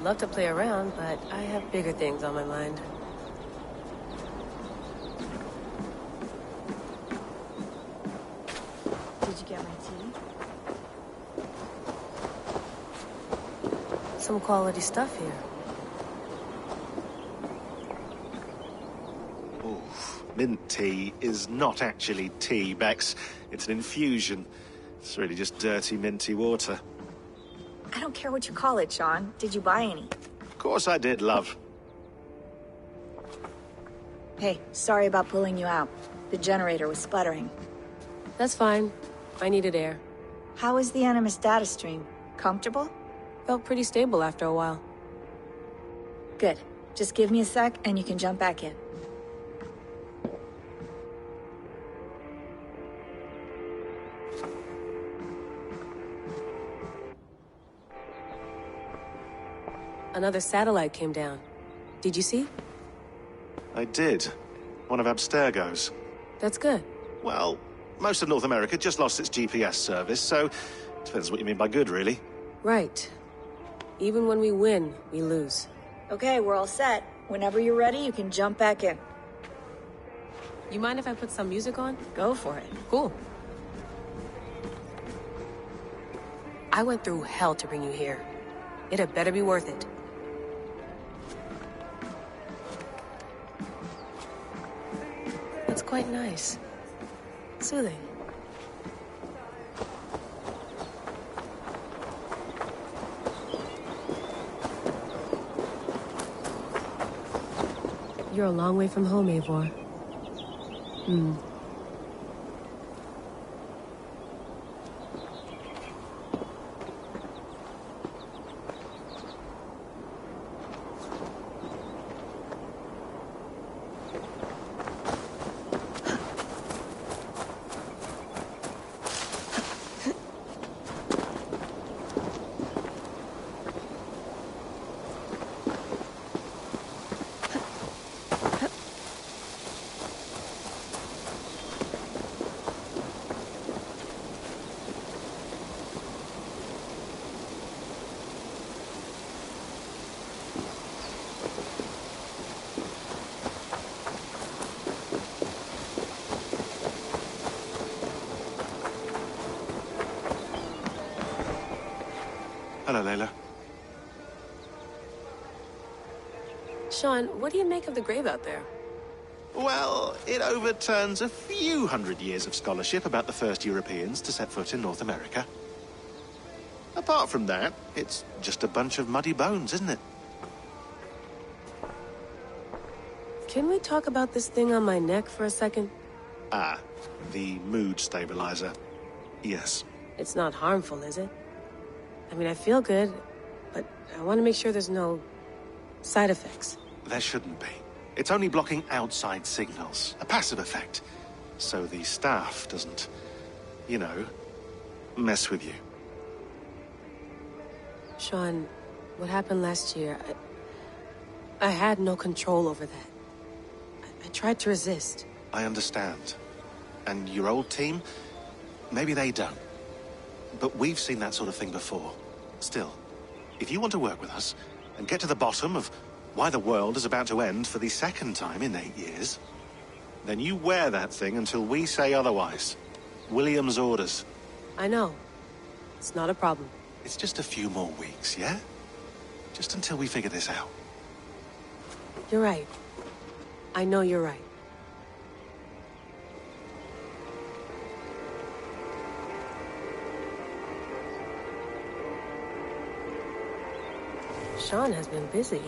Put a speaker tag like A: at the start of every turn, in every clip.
A: love to play around, but I have bigger things on my mind.
B: Did you get my tea?
A: Some quality stuff here.
C: Oof. Mint tea is not actually tea, Bex. It's an infusion. It's really just dirty, minty water.
B: I don't care what you call it, Sean. Did you buy any?
C: Of course I did, love.
B: Hey, sorry about pulling you out. The generator was sputtering.
A: That's fine. I needed air.
B: How is the Animus data stream? Comfortable?
A: Felt pretty stable after a while.
B: Good. Just give me a sec and you can jump back in.
A: Another satellite came down. Did you see?
C: I did. One of Abstergo's.
A: That's good.
C: Well, most of North America just lost its GPS service, so depends what you mean by good, really.
A: Right. Even when we win, we lose.
B: Okay, we're all set. Whenever you're ready, you can jump back in.
A: You mind if I put some music on?
B: Go for it.
A: Cool. I went through hell to bring you here. It had better be worth it. That's quite nice. Soothing. You're a long way from home, Eivor.
C: Hello, Layla.
A: Sean, what do you make of the grave out there?
C: Well, it overturns a few hundred years of scholarship about the first Europeans to set foot in North America. Apart from that, it's just a bunch of muddy bones, isn't it?
A: Can we talk about this thing on my neck for a second?
C: Ah, the mood stabilizer. Yes.
A: It's not harmful, is it? I mean, I feel good, but I want to make sure there's no side effects.
C: There shouldn't be. It's only blocking outside signals, a passive effect. So the staff doesn't, you know, mess with you.
A: Sean, what happened last year, I had no control over that. I tried to resist.
C: I understand. And your old team, maybe they don't. But we've seen that sort of thing before. Still, if you want to work with us and get to the bottom of why the world is about to end for the second time in 8 years, then you wear that thing until we say otherwise. William's orders.
A: I know. It's not a problem.
C: It's just a few more weeks, yeah? Just until we figure this out.
A: You're right. I know you're right. Sean has been busy.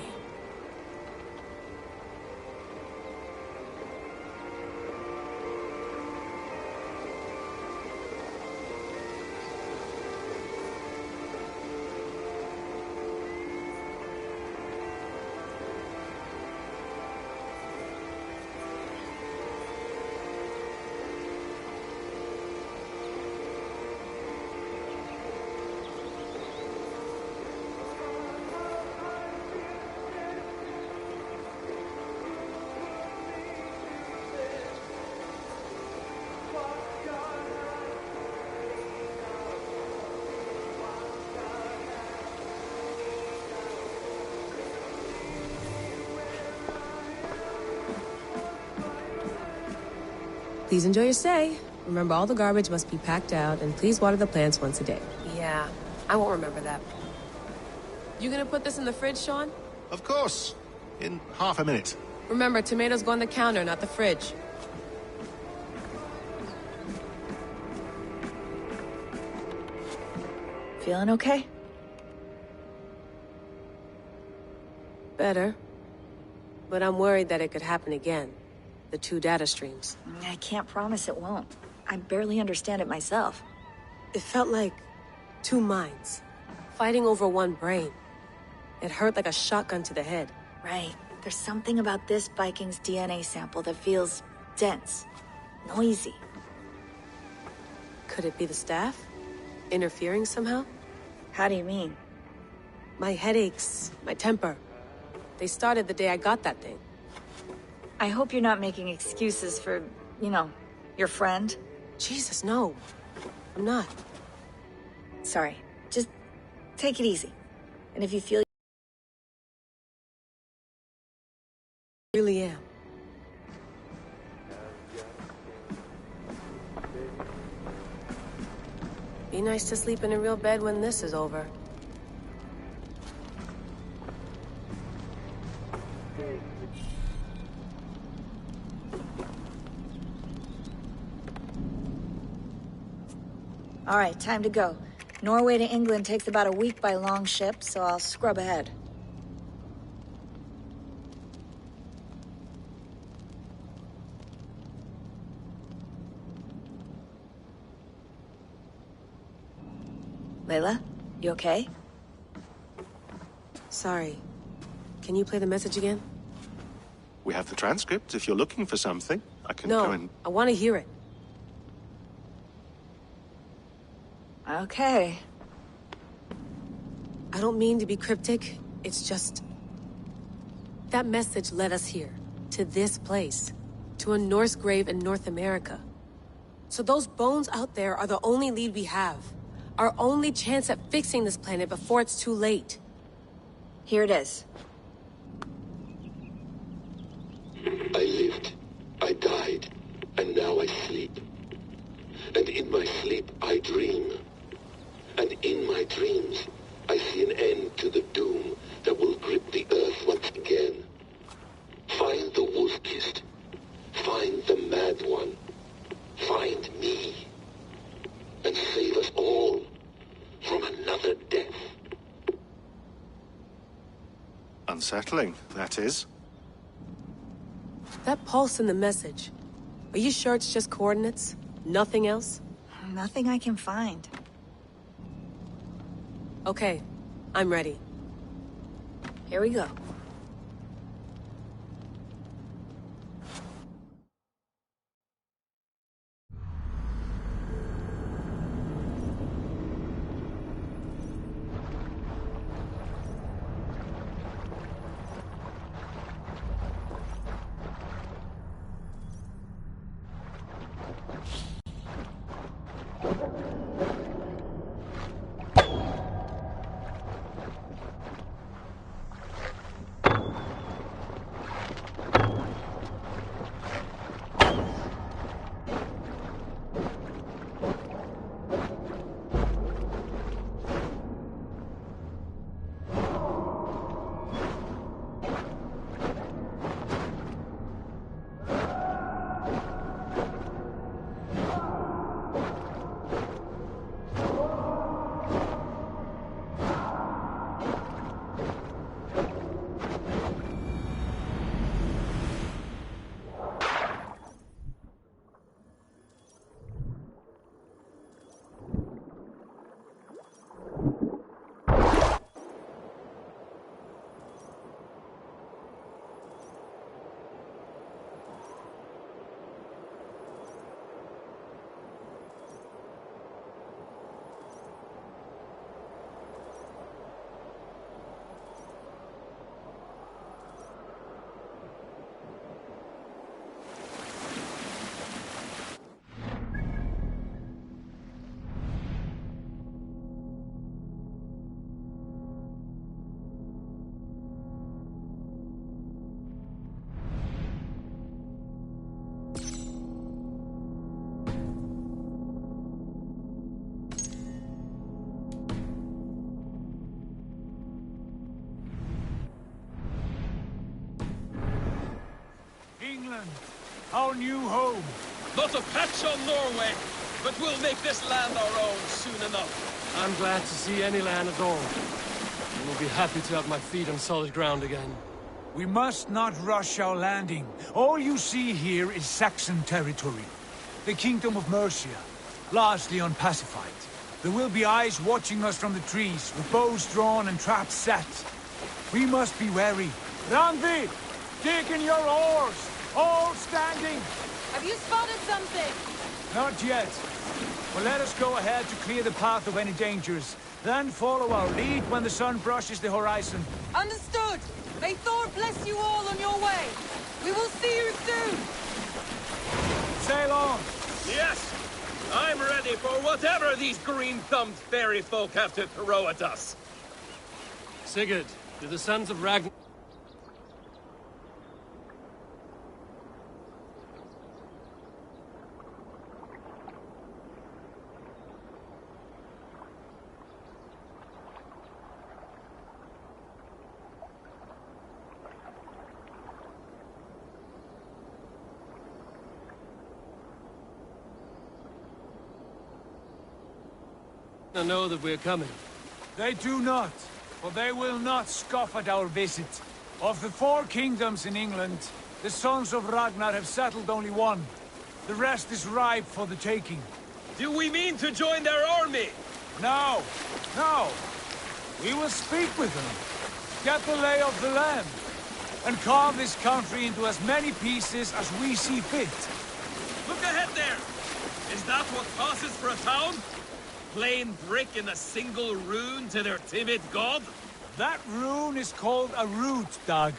A: Please enjoy your stay. Remember, all the garbage must be packed out, and please water the plants once a day.
D: Yeah, I won't remember that.
A: You gonna put this in the fridge, Sean?
C: Of course. In half a minute.
A: Remember, tomatoes go on the counter, not the fridge.
B: Feeling okay?
A: Better. But I'm worried that it could happen again. The two data streams.
B: I can't promise it won't. I barely understand it myself.
A: It felt like two minds, fighting over one brain. It hurt like a shotgun to the head.
B: Right. There's something about this Viking's DNA sample that feels dense, noisy.
A: Could it be the staff? Interfering somehow?
B: How do you mean?
A: My headaches, my temper. They started the day I got that thing.
B: I hope you're not making excuses for, your friend.
A: Jesus, no. I'm not.
B: Sorry. Just take it easy. And if you feel
A: I really am. Be nice to sleep in a real bed when this is over.
B: All right, time to go. Norway to England takes about a week by long ship, so I'll scrub ahead. Layla, you okay?
A: Sorry. Can you play the message again?
C: We have the transcript. If you're looking for something, I can
A: No,
C: go and...
A: I want to hear it.
B: Okay.
A: I don't mean to be cryptic. It's just... that message led us here. To this place. To a Norse grave in North America. So those bones out there are the only lead we have. Our only chance at fixing this planet before it's too late.
B: Here it is.
E: I lived, I died, and now I sleep. And in my sleep I dream. And in my dreams I see an end to the doom that will grip the earth once again. Find the wolf-kissed. Find the mad one. Find me. And save us all from another death.
C: Unsettling, that is.
A: That pulse in the message. Are you sure it's just coordinates? Nothing else?
B: Nothing I can find.
A: Okay, I'm ready.
B: Here we go.
F: Ireland, our new home.
G: Not a patch on Norway, but we'll make this land our own soon enough.
H: I'm glad to see any land at all. I will be happy to have my feet on solid ground again.
F: We must not rush our landing. All you see here is Saxon territory. The Kingdom of Mercia, largely unpacified. There will be eyes watching us from the trees, with bows drawn and traps set. We must be wary. Randvi! Dig in your oars! All standing!
I: Have you spotted something?
F: Not yet. But let us go ahead to clear the path of any dangers. Then follow our lead when the sun brushes the horizon.
I: Understood! May Thor bless you all on your way! We will see you soon!
F: Sail on!
G: Yes! I'm ready for whatever these green-thumbed fairy folk have to throw at us.
H: Sigurd, do the sons of Ragnar... know that we're coming.
F: They do not, for they will not scoff at our visit. Of the 4 kingdoms in England, the sons of Ragnar have settled only one. The rest is ripe for the taking.
G: Do we mean to join their army?
F: No, no. We will speak with them, get the lay of the land, and carve this country into as many pieces as we see fit.
G: Look ahead there! Is that what passes for a town? Plain brick in a single rune to their timid god?
F: That rune is called a root, Dag.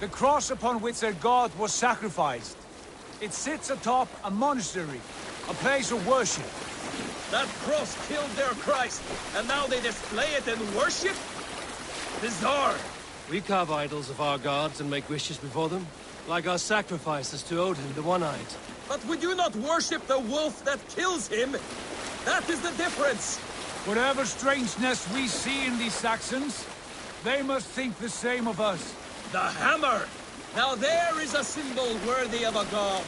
F: The cross upon which their god was sacrificed. It sits atop a monastery, a place of worship.
G: That cross killed their Christ, and now they display it in worship? Bizarre!
H: We carve idols of our gods and make wishes before them, like our sacrifices to Odin, the One-Eyed.
G: But we do not worship the wolf that kills him! That is the difference!
F: Whatever strangeness we see in these Saxons, they must think the same of us.
G: The hammer! Now there is a symbol worthy of a god.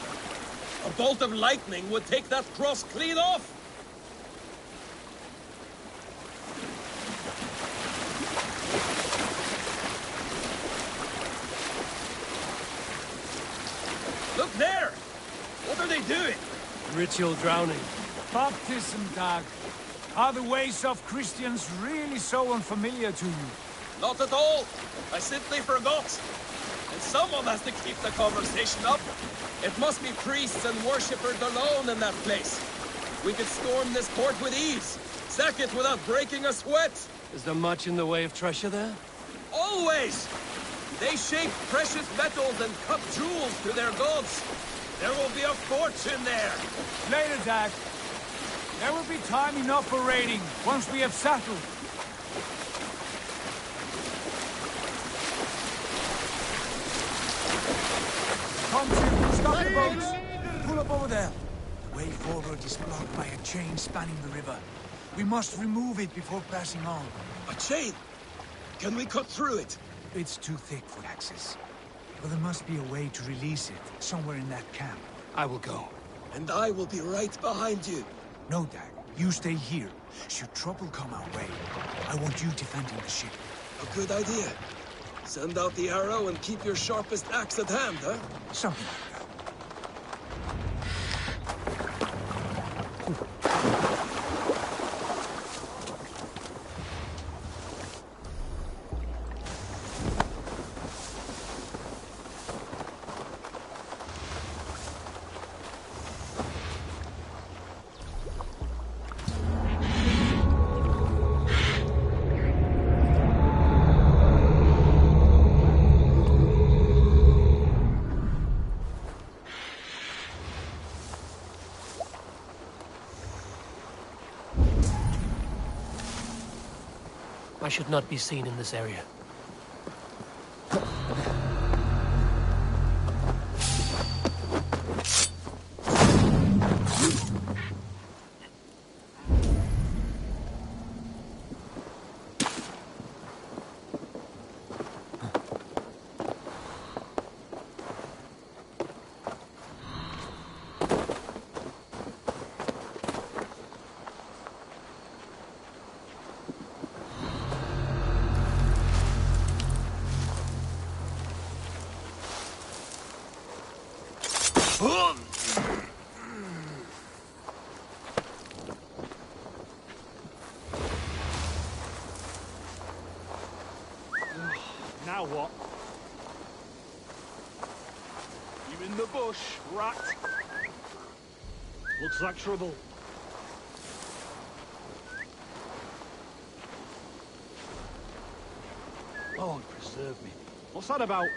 G: A bolt of lightning would take that cross clean off! Look there! What are they doing?
H: Ritual drowning.
F: Baptism, Dag. Are the ways of Christians really so unfamiliar to you?
G: Not at all. I simply forgot. And someone has to keep the conversation up. It must be priests and worshippers alone in that place. We could storm this port with ease. Sack it without breaking a sweat.
H: Is there much in the way of treasure there?
G: Always! They shape precious metals and cut jewels to their gods. There will be a fortune there.
F: Later, Dag. There will be time enough for raiding, once we have settled. Come, Jim, stop the boats! Pull up over there. The way forward is blocked by a chain spanning the river. We must remove it before passing on.
G: A chain? Can we cut through it?
F: It's too thick for access. But there must be a way to release it, somewhere in that camp.
H: I will go.
G: And I will be right behind you.
F: No, Dag. You stay here. Should trouble come our way, I want you defending the ship.
G: A good idea. Send out the arrow and keep your sharpest axe at hand, huh?
F: Something like that.
H: I should not be seen in this area.
J: Now what? You in the bush, rat? Looks like trouble. Lord preserve me. What's that about?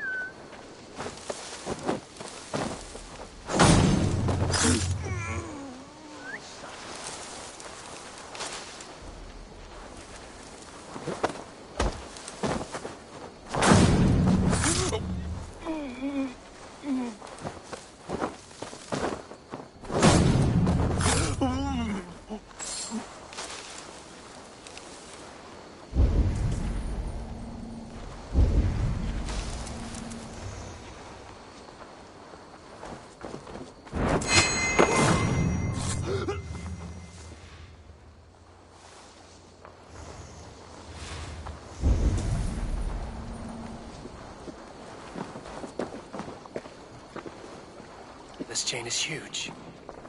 H: This chain is huge,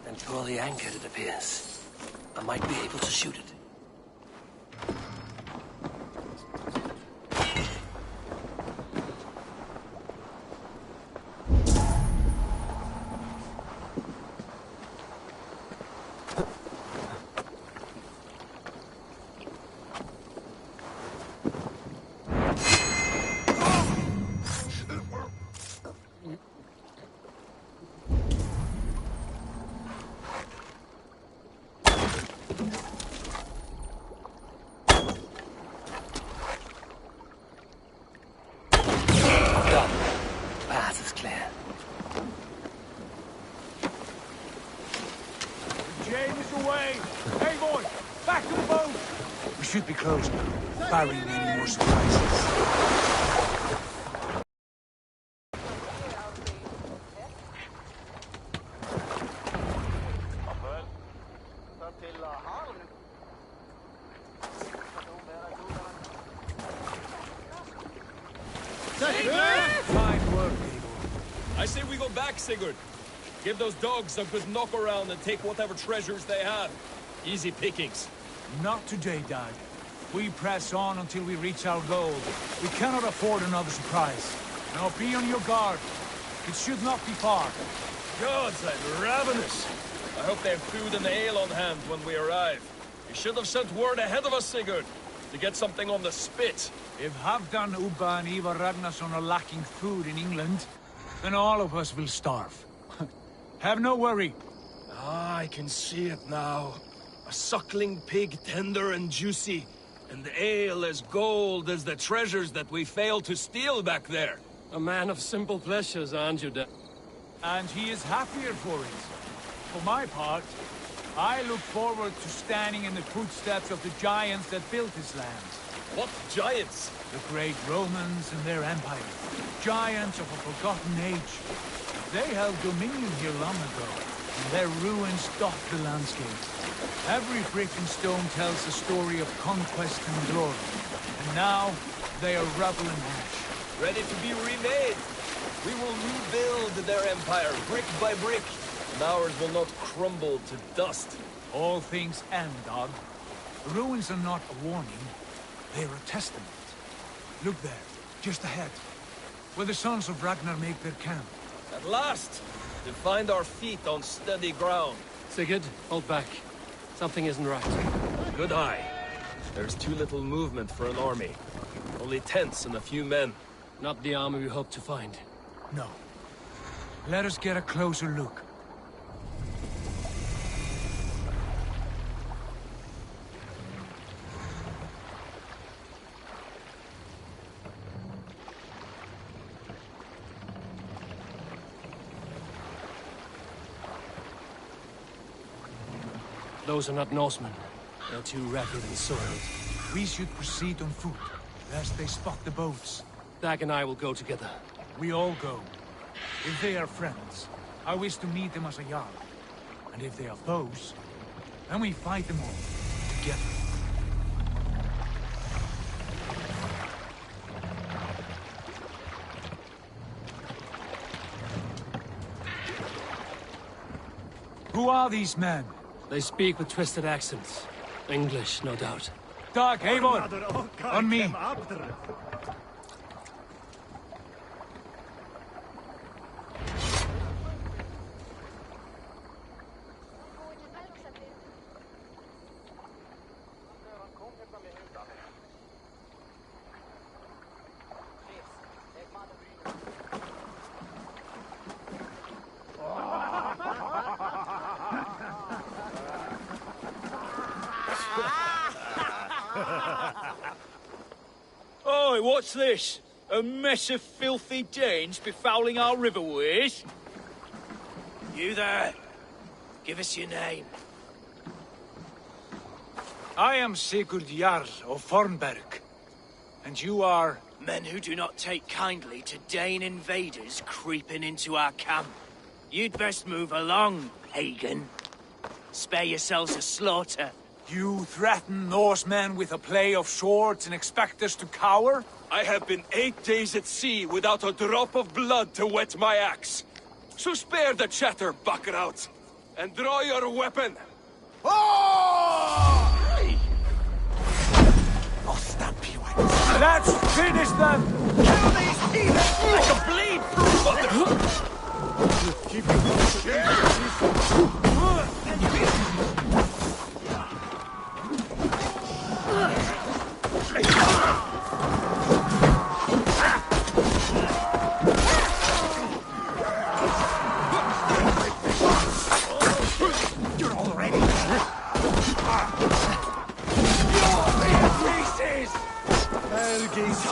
H: and poorly anchored, it appears. I might be able to shoot it.
F: Should be closed now, barring any more surprises. Fine work, Abel.
G: I say we go back, Sigurd. Give those dogs a good knock around and take whatever treasures they have. Easy pickings.
F: Not today, Dad. We press on until we reach our goal. We cannot afford another surprise. Now be on your guard. It should not be far.
G: Gods, I'm ravenous. I hope they have food and ale on hand when we arrive. You should have sent word ahead of us, Sigurd, to get something on the spit.
F: If Halfdan, Ubba and Ivar Ragnarsson are lacking food in England, then all of us will starve. Have no worry.
G: Ah, I can see it now. A suckling pig, tender and juicy, and the ale as gold as the treasures that we failed to steal back there.
H: A man of simple pleasures, aren't you, Dad?
F: And he is happier for it. For my part, I look forward to standing in the footsteps of the giants that built this land.
G: What giants?
F: The great Romans and their empire. Giants of a forgotten age. They held dominion here long ago, and their ruins dot the landscape. Every brick and stone tells the story of conquest and glory. And now, they are rubble and ash.
G: Ready to be remade. We will rebuild their empire, brick by brick, and ours will not crumble to dust.
F: All things end, Dog. The ruins are not a warning, they are a testament. Look there, just ahead, where the sons of Ragnar make their camp.
G: At last, to find our feet on steady ground.
H: Sigurd, hold back. Something isn't right.
G: Good eye. There's too little movement for an army. Only tents and a few men.
H: Not the army we hoped to find.
F: No. Let us get a closer look.
H: Those are not Norsemen. They're too ragged and soiled.
F: We should proceed on foot, lest they spot the boats.
H: Dag and I will go together.
F: We all go. If they are friends, I wish to meet them as a Jarl. And if they are foes, then we fight them all, together. Who are these men?
H: They speak with twisted accents. English, no doubt.
F: Dag, Eivor! On me!
K: Oi, what's this? A mess of filthy Danes befouling our riverways?
L: You there! Give us your name.
F: I am Sigurd Jarl of Fornberg. And you are...
L: Men who do not take kindly to Dane invaders creeping into our camp. You'd best move along, pagan. Spare yourselves a slaughter.
F: You threaten Norsemen with a play of swords and expect us to cower?
G: I have been 8 days at sea without a drop of blood to wet my axe. So spare the chatter, Buckerout, and draw your weapon.
F: Oh!
C: I'll stamp you.
F: Let's finish them!
K: Kill these heathens! I can bleed through
F: You're already... Pieces!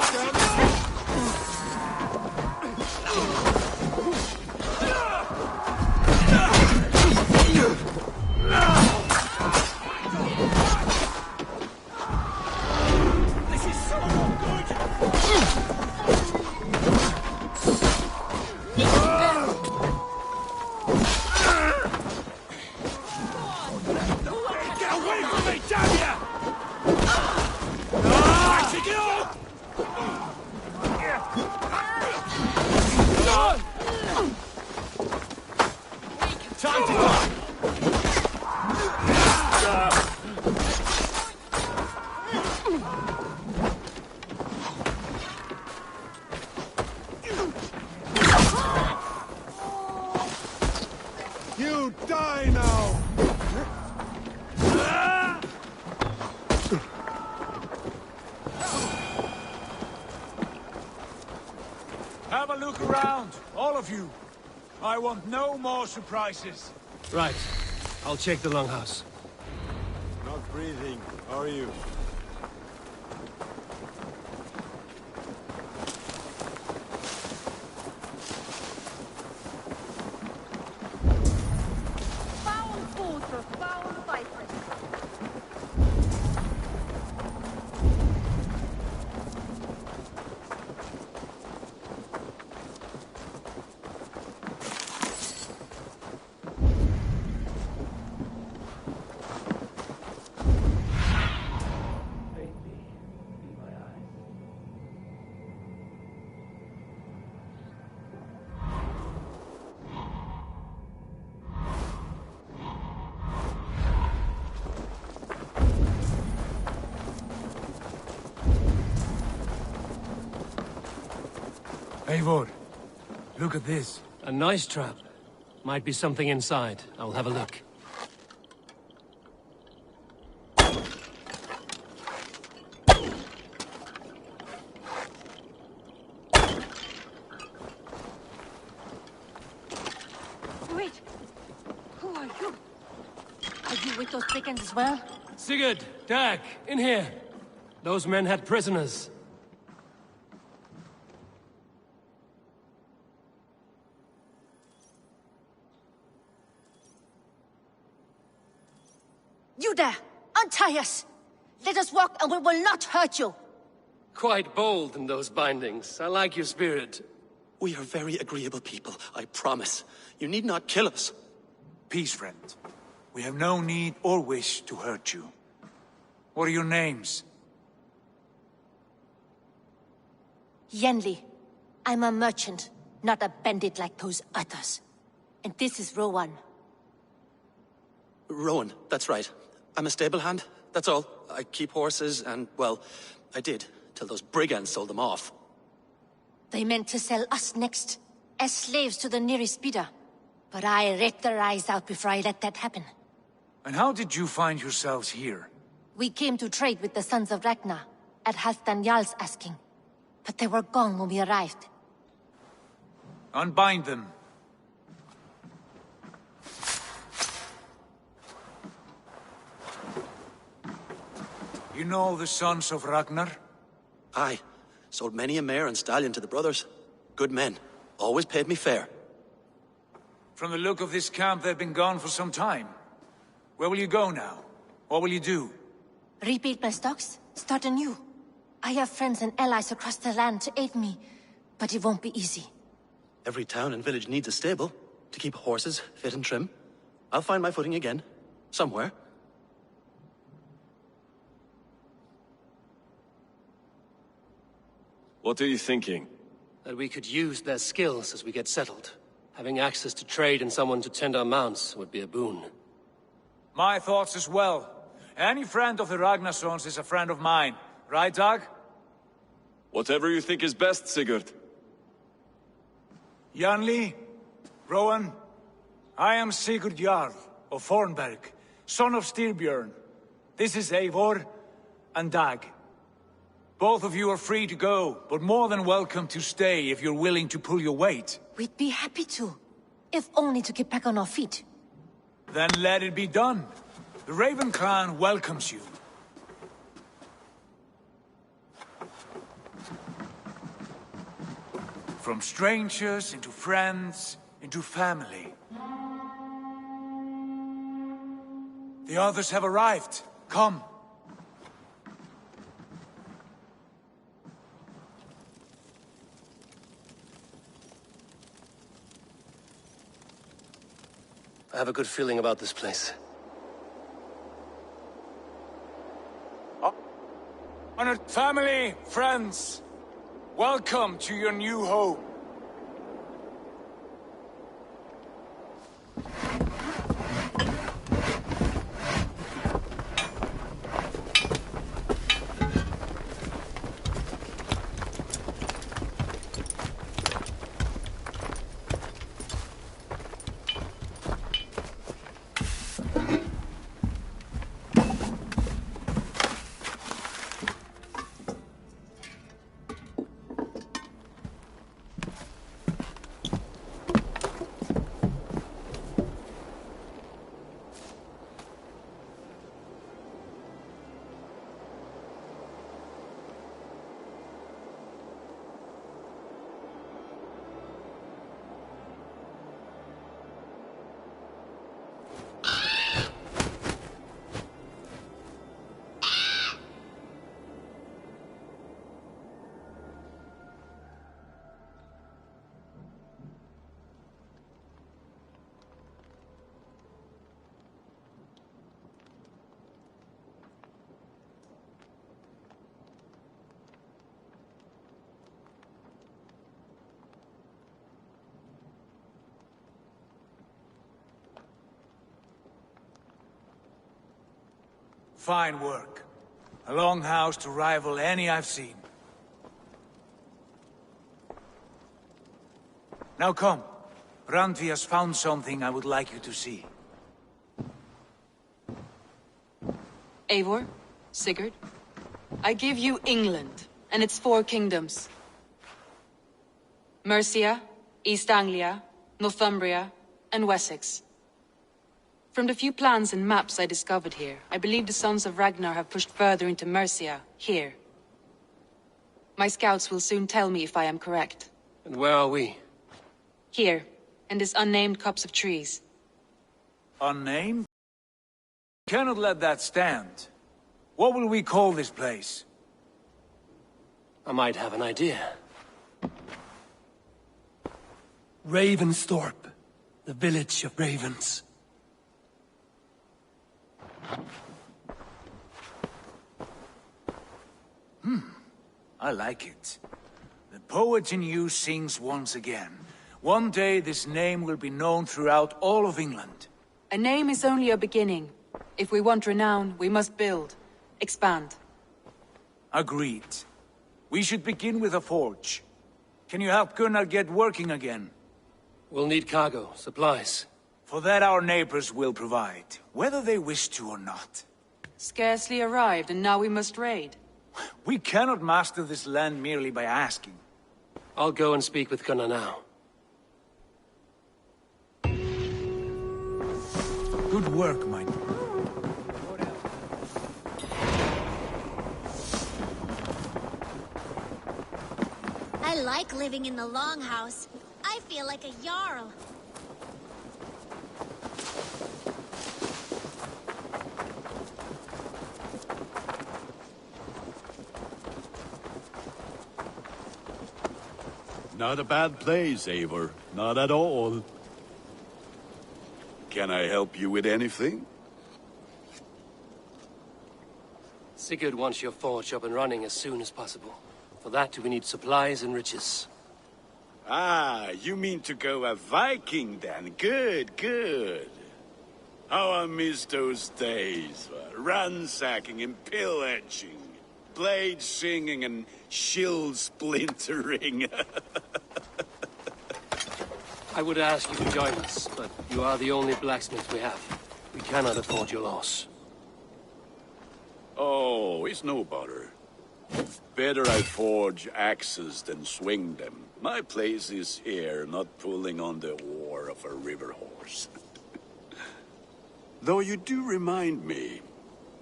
M: You die now!
F: Have a look around, all of you. I want no more surprises.
H: Right. I'll check the longhouse.
M: Not breathing, are you?
I: Foul food for foul vipers.
F: Eivor, look at this.
H: A nice trap. Might be something inside. I'll have a look.
I: Wait! Who are you? Are you with those chickens as well?
H: Sigurd! Dag! In here! Those men had prisoners.
I: You there! Untie us! Let us walk and we will not hurt you!
H: Quite bold in those bindings. I like your spirit.
N: We are very agreeable people, I promise. You need not kill us.
F: Peace, friend. We have no need or wish to hurt you. What are your names?
I: Yenli. I'm a merchant, not a bandit like those others. And this is Rowan.
N: Rowan, that's right. I'm a stable hand, that's all. I keep horses and, well, I did, till those brigands sold them off.
I: They meant to sell us next, as slaves to the nearest bidder. But I ripped their eyes out before I let that happen.
F: And how did you find yourselves here?
I: We came to trade with the Sons of Ragnar, at Halfdan Jarl's asking. But they were gone when we arrived.
F: Unbind them. You know the Sons of Ragnar?
N: Aye. Sold many a mare and stallion to the brothers. Good men. Always paid me fair.
F: From the look of this camp, they've been gone for some time. Where will you go now? What will you do?
I: Rebuild my stocks, start anew. I have friends and allies across the land to aid me, but it won't be easy.
N: Every town and village needs a stable to keep horses fit and trim. I'll find my footing again. Somewhere.
O: What are you thinking?
H: That we could use their skills as we get settled. Having access to trade and someone to tend our mounts would be a boon.
F: My thoughts as well. Any friend of the Ragnarsons is a friend of mine. Right, Dag?
O: Whatever you think is best, Sigurd.
F: Janli, Rowan, I am Sigurd Jarl of Fornberg, son of Styrbjörn. This is Eivor and Dag. Both of you are free to go, but more than welcome to stay if you're willing to pull your weight.
I: We'd be happy to, if only to get back on our feet.
F: Then let it be done. The Raven clan welcomes you. From strangers into friends, into family. The others have arrived. Come.
H: I have a good feeling about this place.
F: Honored family, friends, welcome to your new home. Fine work. A long house to rival any I've seen. Now come. Randvi has found something I would like you to see.
P: Eivor, Sigurd, I give you England and its 4 kingdoms. Mercia, East Anglia, Northumbria, and Wessex. From the few plans and maps I discovered here, I believe the Sons of Ragnar have pushed further into Mercia, here. My scouts will soon tell me if I am correct.
H: And where are we?
P: Here, in this unnamed copse of trees.
F: Unnamed? Cannot let that stand. What will we call this place?
H: I might have an idea.
Q: Ravensthorpe, the village of ravens.
F: I like it. The poet in you sings once again. One day this name will be known throughout all of England.
P: A name is only a beginning. If we want renown, we must build. Expand.
F: Agreed. We should begin with a forge. Can you help Gunnar get working again?
H: We'll need cargo, supplies.
F: For that our neighbors will provide, whether they wish to or not.
P: Scarcely arrived, and now we must raid.
F: We cannot master this land merely by asking.
H: I'll go and speak with Gunnar now.
F: Good work, mine.
R: I like living in the Longhouse. I feel like a Jarl.
M: Not a bad place, Eivor. Not at all. Can I help you with anything?
H: Sigurd wants your forge up and running as soon as possible. For that, we need supplies and riches.
M: Ah, you mean to go a Viking then? Good, good. How I miss those days. Ransacking and pillaging. Blade singing and shield splintering.
H: I would ask you to join us, but you are the only blacksmith we have. We cannot afford your loss.
M: Oh, it's no bother. Better I forge axes than swing them. My place is here, not pulling on the oar of a river horse. Though you do remind me,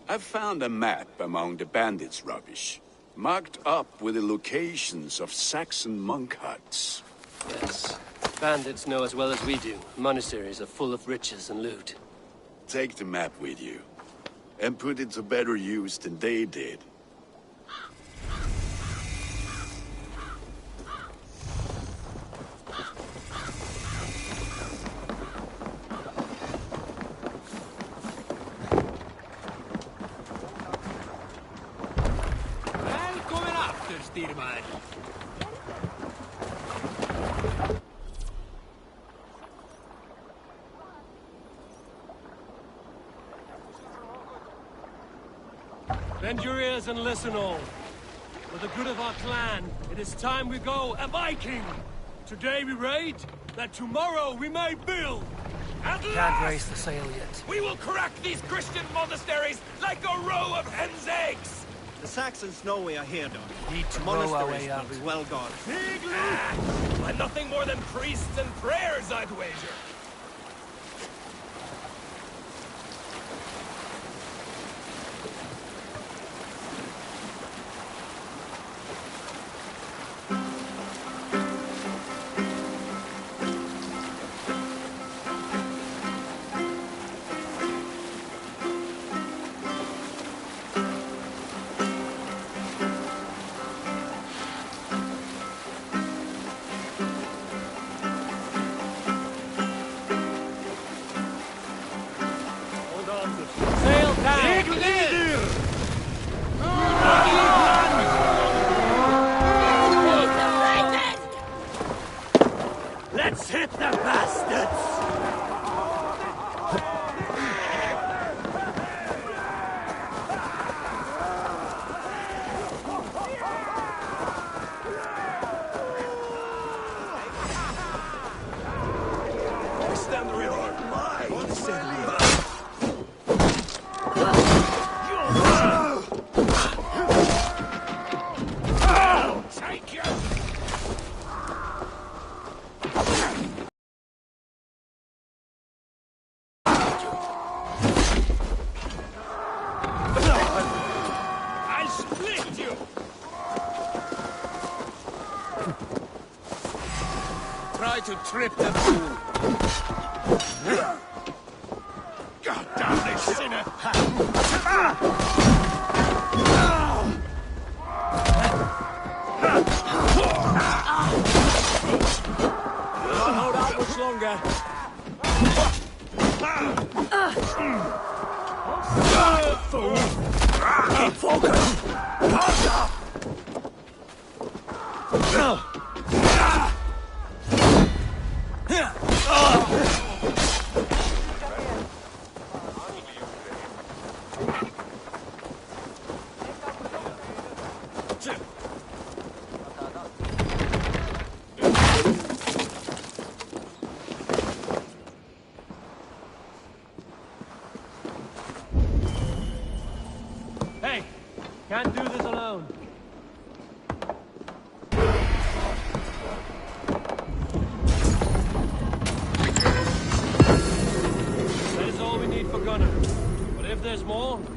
M: I found a map among the bandits' rubbish, marked up with the locations of Saxon monk huts.
H: Yes. Bandits know as well as we do. Monasteries are full of riches and loot.
M: Take the map with you, and put it to better use than they did.
J: Välkommen after, Styrman.
S: Bend your ears and listen all. For the good of our clan, it is time we go a Viking! Today we raid, that tomorrow we may build!
G: At
H: Can't
G: last,
H: raise the sail yet.
G: we will crack these Christian monasteries like a row of hen's eggs!
T: The Saxons know we are here, Don.
H: Need to row our
T: Monasteries
H: way
T: will
H: out.
T: be well guarded.
G: By nothing more than priests and prayers, I'd wager.
S: Sail down!
L: Let's hit the bastards!
G: Stand the rear. Take you! I'll split you! Try to trip the fool. God damn this sinner!
K: Can't hold out much longer.
L: Keep focused! Hands up!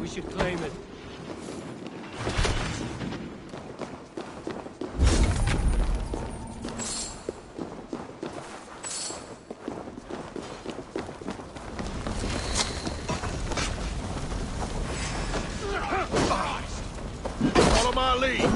S: should claim it.
M: Follow my lead.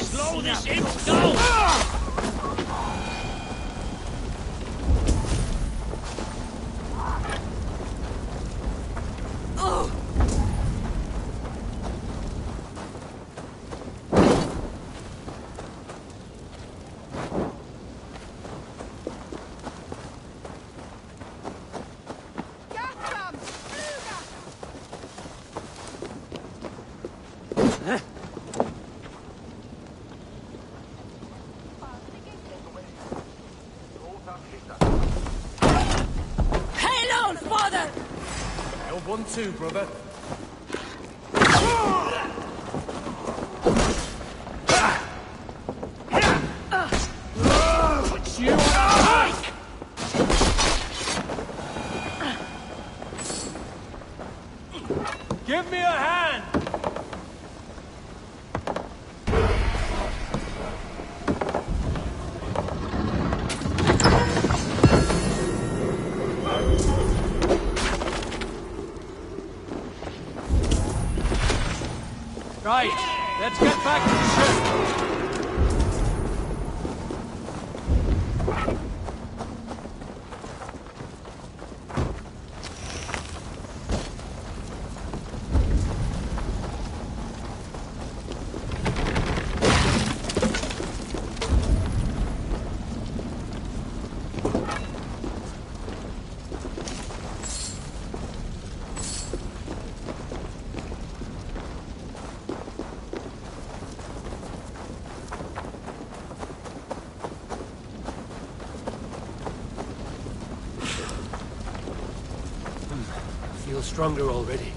L: Slow this imp down!
I: Hail on, father!
S: Held one too, brother. Put you on a hike! Give me a hand! Right, let's get back to the ship. Feel stronger already.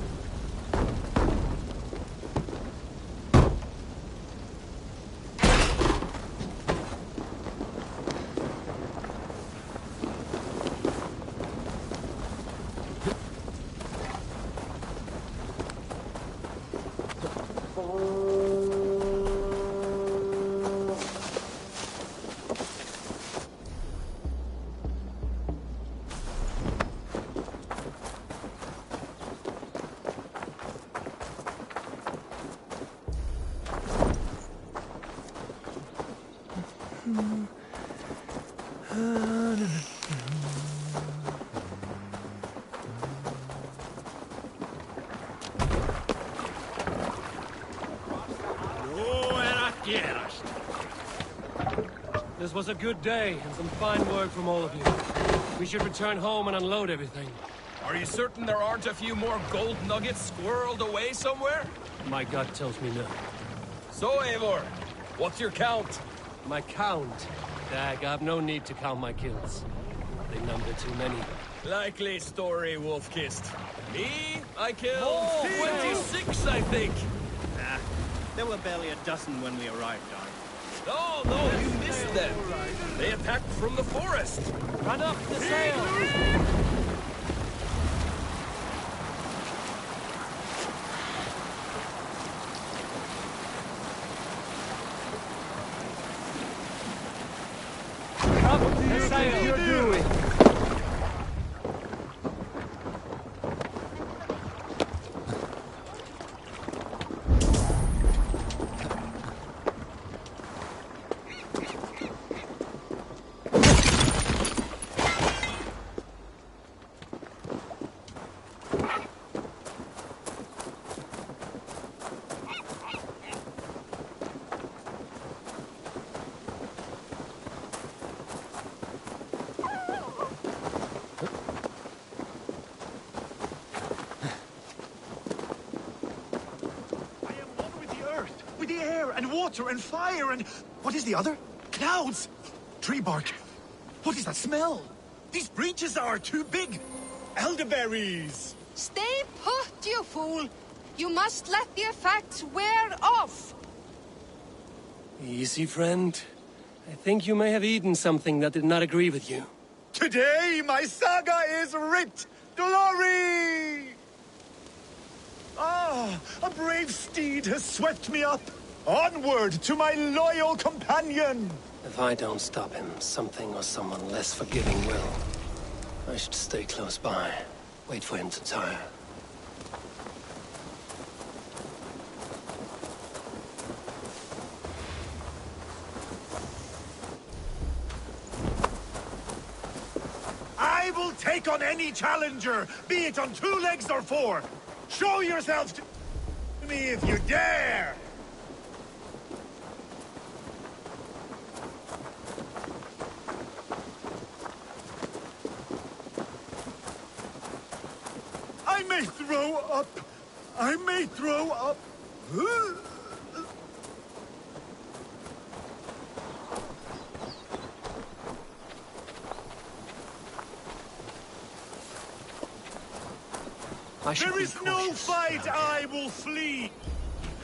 S: This was a good day, and some fine work from all of you. We should return home and unload everything.
G: Are you certain there aren't a few more gold nuggets squirreled away somewhere?
S: My gut tells me no.
G: So, Eivor, what's your count?
S: My count? Dag, I've no need to count my kills. They number too many.
G: Likely story, Wolf-Kissed. Me? I killed 26, I think.
T: Nah, there were barely a dozen when we arrived, Dark.
G: No, you missed them. They attacked from the forest.
S: Run up the sail!
U: water and fire and... What is the other? Clouds! Tree bark. What is that smell? These breaches are too big. Elderberries!
V: Stay put, you fool! You must let the effects wear off!
H: Easy, friend. I think you may have eaten something that did not agree with you.
U: Today, my saga is writ! Glory! Ah, a brave steed has swept me up. Onward to my loyal companion!
H: If I don't stop him, something or someone less forgiving will. I should stay close by. Wait for him to tire.
U: I will take on any challenger, be it on 2 legs or 4. Show yourself to me if you dare! I may throw up. I may throw up. There is no fight, I will flee.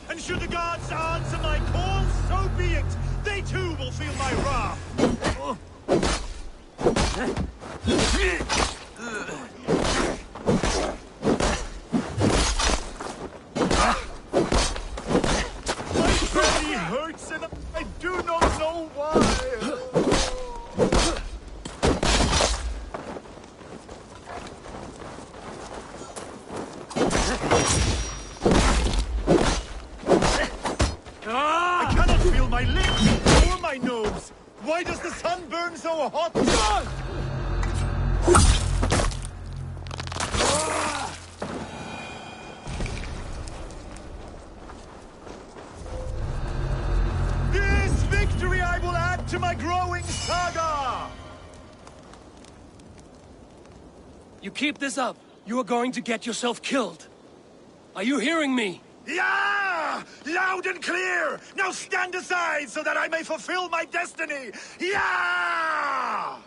U: And should the gods answer my call, so be it. They too will feel my wrath. My belly hurts and I do not know why. I cannot feel my lips or my nose. Why does the sun burn so hot? This victory I will add to my growing saga!
H: You keep this up, you are going to get yourself killed. Are you hearing me?
U: Yeah! Loud and clear! Now stand aside so that I may fulfill my destiny! Yeah!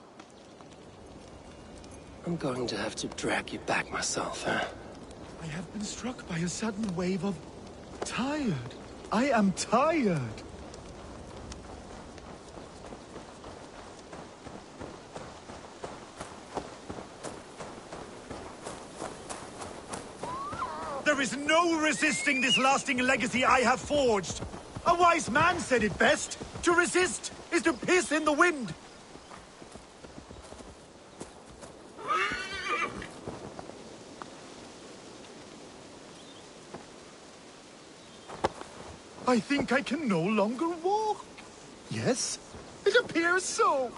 H: I'm going to have to drag you back myself, huh?
U: I have been struck by a sudden wave of... tired. I am tired. There is no resisting this lasting legacy I have forged. A wise man said it best. To resist is to piss in the wind. I think I can no longer walk. Yes, it appears so.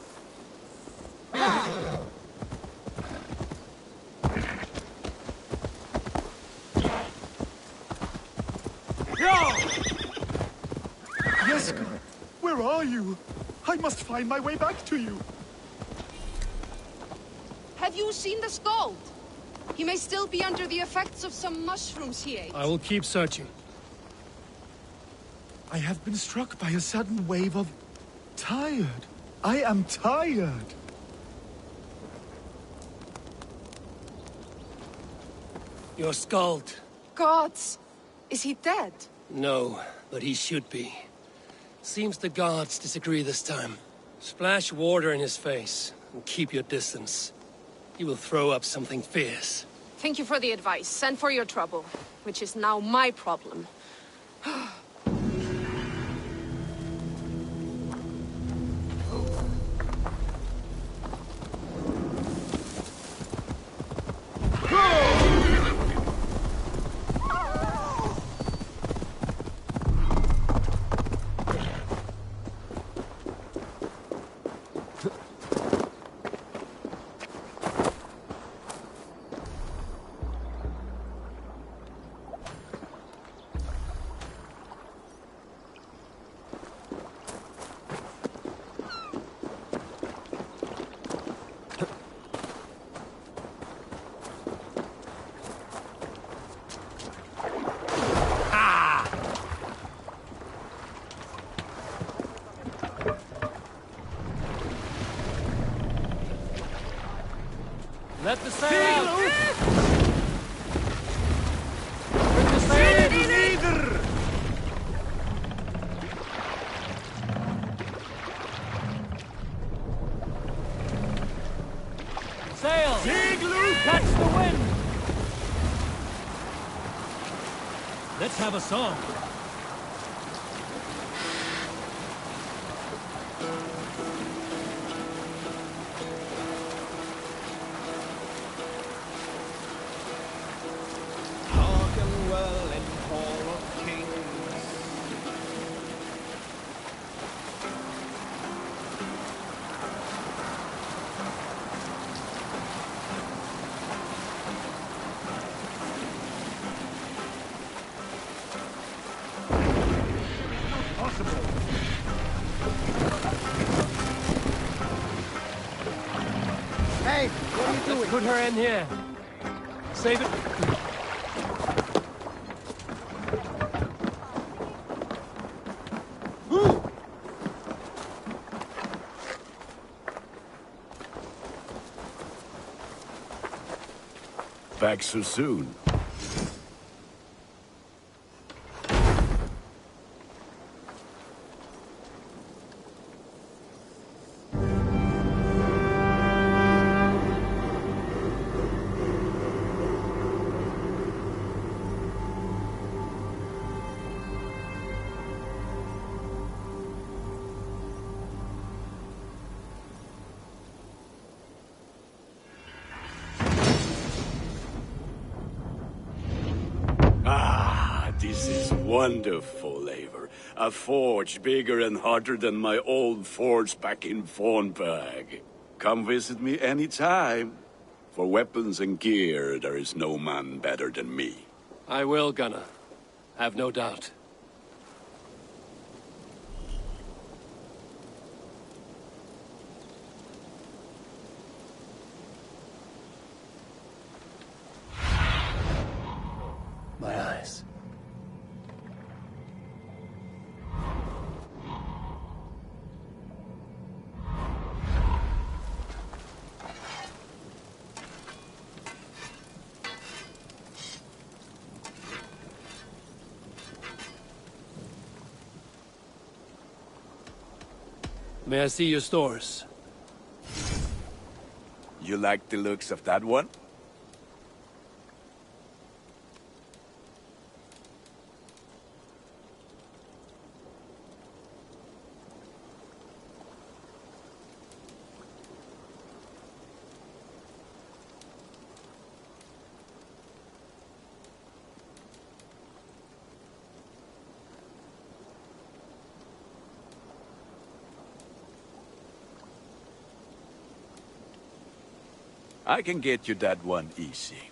U: Yes, God. Where are you? I must find my way back to you.
V: Have you seen the Skald? He may still be under the effects of some mushrooms he ate.
S: I will keep searching.
U: I have been struck by a sudden wave of... tired. I am tired.
H: Your Skald.
V: Gods! Is he dead?
H: No, but he should be. Seems the gods disagree this time. Splash water in his face, and keep your distance. He will throw up something fierce.
V: Thank you for the advice, and for your trouble, which is now my problem.
S: Let the sail out! Bring the sail in! Sail! Catch the wind! Let's have a song.
T: Hearken well in Hall of Kings.
S: Hey, what are you doing? Let's put her in here. Save it.
M: Back so soon. This is wonderful, Eivor. A forge bigger and hotter than my old forge back in Fornburg. Come visit me anytime. For weapons and gear, there is no man better than me.
H: I will, Gunnar. Have no doubt. My eyes. May I see your stores?
M: You like the looks of that one? I can get you that one easy.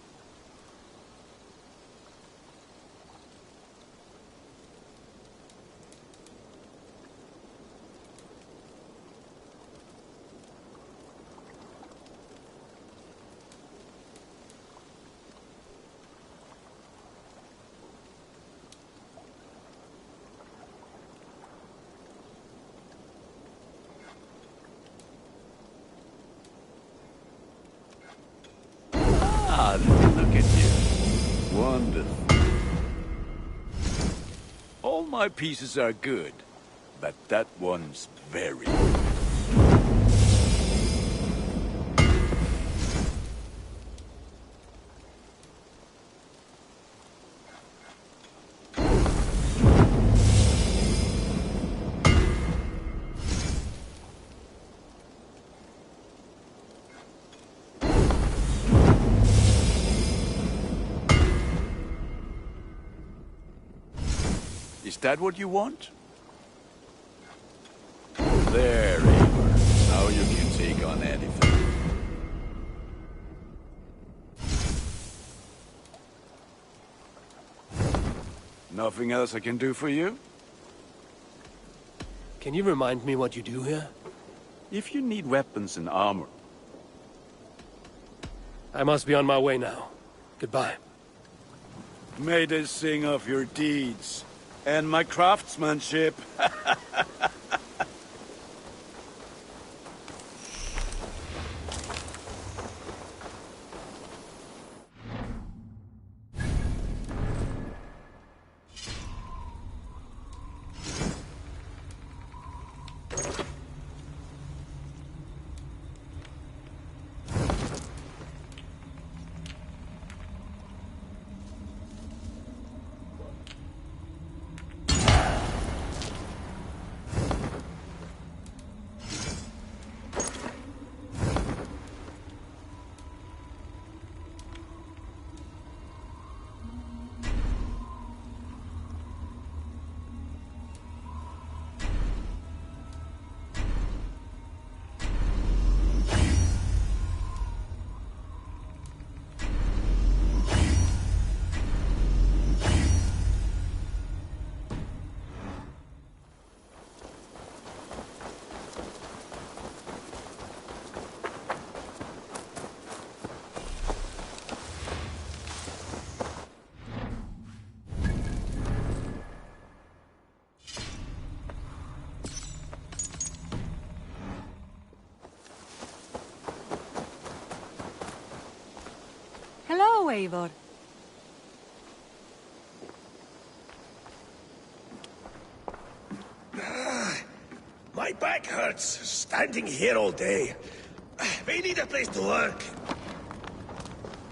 M: Ah, look at you. Wonderful. All my pieces are good, but that one's very good. Is that what you want? There, Eivor. Now you can take on anything. Nothing else I can do for you?
H: Can you remind me what you do here?
M: If you need weapons and armor.
H: I must be on my way now. Goodbye.
M: May they sing of your deeds. And my craftsmanship.
P: Eivor.
D: My back hurts, standing here all day. We need a place to work.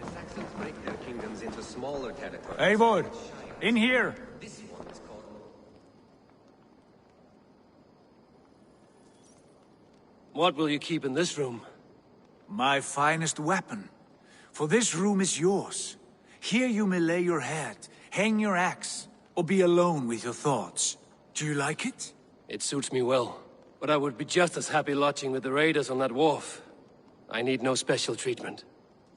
E: The Saxons break their kingdoms into smaller territories.
F: Eivor, in here!
E: This one is called...
H: What will you keep in this room?
F: My finest weapon. For this room is yours. Here you may lay your head, hang your axe, or be alone with your thoughts. Do you like it?
H: It suits me well. But I would be just as happy lodging with the raiders on that wharf. I need no special treatment.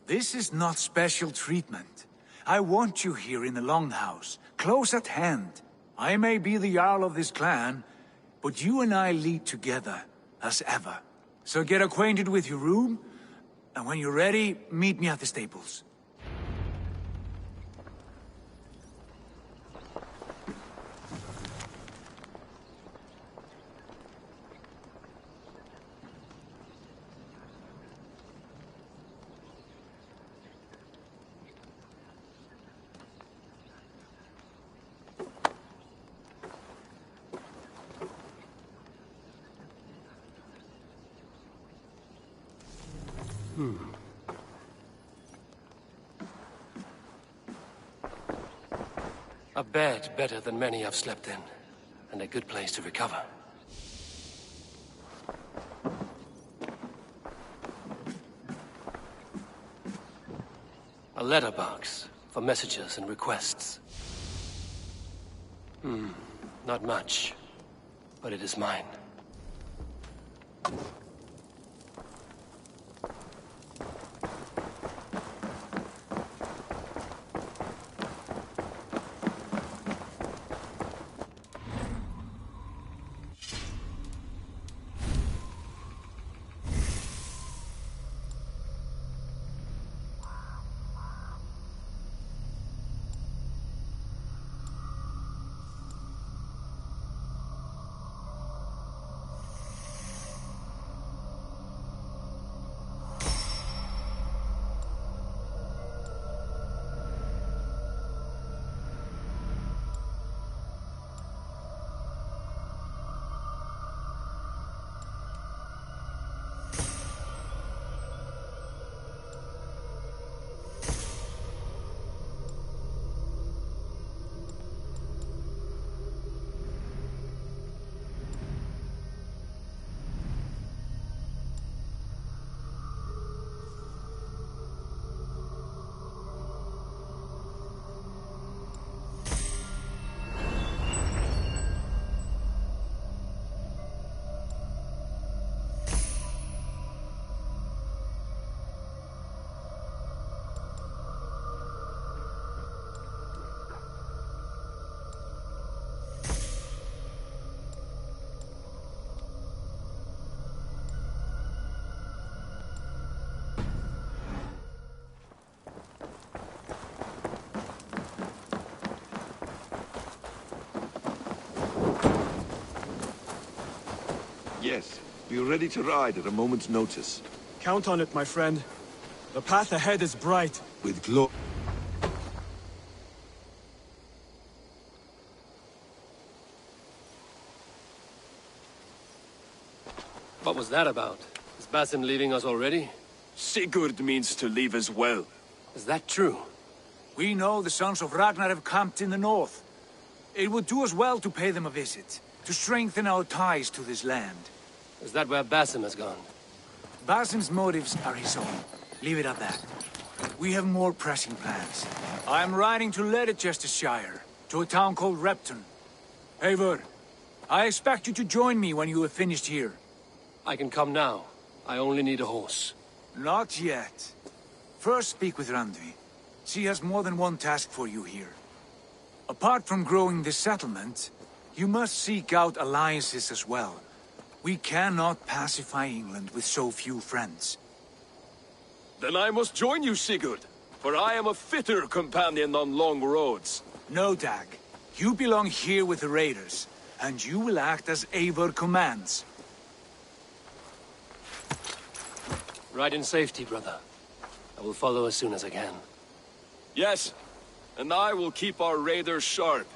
F: This is not special treatment. I want you here in the Longhouse, close at hand. I may be the Jarl of this clan, but you and I lead together, as ever. So get acquainted with your room, and when you're ready, meet me at the stables.
H: A bed better than many I've slept in, and a good place to recover. A letterbox for messages and requests. Not much, but it is mine.
O: Yes, we are ready to ride at a moment's notice.
U: Count on it, my friend. The path ahead is bright.
O: With glory.
H: What was that about? Is Basim leaving us already?
O: Sigurd means to leave as well.
H: Is that true?
F: We know the sons of Ragnar have camped in the north. It would do us well to pay them a visit, to strengthen our ties to this land.
H: Is that where Basim has gone?
F: Basim's motives are his own. Leave it at that. We have more pressing plans. I'm riding to Leicestershire, to a town called Repton. Eivor, I expect you to join me when you have finished here.
H: I can come now. I only need a horse.
F: Not yet. First speak with Randvi. She has more than one task for you here. Apart from growing this settlement, you must seek out alliances as well. We cannot pacify England with so few friends.
O: Then I must join you, Sigurd, for I am a fitter companion on long roads.
F: No, Dag. You belong here with the raiders, and you will act as Eivor commands.
H: Ride in safety, brother. I will follow as soon as I can.
O: Yes, and I will keep our raiders sharp.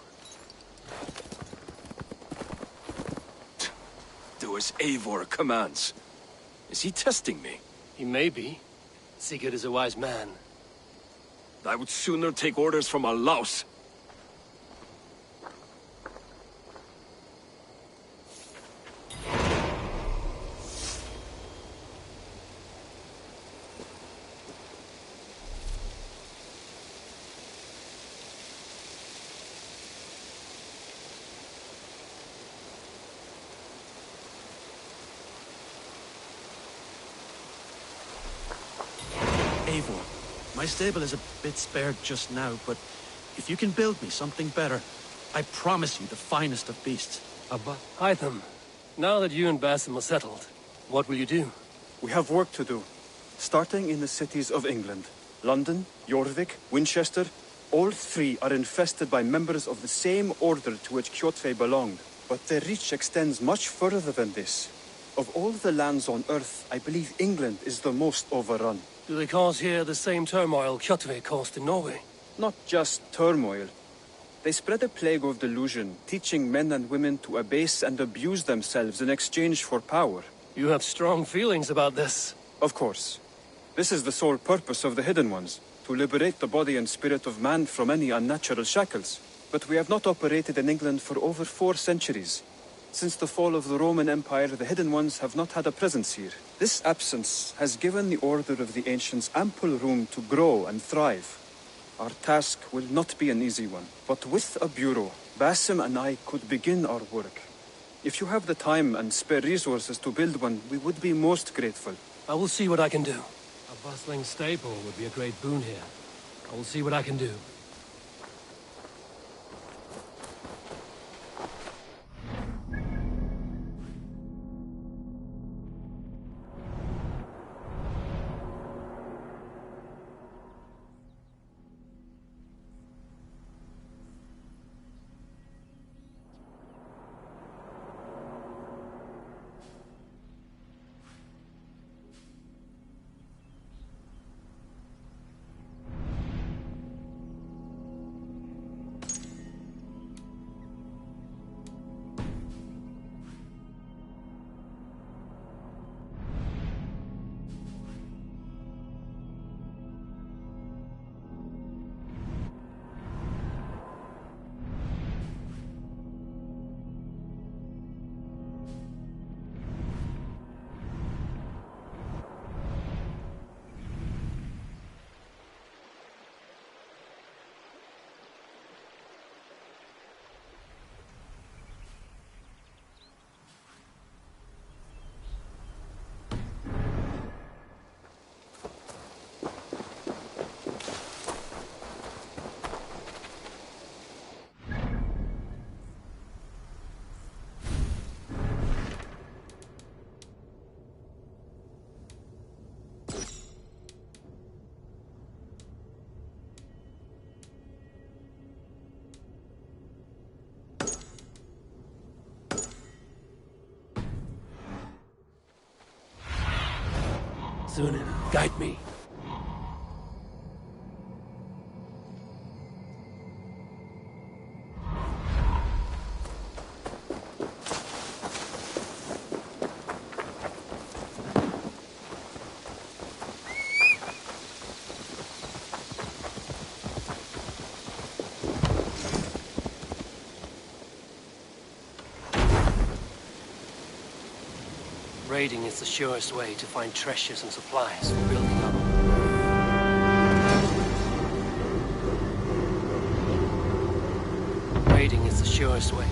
O: Do as Eivor commands. Is he testing me?
H: He may be. Sigurd is a wise man.
O: I would sooner take orders from a louse.
N: Eivor, my stable is a bit spared just now, but if you can build me something better, I promise you the finest of beasts.
H: Hytham, now that you and Basim are settled, what will you do?
A: We have work to do. Starting in the cities of England. London, Jorvik, Winchester, all three are infested by members of the same order to which Kjotve belonged. But their reach extends much further than this. Of all the lands on Earth, I believe England is the most overrun.
H: Do they cause here the same turmoil Kjotve caused in Norway?
A: Not just turmoil. They spread a plague of delusion, teaching men and women to abase and abuse themselves in exchange for power.
H: You have strong feelings about this.
A: Of course. This is the sole purpose of the Hidden Ones, to liberate the body and spirit of man from any unnatural shackles. But we have not operated in England for over 4 centuries. Since the fall of the Roman Empire, the Hidden Ones have not had a presence here. This absence has given the Order of the Ancients ample room to grow and thrive. Our task will not be an easy one, but with a bureau, Basim and I could begin our work. If you have the time and spare resources to build one, we would be most grateful.
H: I will see what I can do. A bustling stable would be a great boon here. I will see what I can do. Sunan, guide me. Raiding is the surest way to find treasures and supplies for building up. Raiding is the surest way.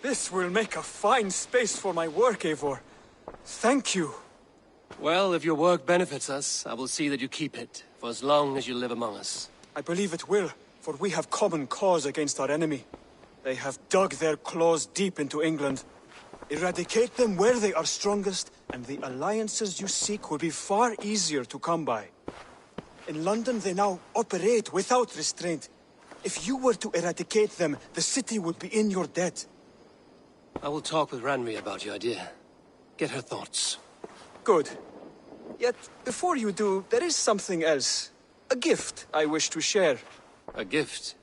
A: This will make a fine space for my work, Eivor. Thank you.
H: Well, if your work benefits us, I will see that you keep it, for as long as you live among us.
A: I believe it will, for we have common cause against our enemy. They have dug their claws deep into England. Eradicate them where they are strongest, and the alliances you seek will be far easier to come by. In London, they now operate without restraint, If you were to eradicate them, the city would be in your debt.
H: I will talk with Ranri about your idea. Get her thoughts.
A: Good. Yet, before you do, there is something else. A gift I wish to share.
H: A gift?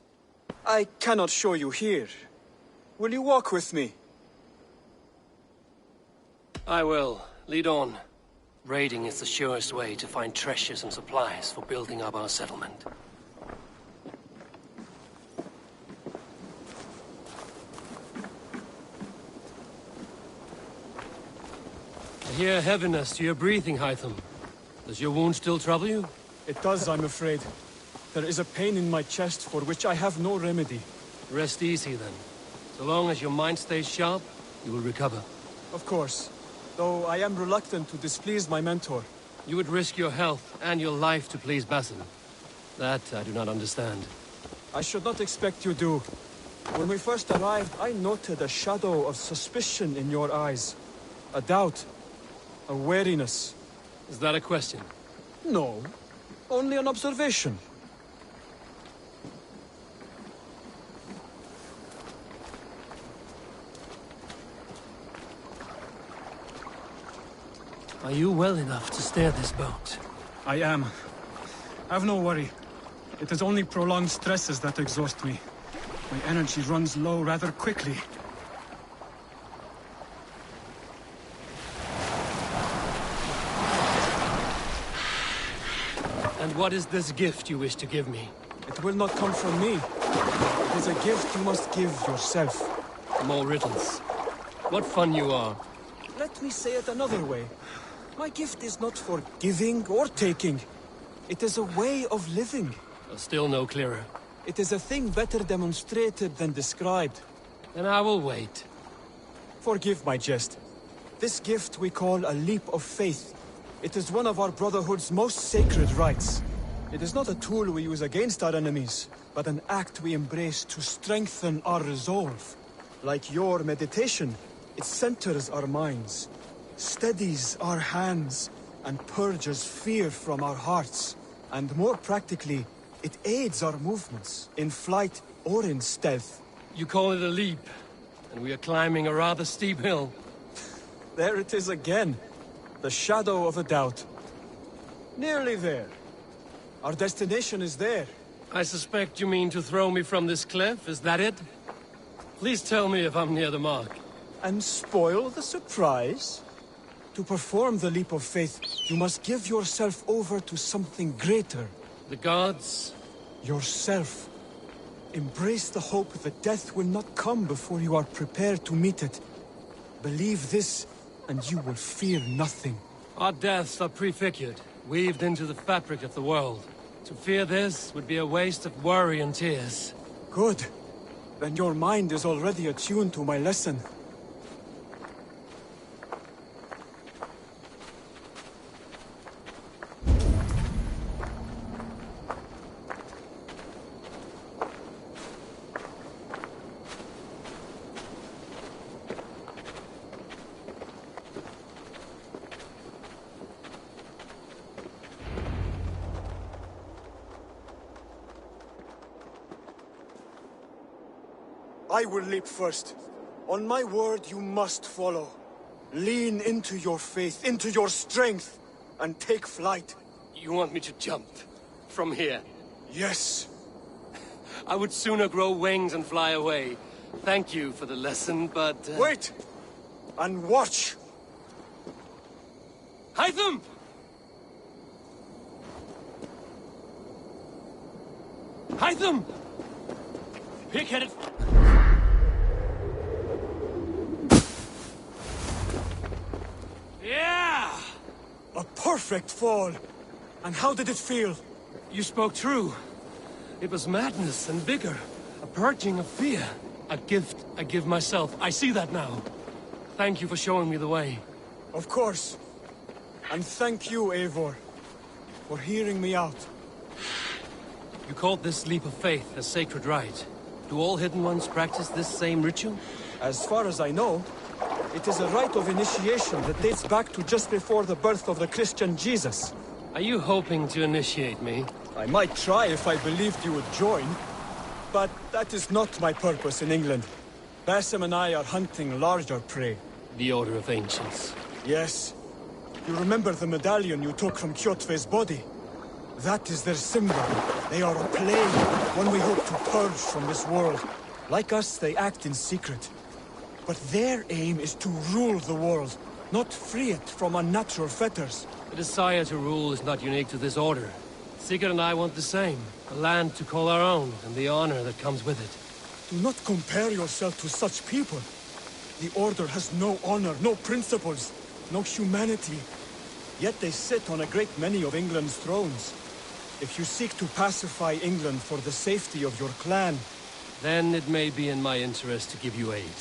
A: I cannot show you here. Will you walk with me?
H: I will. Lead on. Raiding is the surest way to find treasures and supplies for building up our settlement. I hear heaviness to your breathing, Hytham. Does your wound still trouble you?
A: It does, I'm afraid. There is a pain in my chest for which I have no remedy.
H: Rest easy, then. So long as your mind stays sharp, you will recover.
A: Of course. Though I am reluctant to displease my mentor.
H: You would risk your health and your life to please Basin. That I do not understand.
A: I should not expect you do. When we first arrived, I noted a shadow of suspicion in your eyes. A doubt. A wariness.
H: Is that a question?
A: No. Only an observation.
H: Are you well enough to steer this boat?
A: I am. Have no worry. It is only prolonged stresses that exhaust me. My energy runs low rather quickly.
H: And what is this gift you wish to give me?
A: It will not come from me. It is a gift you must give yourself.
H: More riddles. What fun you are.
A: Let me say it another way. My gift is not for giving or taking. It is a way of living.
H: Still no clearer.
A: It is a thing better demonstrated than described.
H: Then I will wait.
A: Forgive my jest. This gift we call a leap of faith. It is one of our Brotherhood's most sacred rites. It is not a tool we use against our enemies, but an act we embrace to strengthen our resolve. Like your meditation, it centers our minds, steadies our hands, and purges fear from our hearts. And more practically, it aids our movements, in flight or in stealth.
H: You call it a leap, and we are climbing a rather steep hill.
A: There it is again. The shadow of a doubt. Nearly there. Our destination is there.
H: I suspect you mean to throw me from this cliff, is that it? Please tell me if I'm near the mark.
A: And spoil the surprise? To perform the leap of faith, you must give yourself over to something greater.
H: The gods?
A: Yourself. Embrace the hope that death will not come before you are prepared to meet it. Believe this, and you will fear nothing.
H: Our deaths are prefigured, weaved into the fabric of the world. To fear this would be a waste of worry and tears.
A: Good. Then your mind is already attuned to my lesson. I will leap first. On my word, you must follow. Lean into your faith, into your strength, and take flight.
H: You want me to jump? From here?
A: Yes.
H: I would sooner grow wings and fly away. Thank you for the lesson, but...
A: Wait! And watch!
H: Hytham! Hytham! Pig-headed... Yeah!
A: A perfect fall! And how did it feel?
H: You spoke true. It was madness and vigor. A purging of fear. A gift I give myself. I see that now. Thank you for showing me the way.
A: Of course. And thank you, Eivor, for hearing me out.
H: You called this leap of faith a sacred rite. Do all Hidden Ones practice this same ritual?
A: As far as I know, it is a rite of initiation that dates back to just before the birth of the Christian Jesus.
H: Are you hoping to initiate me?
A: I might try if I believed you would join. But that is not my purpose in England. Basim and I are hunting larger prey.
S: The Order of Ancients.
A: Yes. You remember the medallion you took from Kjotve's body? That is their symbol. They are a plague, one we hope to purge from this world. Like us, they act in secret. But their aim is to rule the world, not free it from unnatural fetters.
S: The desire to rule is not unique to this order. Sigurd and I want the same. A land to call our own, and the honor that comes with it.
A: Do not compare yourself to such people. The Order has no honor, no principles, no humanity. Yet they sit on a great many of England's thrones. If you seek to pacify England for the safety of your clan...
S: Then it may be in my interest to give you aid.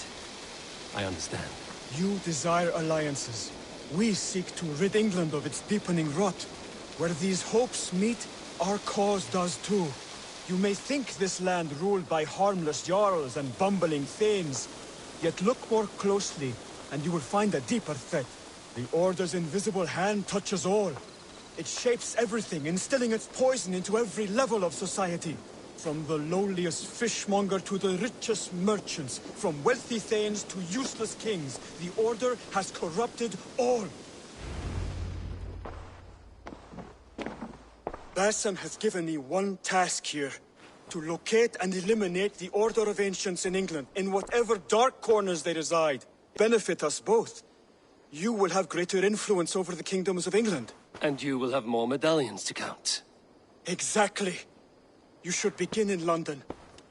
S: I understand.
A: You desire alliances. We seek to rid England of its deepening rot. Where these hopes meet, our cause does too. You may think this land ruled by harmless jarls and bumbling thanes. Yet look more closely, and you will find a deeper threat. The Order's invisible hand touches all. It shapes everything, instilling its poison into every level of society. From the lowliest fishmonger to the richest merchants, from wealthy thanes to useless kings, the Order has corrupted all. Basim has given me one task here. To locate and eliminate the Order of Ancients in England, in whatever dark corners they reside. Benefit us both. You will have greater influence over the kingdoms of England.
S: And you will have more medallions to count.
A: Exactly. You should begin in London.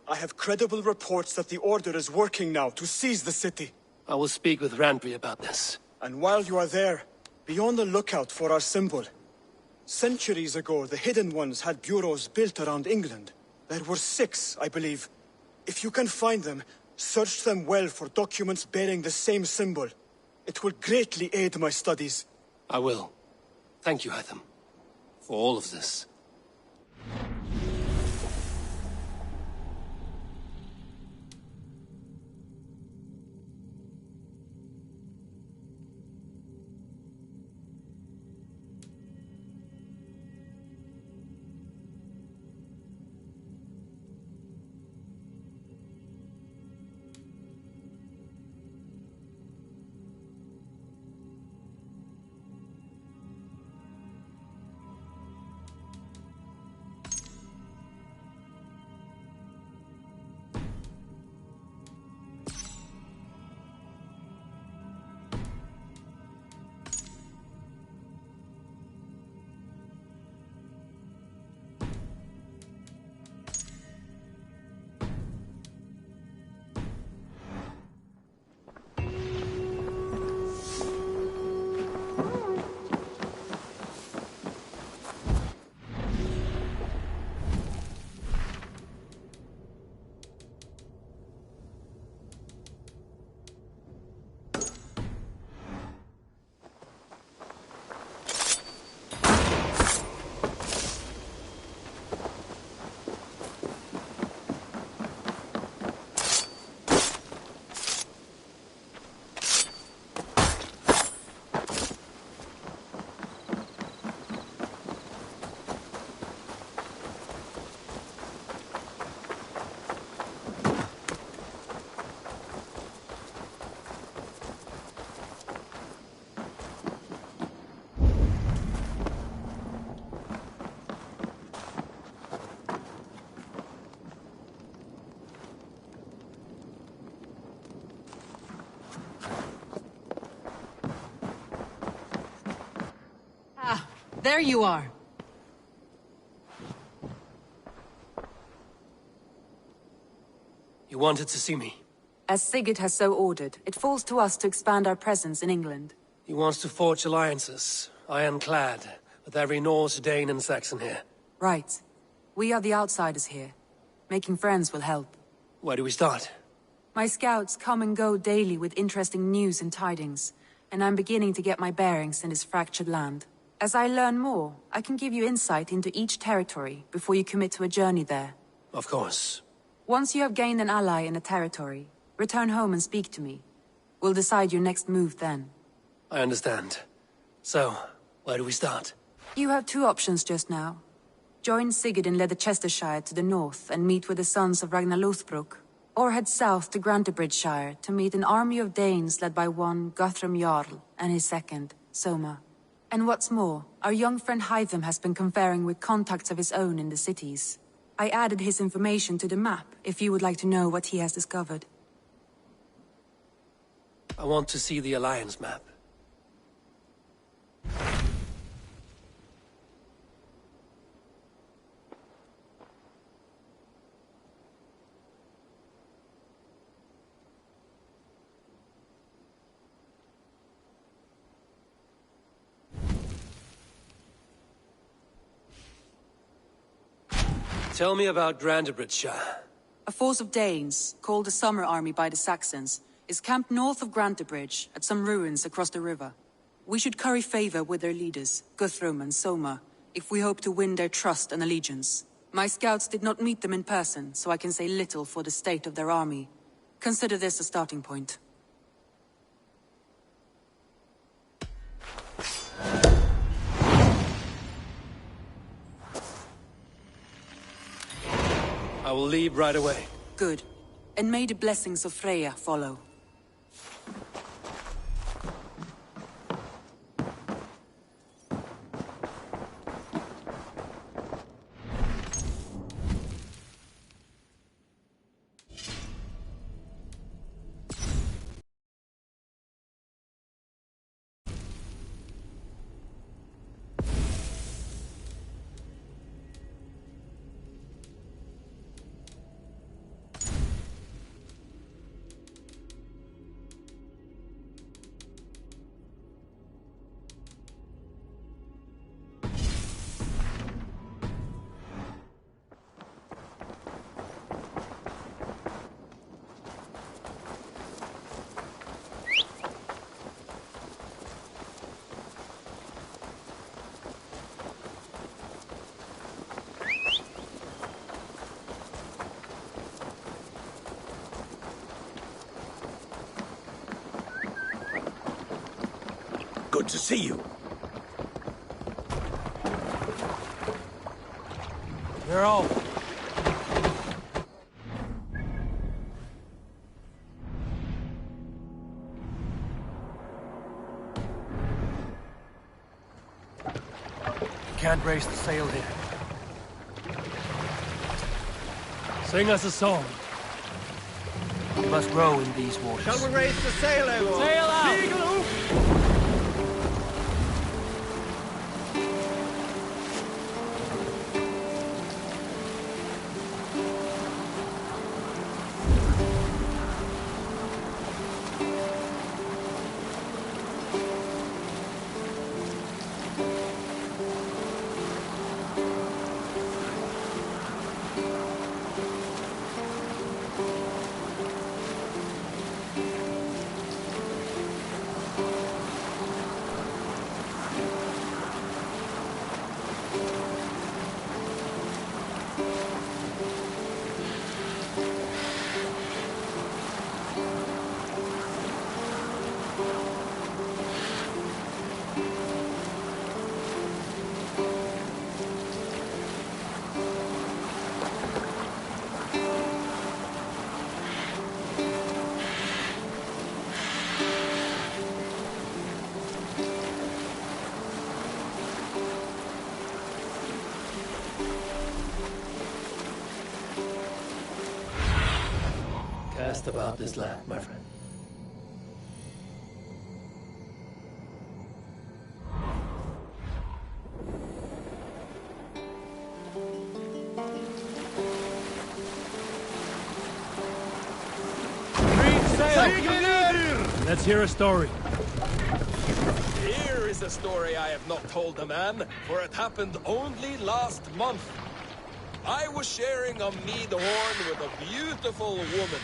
A: I have credible reports that the Order is working now to seize the city.
S: I will speak with Randry about this.
A: And while you are there, be on the lookout for our symbol. Centuries ago, the Hidden Ones had bureaus built around England. There were 6, I believe. If you can find them, search them well for documents bearing the same symbol. It will greatly aid my studies.
S: I will. Thank you, Hytham, for all of this.
P: There you are.
S: You wanted to see me?
P: As Sigurd has so ordered, it falls to us to expand our presence in England.
S: He wants to forge alliances, ironclad, with every Norse, Dane and Saxon here.
P: Right. We are the outsiders here. Making friends will help.
S: Where do we start?
P: My scouts come and go daily with interesting news and tidings, and I'm beginning to get my bearings in this fractured land. As I learn more, I can give you insight into each territory before you commit to a journey there.
S: Of course.
P: Once you have gained an ally in a territory, return home and speak to me. We'll decide your next move then.
S: I understand. So, where do we start?
P: You have 2 options just now. Join Sigurd in Leicestershire to the north and meet with the sons of Ragnar Lothbrok, or head south to Grantebridgeshire to meet an army of Danes led by one Guthrum Jarl and his second, Soma. And what's more, our young friend Hytham has been conferring with contacts of his own in the cities. I added his information to the map if you would like to know what he has discovered.
H: I want to see the Alliance map. Tell me about Grantebridgeshire.
P: A force of Danes, called the Summer Army by the Saxons, is camped north of Grantebridge at some ruins across the river. We should curry favor with their leaders, Guthrum and Soma, if we hope to win their trust and allegiance. My scouts did not meet them in person, so I can say little for the state of their army. Consider this a starting point.
H: I will leave right away.
P: Good. And may the blessings of Freya follow.
D: Good to see you.
S: They're all. Can't raise the sail here. Sing us a song. We must row in these waters.
T: Shall we raise the sail, everyone?
S: Sail out!
H: Cast about this land, my friend.
S: Let's hear a story.
O: Here is a story I have not told a man, for it happened only last month. I was sharing a mead horn with a beautiful woman.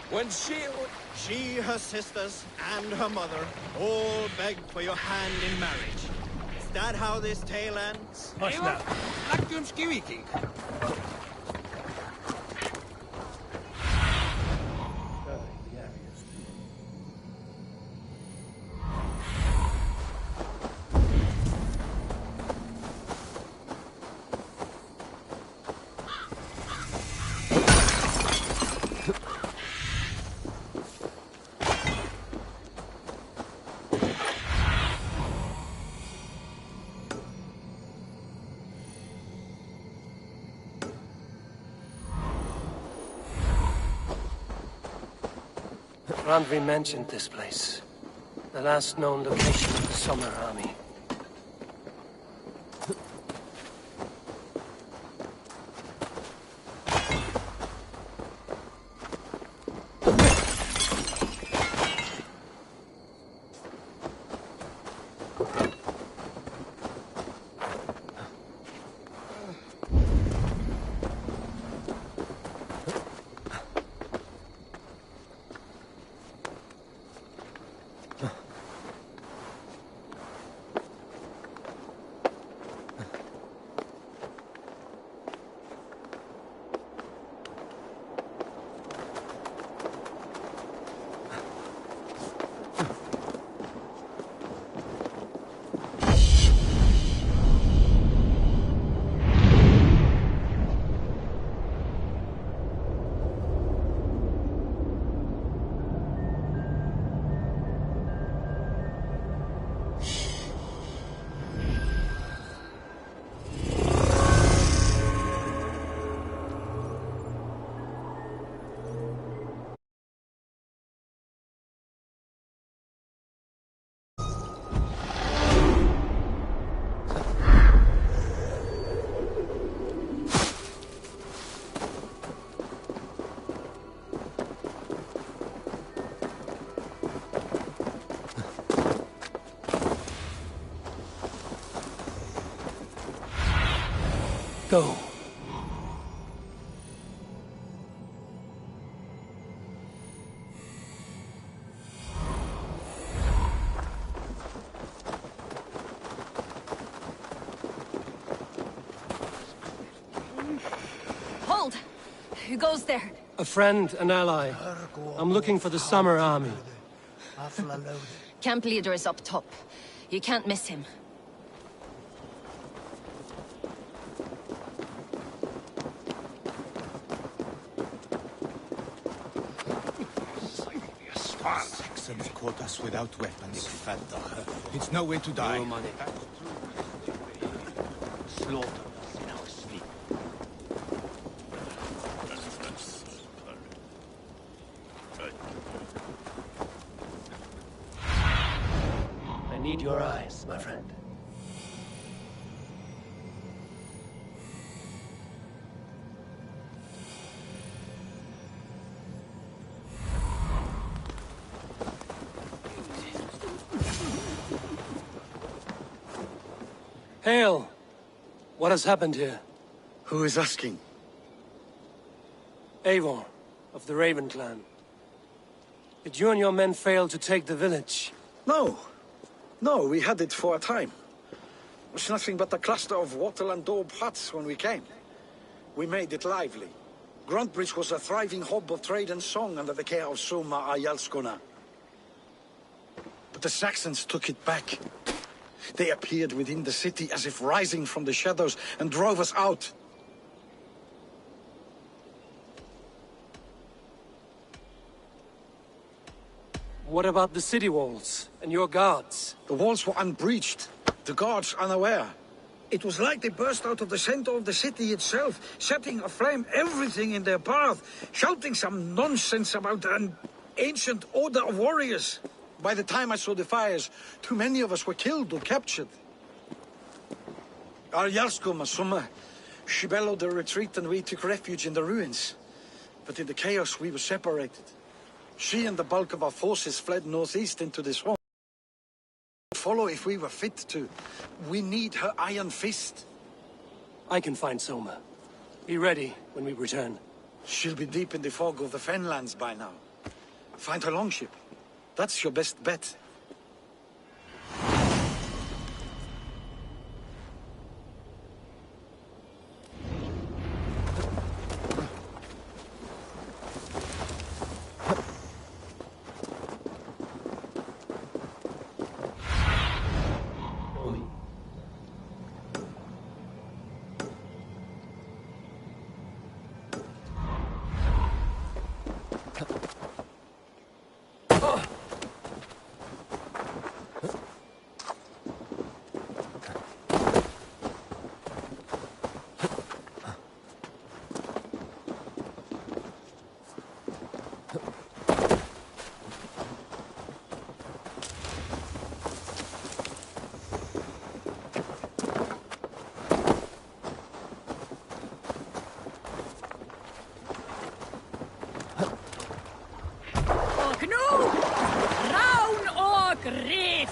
O: When
T: She, her sisters, and her mother all begged for your hand in marriage. Is that how this tale ends?
S: Hush now.
Q: Randvi mentioned this place. The last known location of the Summer Army. Go.
I: Hold! Who goes there?
Q: A friend, an ally. I'm looking for the Summer Army.
I: Camp leader is up top. You can't miss him.
U: Saxons caught us without weapons. It's no way to die.
L: Slaughter us in our sleep.
Q: I need your eyes, my friend. Hail! What has happened here?
U: Who is asking?
Q: Eivor, of the Raven clan. Did you and your men fail to take the village?
B: No. No, we had it for a time. It was nothing but a cluster of wattle and daub huts when we came. We made it lively. Gruntbridge was a thriving hub of trade and song under the care of Soma Ayalskona. But the Saxons took it back. They appeared within the city as if rising from the shadows and drove us out.
Q: What about the city walls and your guards?
B: The walls were unbreached, the guards unaware. It was like they burst out of the center of the city itself, setting aflame everything in their path, shouting some nonsense about an ancient order of warriors. By the time I saw the fires, too many of us were killed or captured. Our Yarsko Masuma, she bellowed a retreat and we took refuge in the ruins. But in the chaos we were separated. She and the bulk of our forces fled northeast into the swamp. Follow if we were fit to. We need her iron fist.
Q: I can find Soma. Be ready when we return.
B: She'll be deep in the fog of the Fenlands by now. Find her longship. That's your best bet.
L: grief!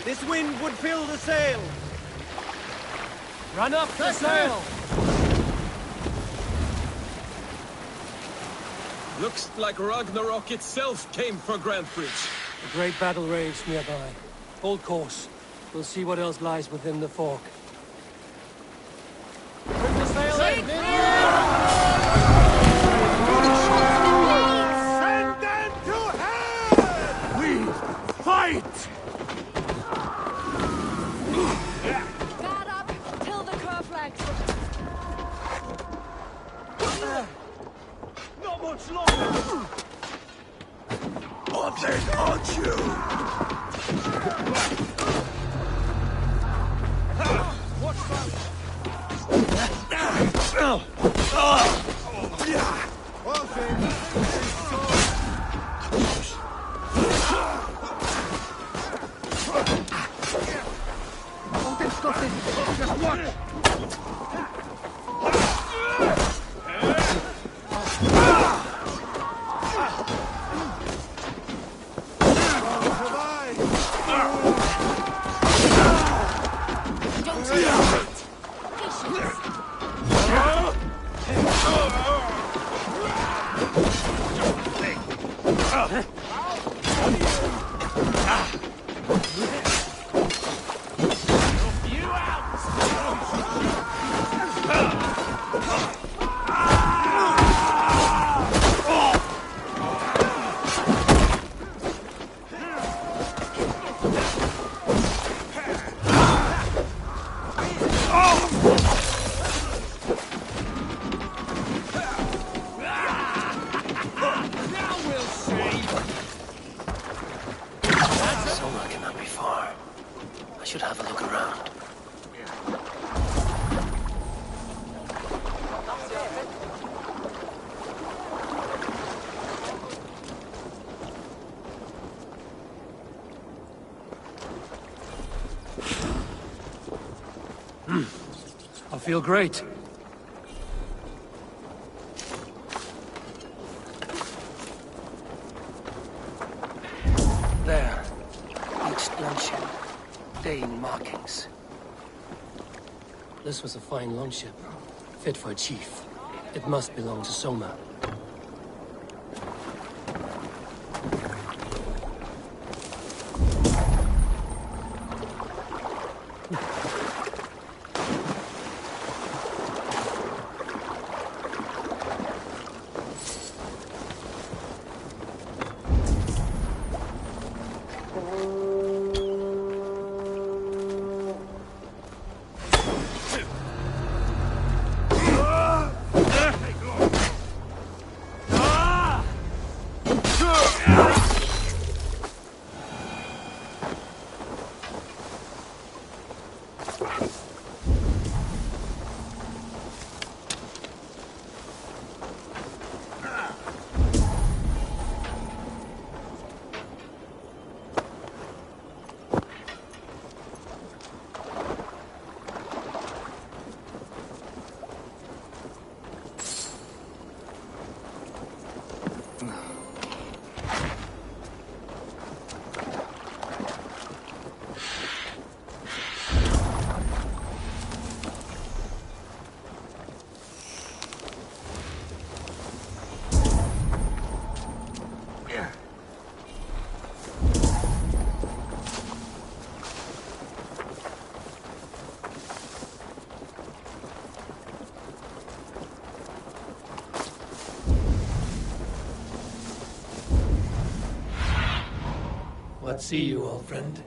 T: This wind would fill the sail!
Q: Run up the sail!
O: Looks like Ragnarok itself came for Grantbridge.
Q: A great battle rages nearby. Hold course. We'll see what else lies within the fork. Bring the sail in!
U: Send them to hell! We fight!
V: Guard up till the curve flags.
U: Not much longer!
D: On then, aren't you?
U: Watch that! Just one!
Q: I feel great. There. Each longship. Dane markings. This was a fine longship. Fit for a chief. It must belong to Soma. What see you, old friend?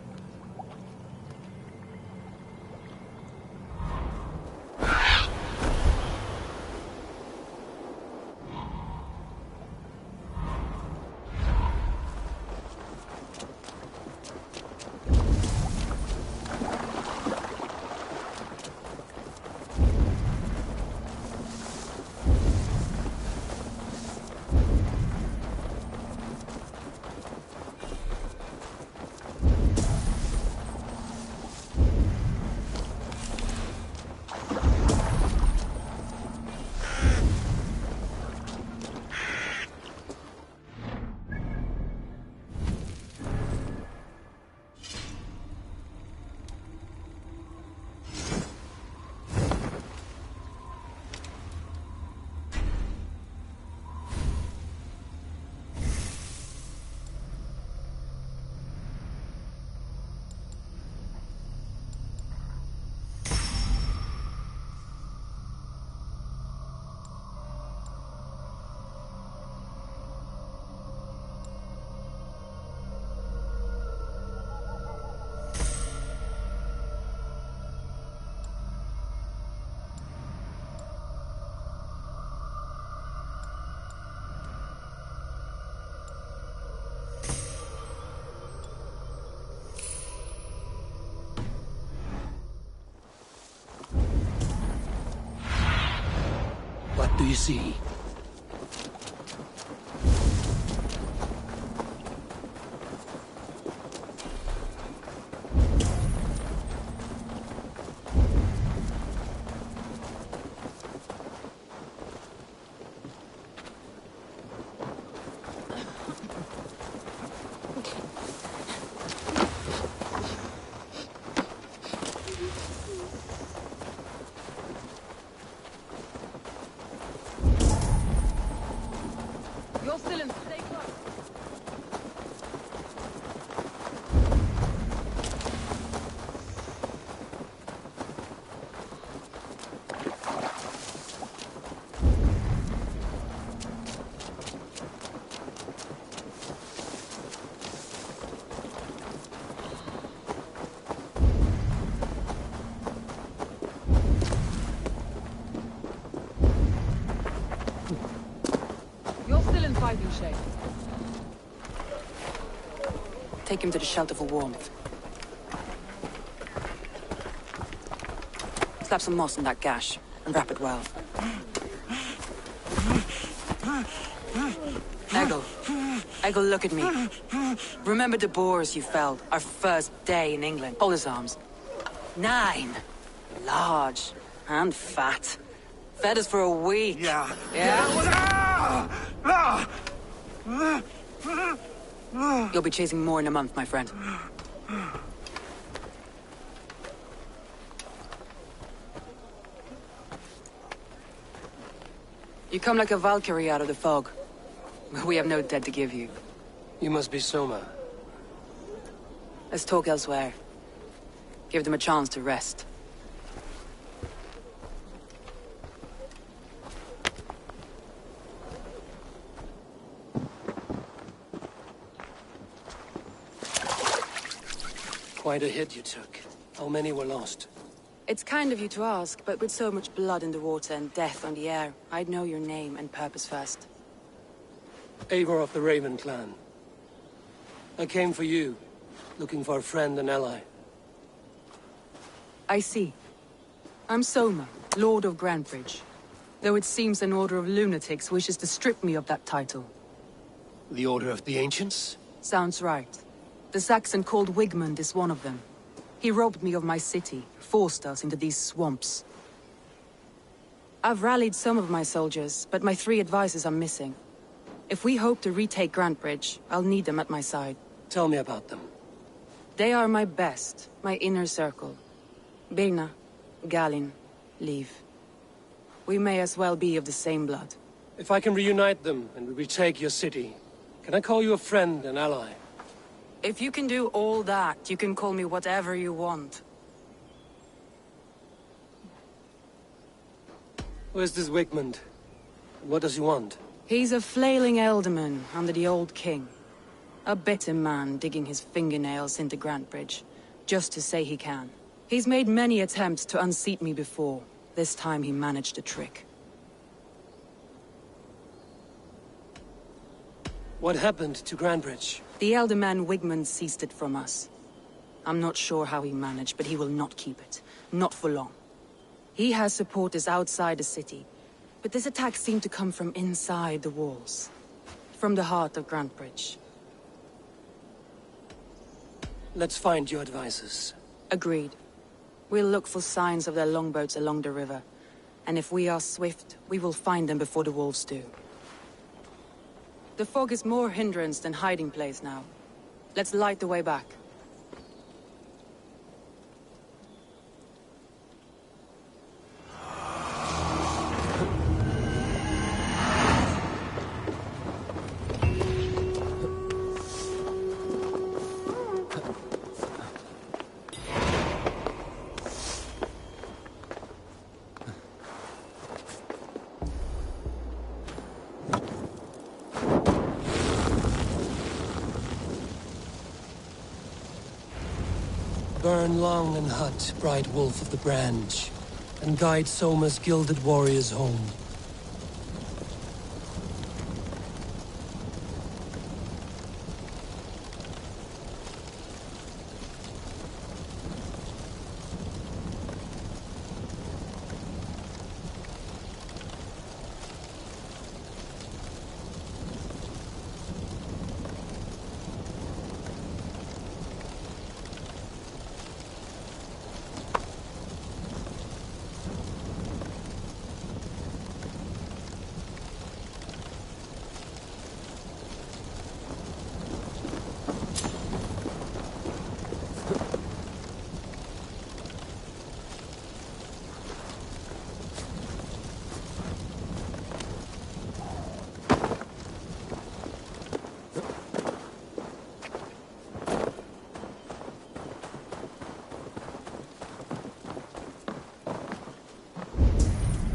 H: do you see?
P: You're still in. Stay close. You're still in fighting shape. Take him to the shelter for warmth. Slap some moss on that gash and wrap it well. Eggle, look at me. Remember the boars you felled our first day in England? Hold his arms. 9. Large and fat. Fed us for a week.
U: Yeah.
P: You'll be chasing more in a month, my friend. You come like a Valkyrie out of the fog. We have no dead to give you.
H: You must be Soma.
P: Let's talk elsewhere. Give them a chance to rest.
H: Quite a hit you took. How many were lost?
P: It's kind of you to ask, but with so much blood in the water and death on the air, I'd know your name and purpose first.
H: Eivor of the Raven clan. I came for you, looking for a friend and ally.
P: I see. I'm Soma, Lord of Grantebridge. Though it seems an order of lunatics wishes to strip me of that title.
H: The Order of the Ancients?
P: Sounds right. The Saxon called Wigmund is one of them. He robbed me of my city, forced us into these swamps. I've rallied some of my soldiers, but my 3 advisors are missing. If we hope to retake Grantebridge, I'll need them at my side.
H: Tell me about them.
P: They are my best, my inner circle. Birna, Galin, Liv. We may as well be of the same blood.
H: If I can reunite them and we retake your city, can I call you a friend and ally?
P: If you can do all that, you can call me whatever you want.
H: Where's this Wigmund? What does he want?
P: He's a flailing elderman under the old king. A bitter man digging his fingernails into Grantebridge, just to say he can. He's made many attempts to unseat me before. This time he managed a trick.
H: What happened to Grantebridge?
P: The elderman Wigmund seized it from us. I'm not sure how he managed, but he will not keep it. Not for long. He has supporters outside the city, but this attack seemed to come from inside the walls. From the heart of Grantebridge.
H: Let's find your advisors.
P: Agreed. We'll look for signs of their longboats along the river. And if we are swift, we will find them before the wolves do. The fog is more hindrance than hiding place now. Let's light the way back.
H: Burn long and hot, bright wolf of the branch, and guide Soma's gilded warriors home.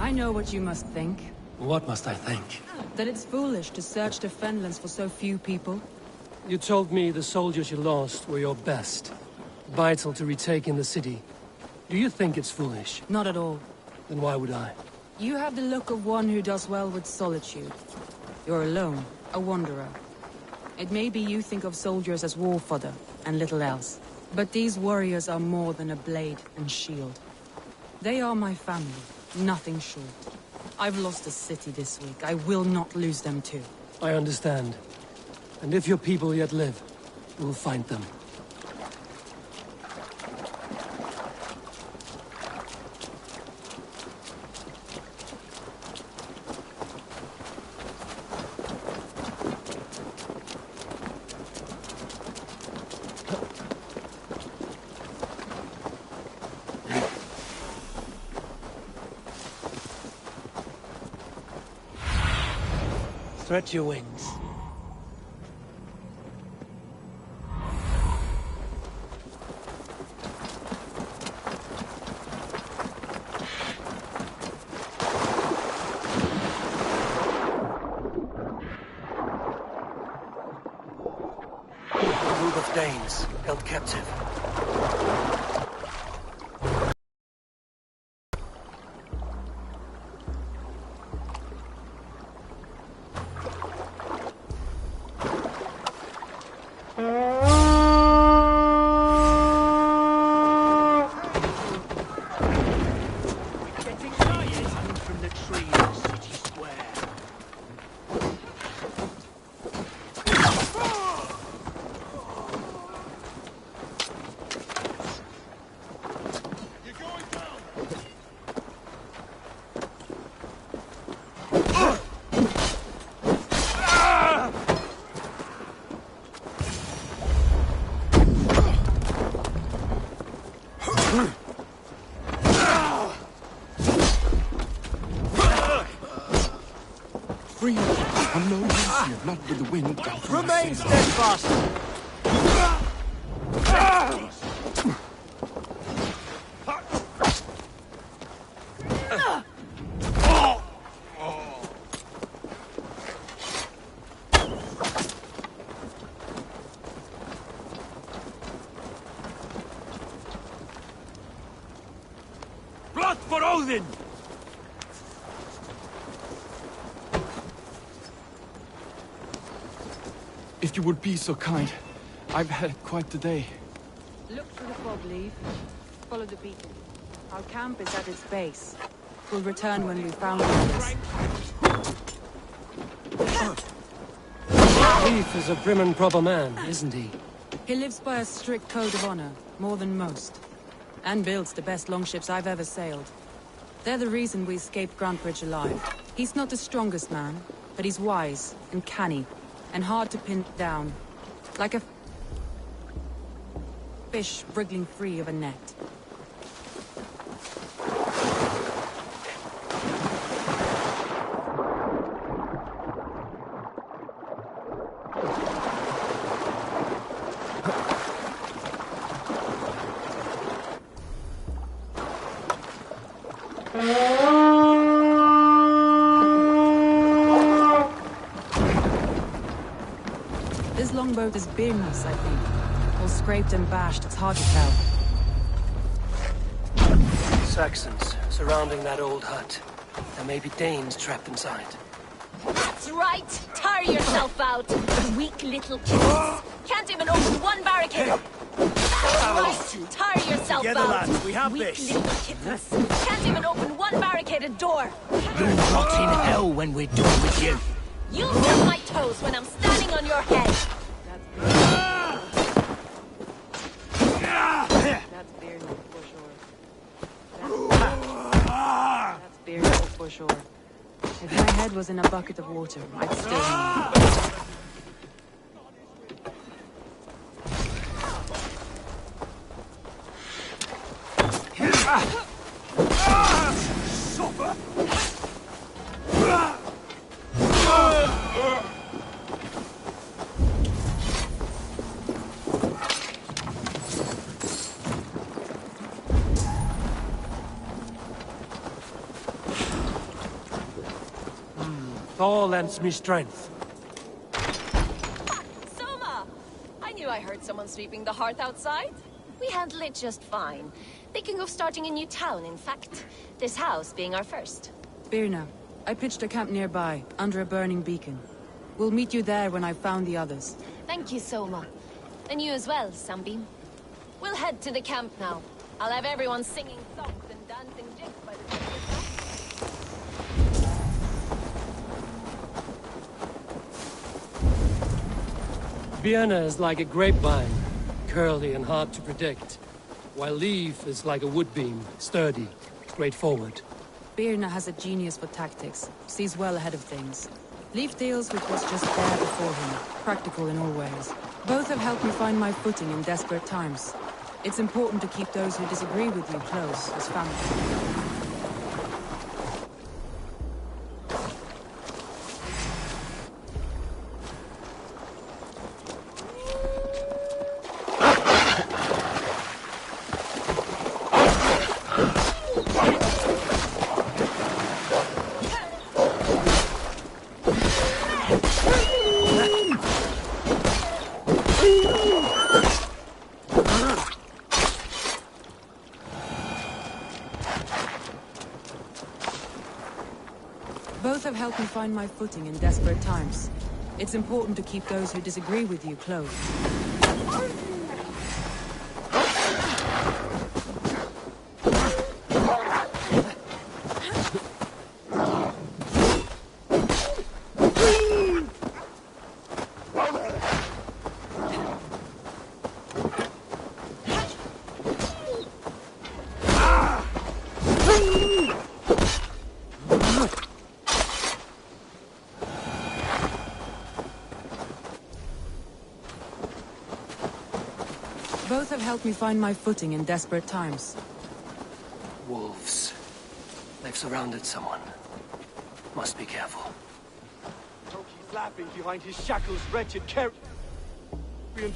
P: I know what you must think.
H: What must I think?
P: That it's foolish to search the Fenlands for so few people.
Q: You told me the soldiers you lost were your best. Vital to retaking the city. Do you think it's foolish?
P: Not at all.
Q: Then why would I?
P: You have the look of one who does well with solitude. You're alone, a wanderer. It may be you think of soldiers as war fodder, and little else. But these warriors are more than a blade and shield. They are my family, nothing short. I've lost a city this week. I will not lose them too.
Q: I understand. And if your people yet live, we'll find them. Stretch your wings. A group of Danes held captive.
U: Free. I'm no use here, not with the wind.
L: Remain steadfast!
K: Blood for Odin!
U: If you would be so kind. I've had quite the day.
P: Look through the fog, leave. Follow the beacon. Our camp is at its base. We'll return when we've found others.
Q: Leif is a prim and proper man, isn't he?
P: He lives by a strict code of honor, more than most. And builds the best longships I've ever sailed. They're the reason we escaped Grantbridge alive. He's not the strongest man, but he's wise and canny, and hard to pin down. Like a fish wriggling free of a net. This longboat is beerless, I think. All scraped and bashed, it's hard to tell.
Q: Saxons surrounding that old hut. There may be Danes trapped inside.
I: That's right! Tire yourself out! Weak little kids! Can't even open one barricade! That's right! Tire yourself
D: Together,
I: out!
D: lads, we have
I: Weak
D: this.
I: little kittens! Can't even open one barricaded door!
L: You'll rot in hell when we're done with you.
I: You'll feel my toes when I'm standing on your head!
P: That's beerless for sure. That's beerless for sure. If my head was in a bucket of water, I'd still know.
S: Thor lends me strength.
I: Soma! I knew I heard someone sweeping the hearth outside. We handle it just fine. Thinking of starting a new town, in fact. This house being our first.
P: Birna, I pitched a camp nearby, under a burning beacon. We'll meet you there when I've found the others.
I: Thank you, Soma. And you as well, Sunbeam. We'll head to the camp now. I'll have everyone singing songs and dancing jigs by the time
Q: Birna is like a grapevine, curly and hard to predict, while Leaf is like a woodbeam, sturdy, straightforward.
P: Birna has a genius for tactics, sees well ahead of things. Leaf deals with what's just there before him, practical in all ways. Both have helped me find my footing in desperate times. It's important to keep those who disagree with you close, as family. Both have helped me find my footing in desperate times. It's important to keep those who disagree with you close. Both have helped me find my footing in desperate times.
Q: Wolves. They've surrounded someone. Must be careful.
U: He's laughing behind his shackles, wretched carrion beast.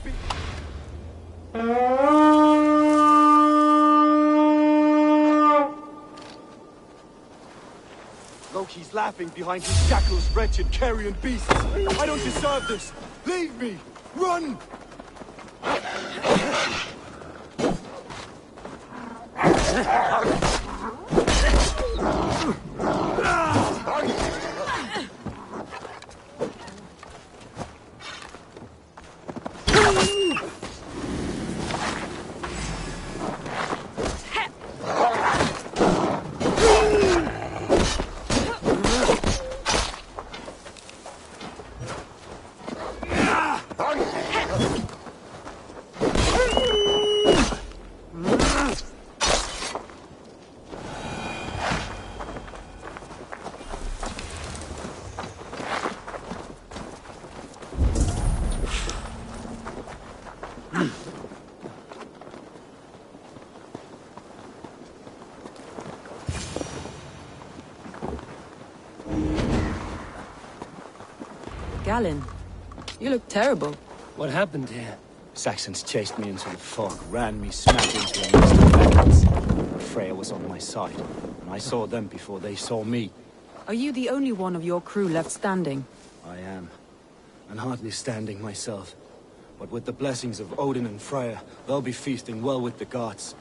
U: Loki's laughing behind his shackles, wretched carrion beasts. I don't deserve this. Leave me. Run.
P: Galen, you look terrible.
Q: What happened here?
C: Saxons chased me into the fog, ran me smack into a nest of dragons. Freya was on my side, and I saw them before they saw me.
P: Are you the only one of your crew left standing?
C: I am, and hardly standing myself. But with the blessings of Odin and Freya, they'll be feasting well with the gods.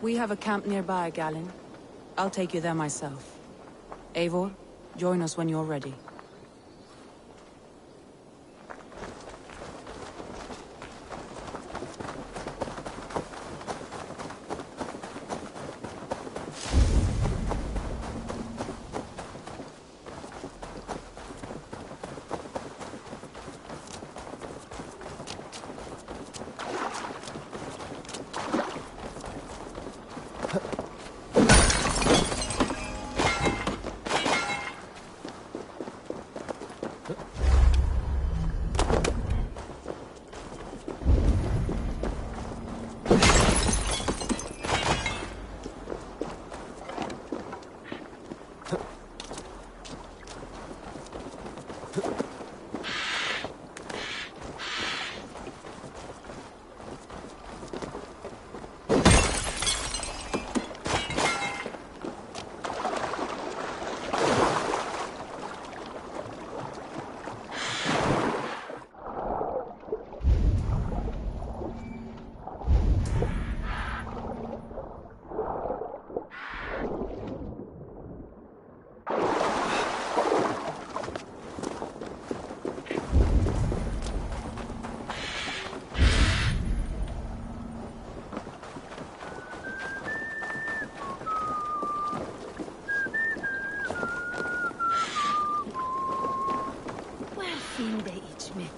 P: We have a camp nearby, Galen. I'll take you there myself. Eivor, join us when you're ready.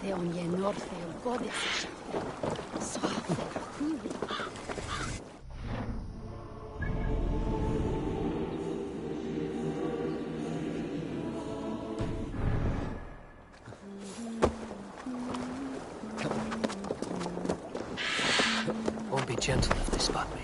J: Te on je norte o godesiša. Sohte huli.
H: Won't be gentle if they spot me.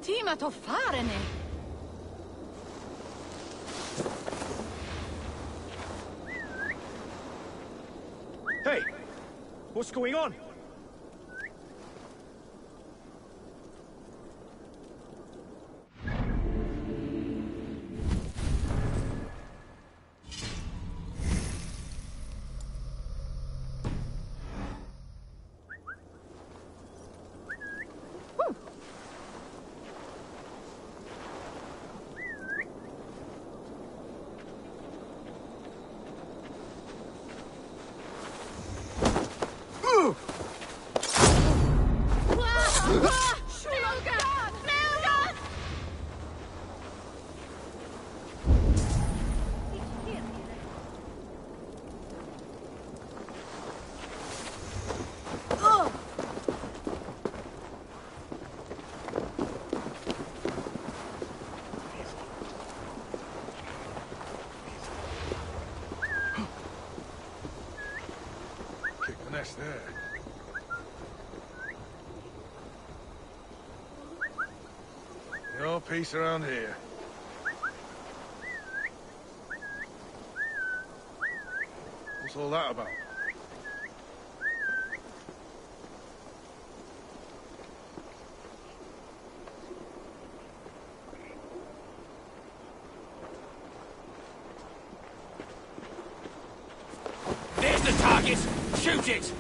J: Tima to farene.
U: Hey! What's going on?
O: There. No peace around here. What's all that about?
L: There's the target! Shoot it!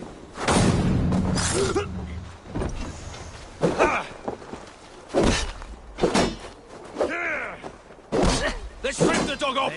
L: Let's strip the dog off!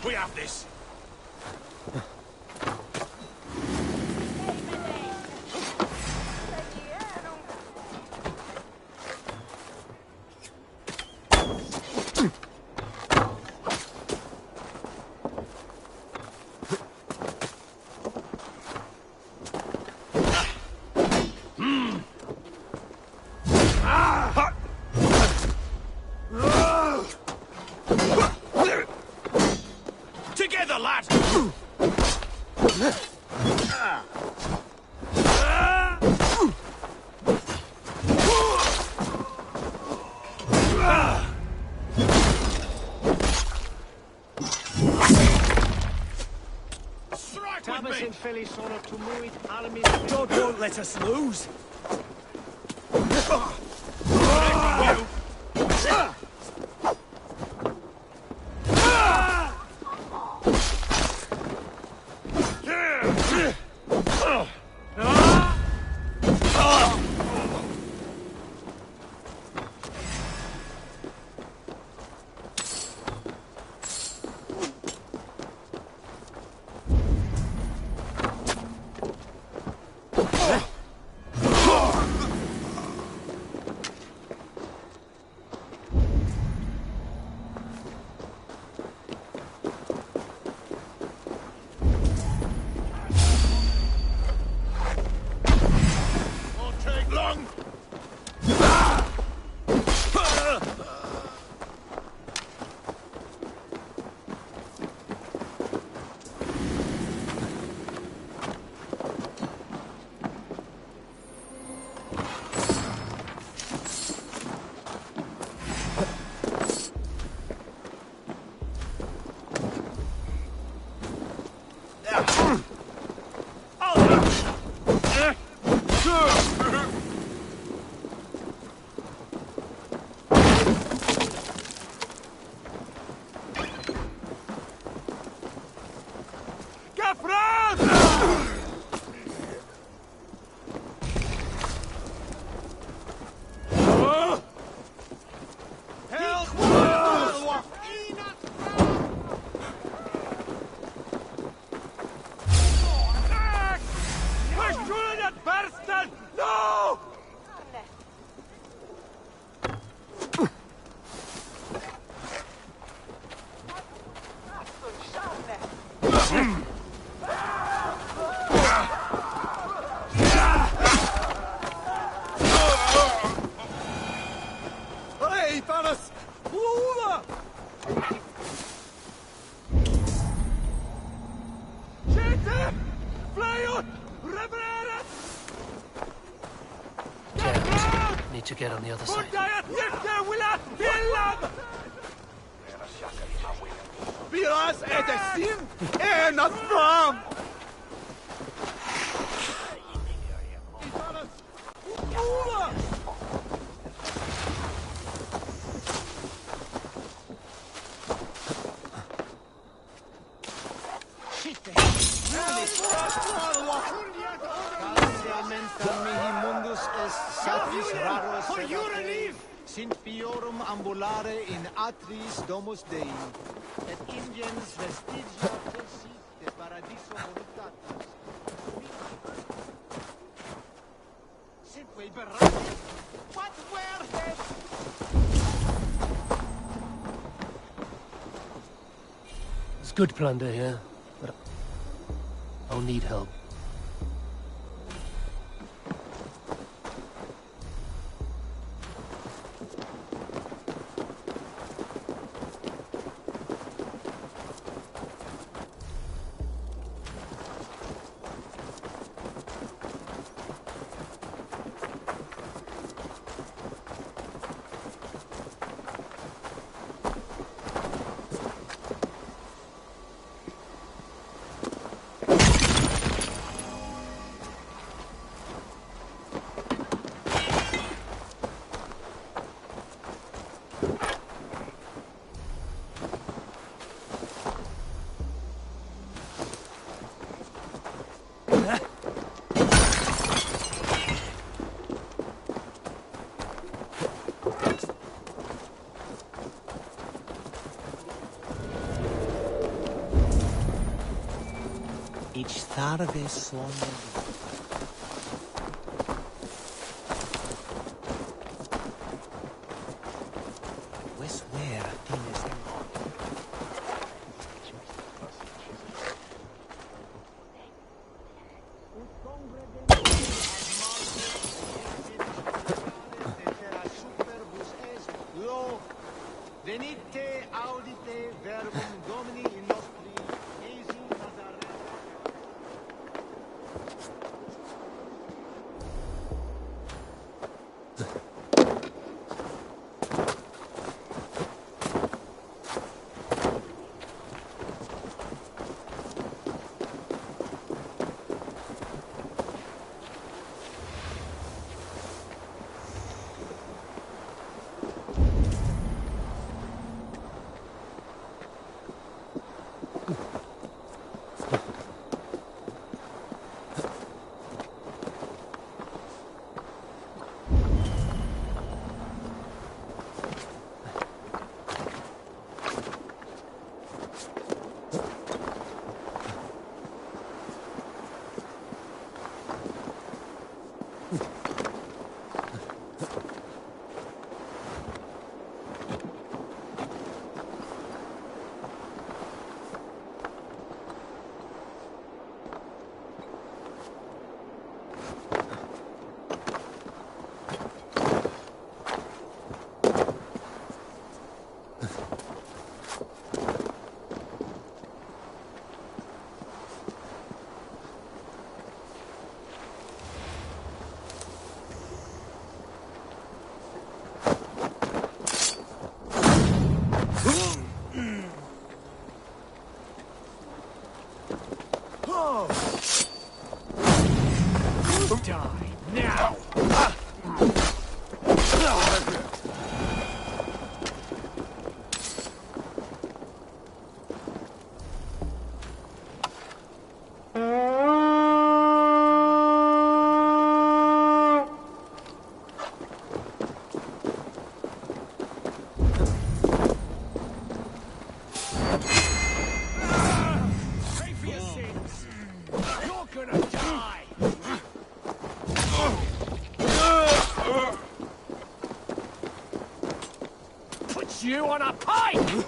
L: We have this! Together, lad!
U: God won't let us lose.
O: strong!
Q: Need to get on the other side.
U: Viras edesin en asram!
C: Sint fiorum ambulare in atris domus Dei, et ingens vestigia persit de paradiso voluntatis. Sint we berate? What were they?
Q: There's good plunder here, but I'll need help.
C: Ich starve sonno. Pues where tienes de venite audite verbum Domini in nostri Jesu Nazareth.
S: toss you on a pike!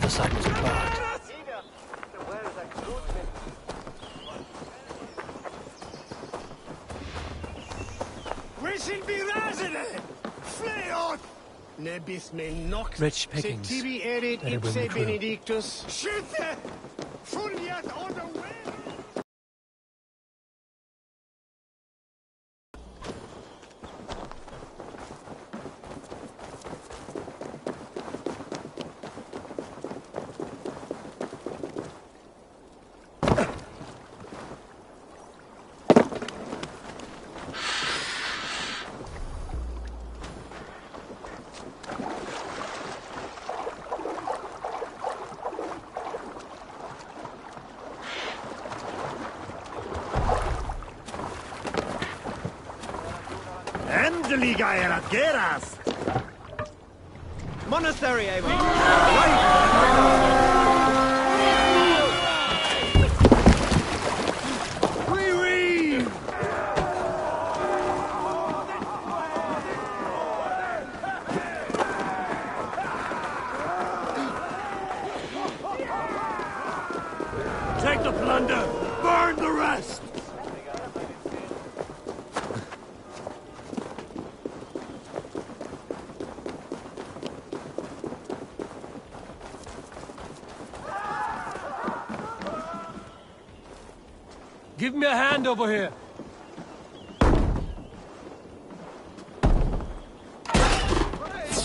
C: The cycles are bad.
D: We should be resident! Flee on! Nebis me nox.
Q: Rich pickings.
D: Tibi erit
Q: Better bring
D: ipse
Q: the crew.
D: benedictus. Schütte! Furiat on the way!
T: Endeliga erat geras! Monastery, I
D: Take the plunder! Burn the rest!
S: Give me a hand over here.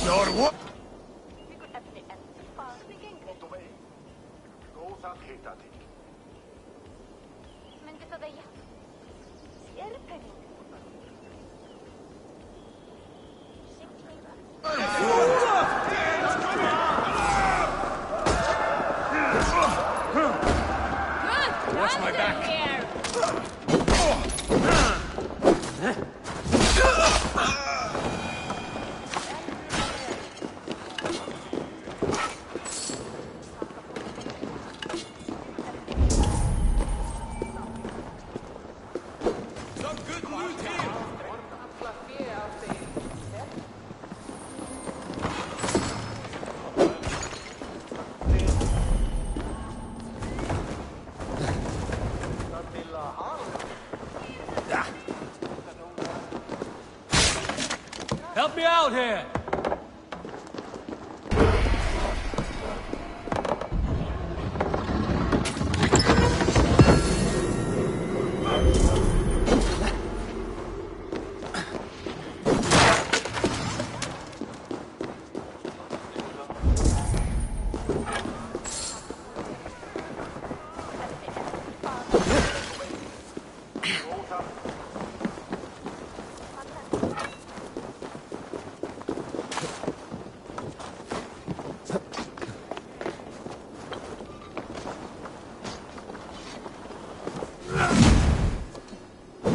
D: Your what?
S: Watch my back.
D: Some good loot here!
S: Help me out here.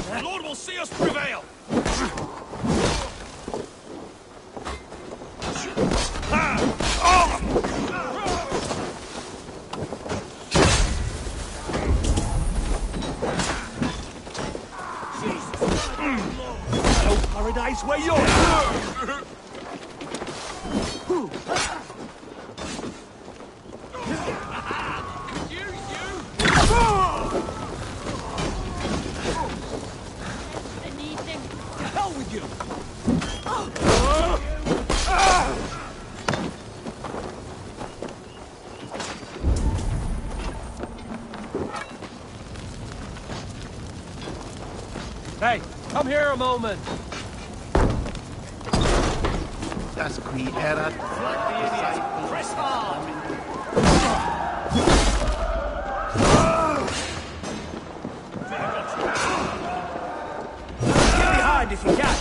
D: The Lord will see us prevail!
S: Paradise where you're. Hell with you! Hey, come here a moment.
U: as qui erat.
L: Press hard!
K: Get behind if you can!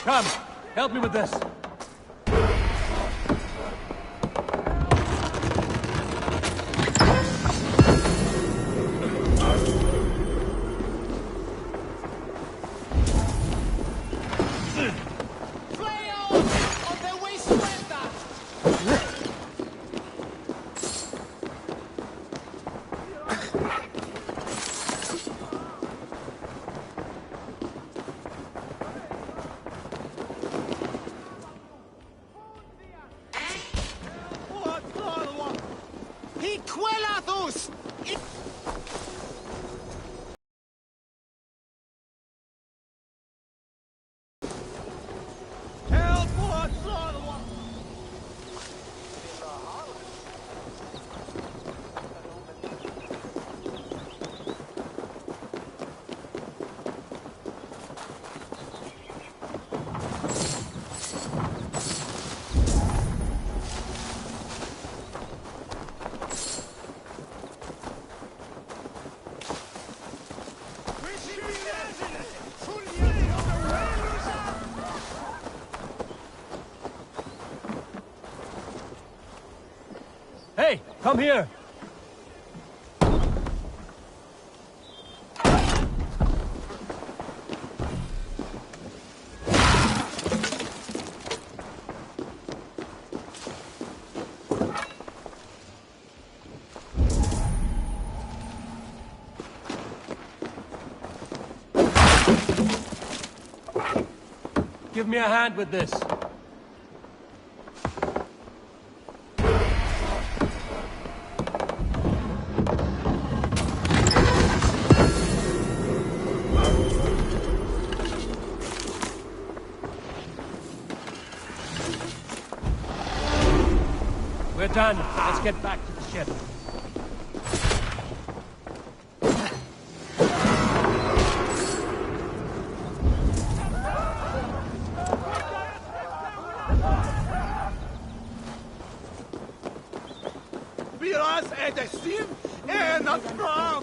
S: Come, help me with this. Hey, come here! Give me a hand with this. We're done. Let's get back to the ship.
U: Biraz edesim en atram.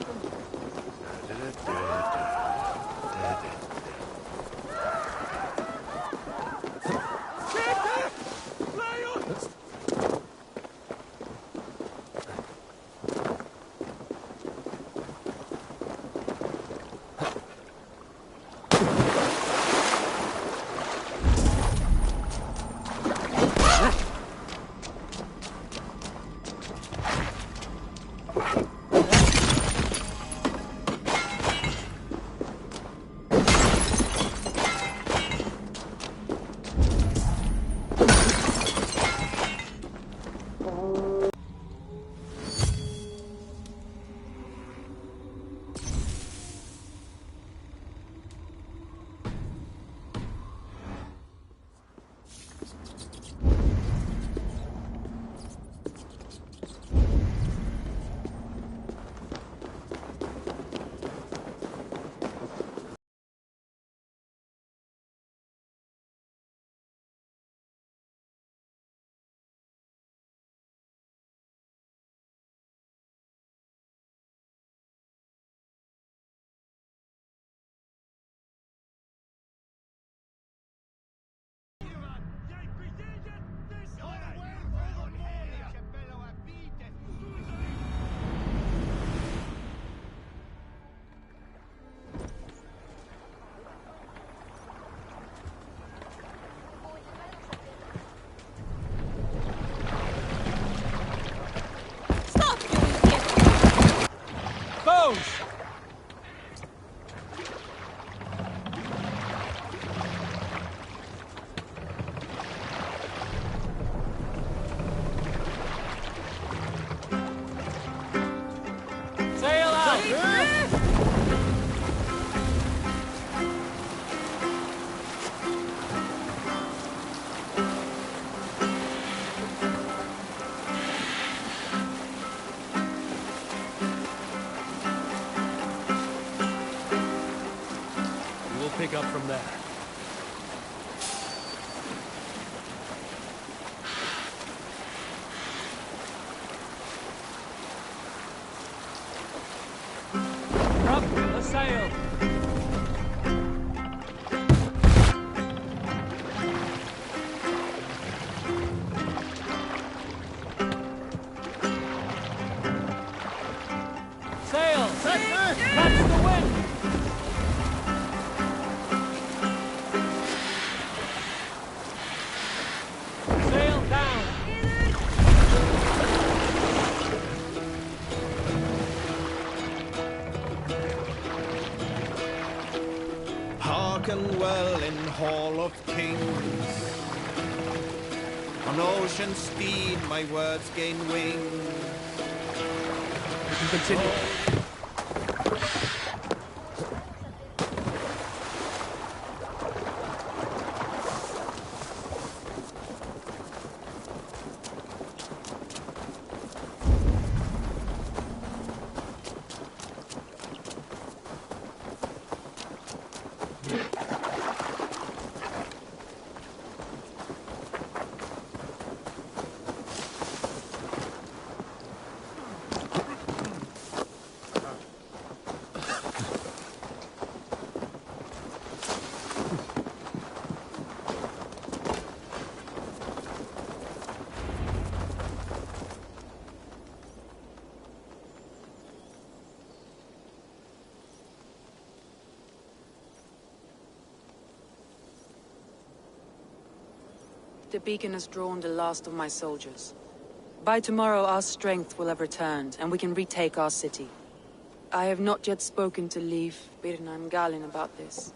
Q: from there. Up the sail! Sail! Catch the wind! Sail down!
T: Hearken well in Hall of Kings. On ocean speed my words gain wings.
Q: We can continue.
P: The beacon has drawn the last of my soldiers. By tomorrow our strength will have returned, and we can retake our city. I have not yet spoken to Leif, Birna and Galin about this.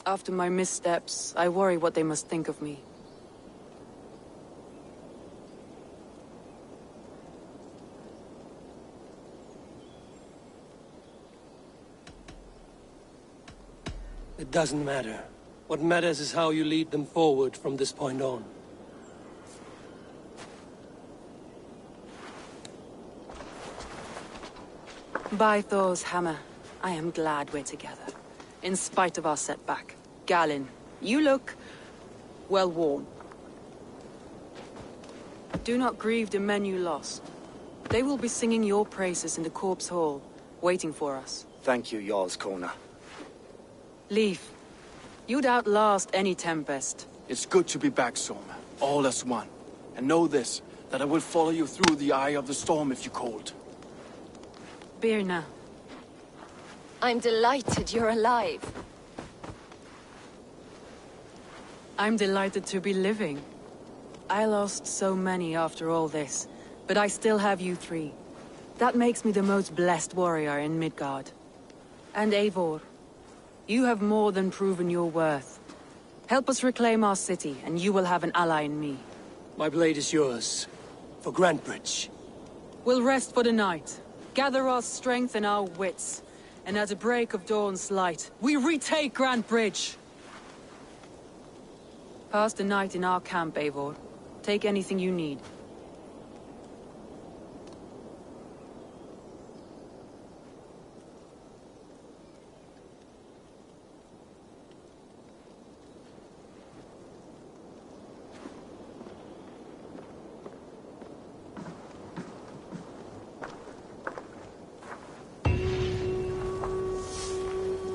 P: After my missteps, I worry what they must think of me.
Q: It doesn't matter. What matters is how you lead them forward from this point on.
P: By Thor's hammer, I am glad we're together. In spite of our setback. Galin, you look well worn. Do not grieve the men you lost. They will be singing your praises in the corpse hall, waiting for us.
C: Thank you, Jarl's Kona.
P: Leif, you'd outlast any tempest.
G: It's good to be back, Soma. All as one. And know this, that I will follow you through the eye of the storm if you called.
P: Birna.
I: I'm delighted you're alive.
P: I'm delighted to be living. I lost so many after all this, but I still have you three. That makes me the most blessed warrior in Midgard. And Eivor, you have more than proven your worth. Help us reclaim our city, and you will have an ally in me.
Q: My blade is yours. For Grantebridge.
P: We'll rest for the night. Gather our strength and our wits. And at the break of dawn's light, we retake Grantebridge! Pass the night in our camp, Eivor. Take anything you need.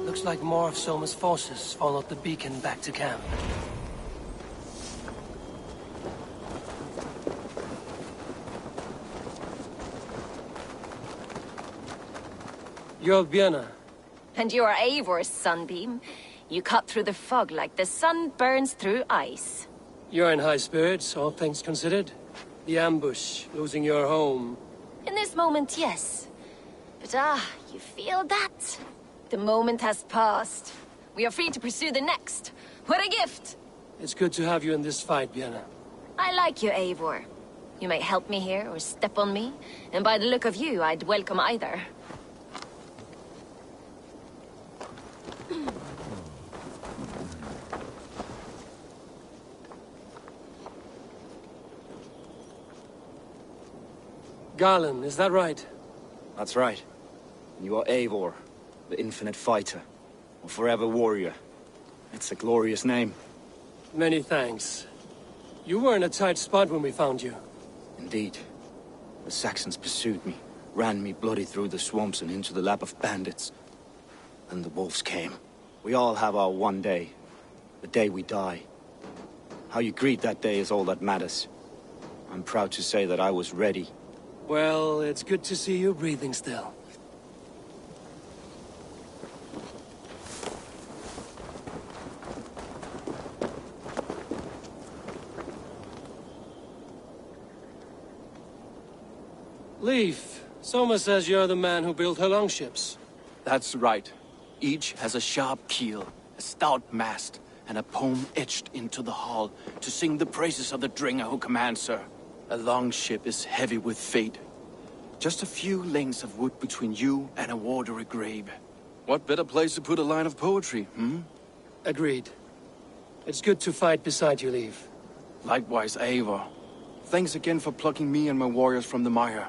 Q: Looks like more of Soma's forces followed the beacon back to camp. You're Birna.
I: And you're Eivor's sunbeam. You cut through the fog like the sun burns through ice.
Q: You're in high spirits, all things considered. The ambush, losing your home.
I: In this moment, yes. But you feel that? The moment has passed. We are free to pursue the next. What a gift!
Q: It's good to have you in this fight, Birna.
I: I like you, Eivor. You may help me here or step on me, and by the look of you, I'd welcome either.
Q: Galin, is that right?
C: That's right. You are Eivor, the infinite fighter, a forever warrior. It's a glorious name.
Q: Many thanks. You were in a tight spot when we found you.
C: Indeed. The Saxons pursued me, ran me bloody through the swamps and into the lap of bandits. Then the wolves came. We all have our one day. The day we die. How you greet that day is all that matters. I'm proud to say that I was ready.
Q: Well, it's good to see you breathing still. Leif, Soma says you're the man who built her longships.
G: That's right. Each has a sharp keel, a stout mast, and a poem etched into the hull to sing the praises of the dringer who commands her. A longship is heavy with fate. Just a few lengths of wood between you and a watery grave. What better place to put a line of poetry, hmm?
Q: Agreed. It's good to fight beside you, Leif.
G: Likewise, Eivor. Thanks again for plucking me and my warriors from the mire.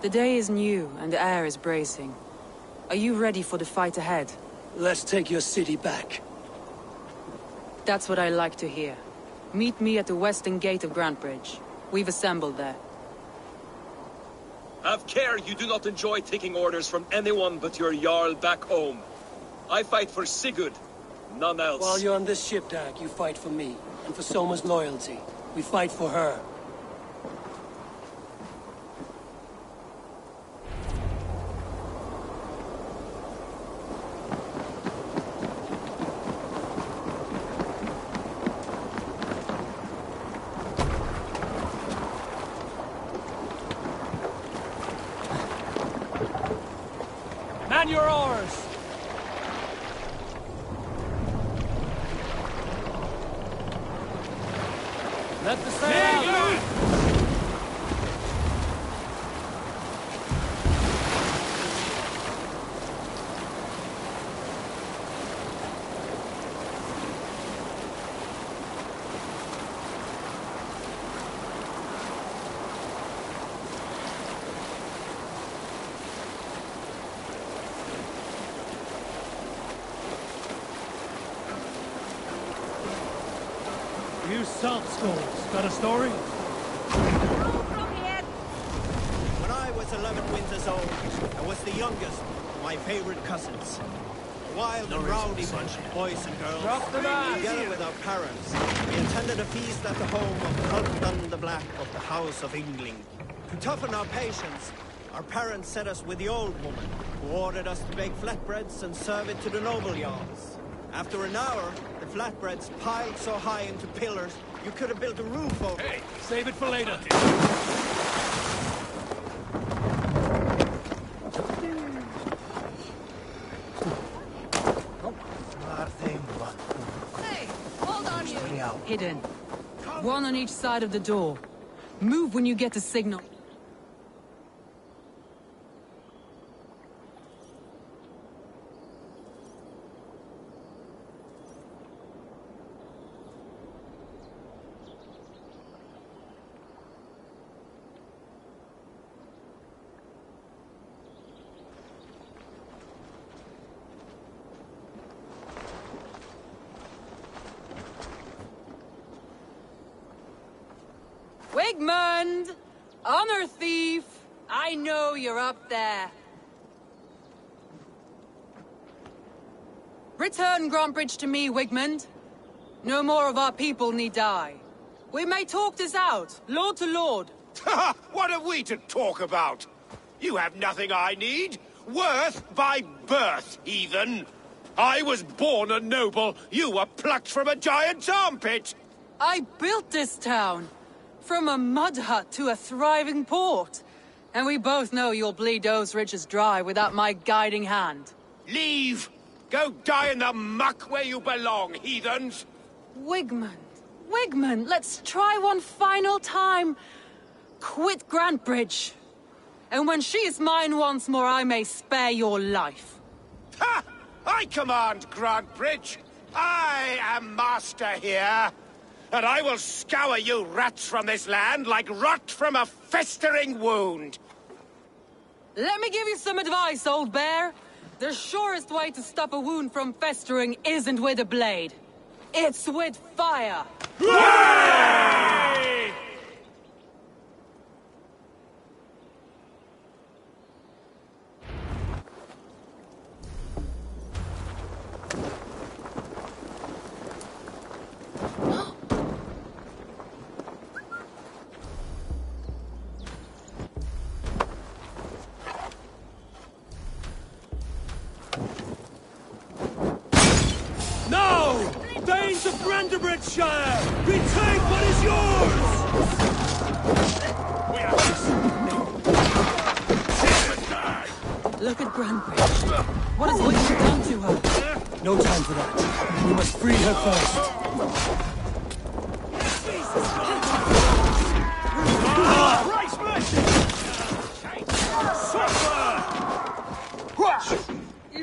P: The day is new, and the air is bracing. Are you ready for the fight ahead?
Q: Let's take your city back.
P: That's what I like to hear. Meet me at the western gate of Grantbridge. We've assembled there.
O: Have care you do not enjoy taking orders from anyone but your Jarl back home. I fight for Sigurd, none else.
Q: While you're on this ship, Dag, you fight for me, and for Soma's loyalty. We fight for her.
S: Man your oars! Let the sail out! You salt skulls, got a story?
T: When I was 11 winters old, I was the youngest of my favorite cousins. A wild and rowdy bunch of boys and girls.
S: Drop the mask.
T: Together with our parents, we attended a feast at the home of Halfdan the Black of the House of Yngling. To toughen our patience, our parents set us with the old woman, who ordered us to bake flatbreads and serve it to the noble jarls. After an hour, the flatbreads piled so high into pillars, you could have built a roof over.
S: Hey, save it for later.
V: Hey, hold on you.
P: Hidden. One on each side of the door. Move when you get the signal. Wigmund! Honor thief! I know you're up there. Return Grantbridge to me, Wigmund. No more of our people need die. We may talk this out, lord to lord.
D: What have we to talk about? You have nothing I need. Worth by birth, heathen. I was born a noble. You were plucked from a giant's armpit.
P: I built this town. From a mud hut to a thriving port. And we both know you'll bleed those riches dry without my guiding hand.
D: Leave! Go die in the muck where you belong, heathens!
P: Wigmund, let's try one final time. Quit Grantbridge. And when she is mine once more, I may spare your life.
D: Ha! I command Grantbridge! I am master here! And I will scour you rats from this land like rot from a festering wound!
P: Let me give you some advice, old bear. The surest way to stop a wound from festering isn't with a blade. It's with fire!
D: Hooray!
S: No! Danes of Brandenburgshire! Retake what is yours!
P: Look at Grantbridge. What has Wigmund done to her?
S: No time for that. We must free her first.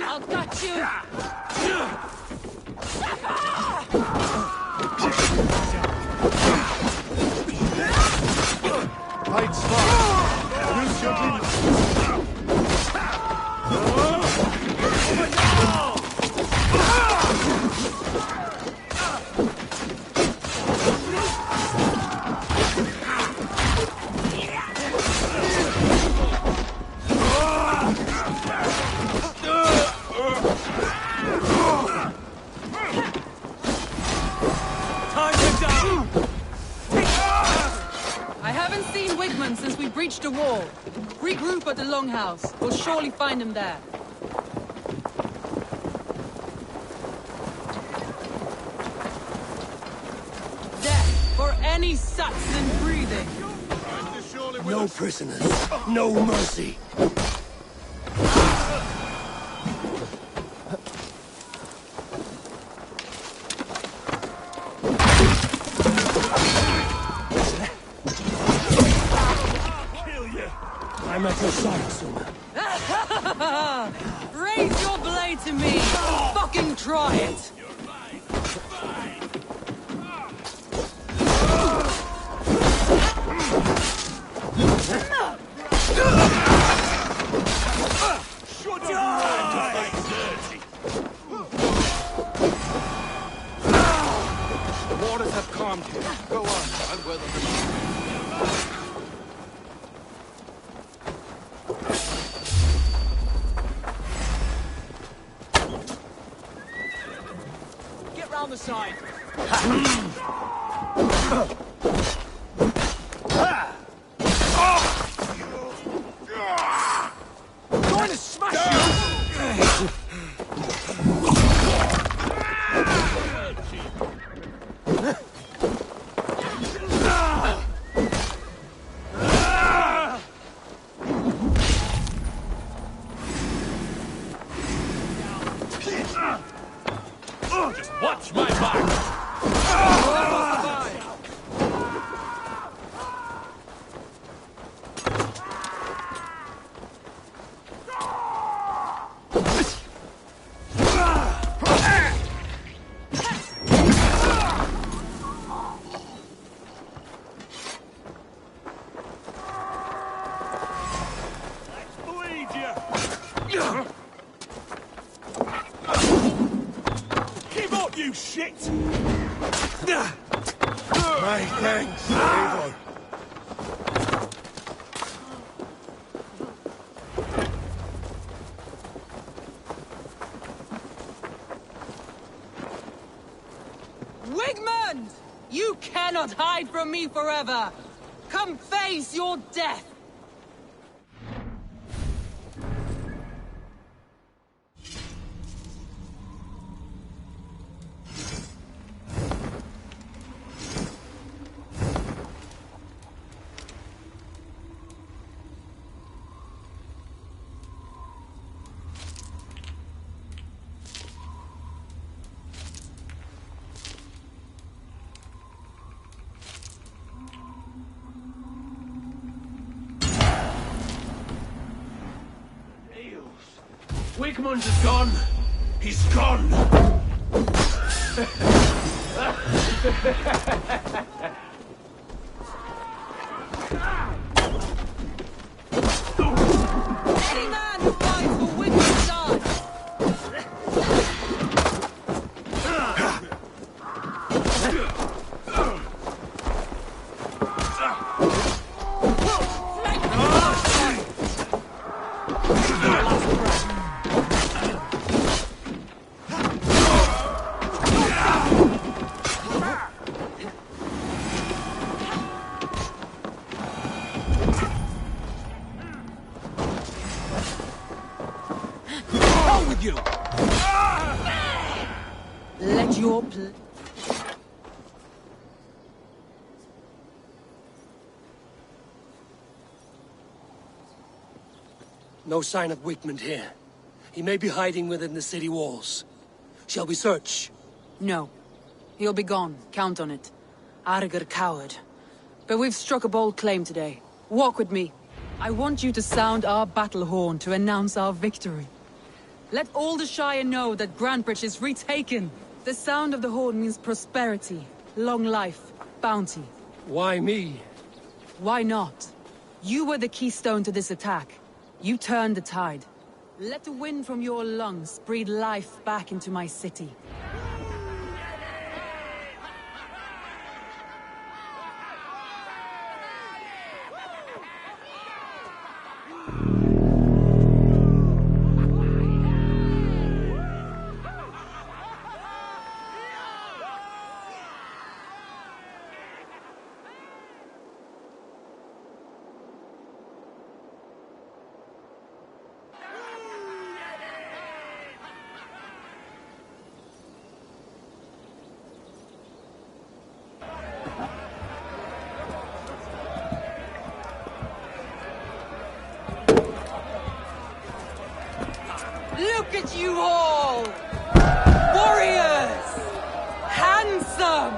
P: I'll got you!
U: Fight smart. Use your glimpse.
P: I haven't seen Wigmund since we breached the wall. Regroup at the Longhouse. We'll surely find him there. Death for any Saxon breathing.
S: No prisoners. No mercy. I'm at your side soon.
P: Raise your blade to me! Fucking try it!
A: The waters have calmed here. Go on, and weather them.
F: Going to smash you!
K: Just watch my back!
U: Give up, you shit! My thanks, Eivor.
P: Wigmund! You cannot hide from me forever! Come face your death!
K: Wigmund is gone. He's gone.
P: Any man who fights for Wigmund dies!
F: With you!
P: Let your pl...
Q: No sign of Wigmund here. He may be hiding within the city walls. Shall we search?
P: No. He'll be gone. Count on it. Arger coward. But we've struck a bold claim today. Walk with me. I want you to sound our battle horn to announce our victory. Let all the Shire know that Grantbridge is retaken. The sound of the horn means prosperity, long life, bounty.
Q: Why me?
P: Why not? You were the keystone to this attack. You turned the tide. Let the wind from your lungs breathe life back into my city. Look at you all! Warriors! Handsome!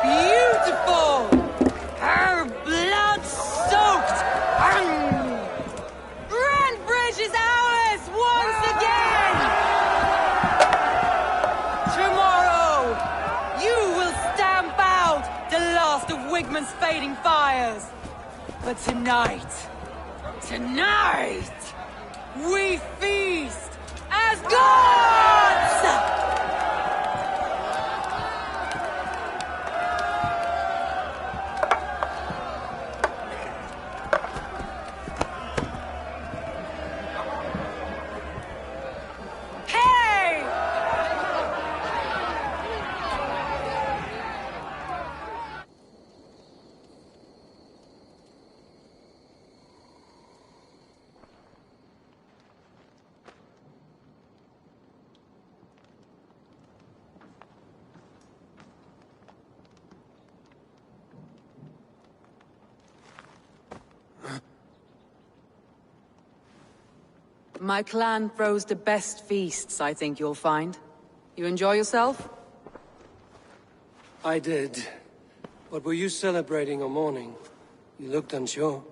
P: Beautiful! Her blood-soaked! Grantbridge is ours once again! Tomorrow, you will stamp out the last of Wigmund's fading fires. But tonight, we feast as gods! Hey! My clan throws the best feasts, I think you'll find. You enjoy yourself?
Q: I did. But were you celebrating or mourning? You looked unsure.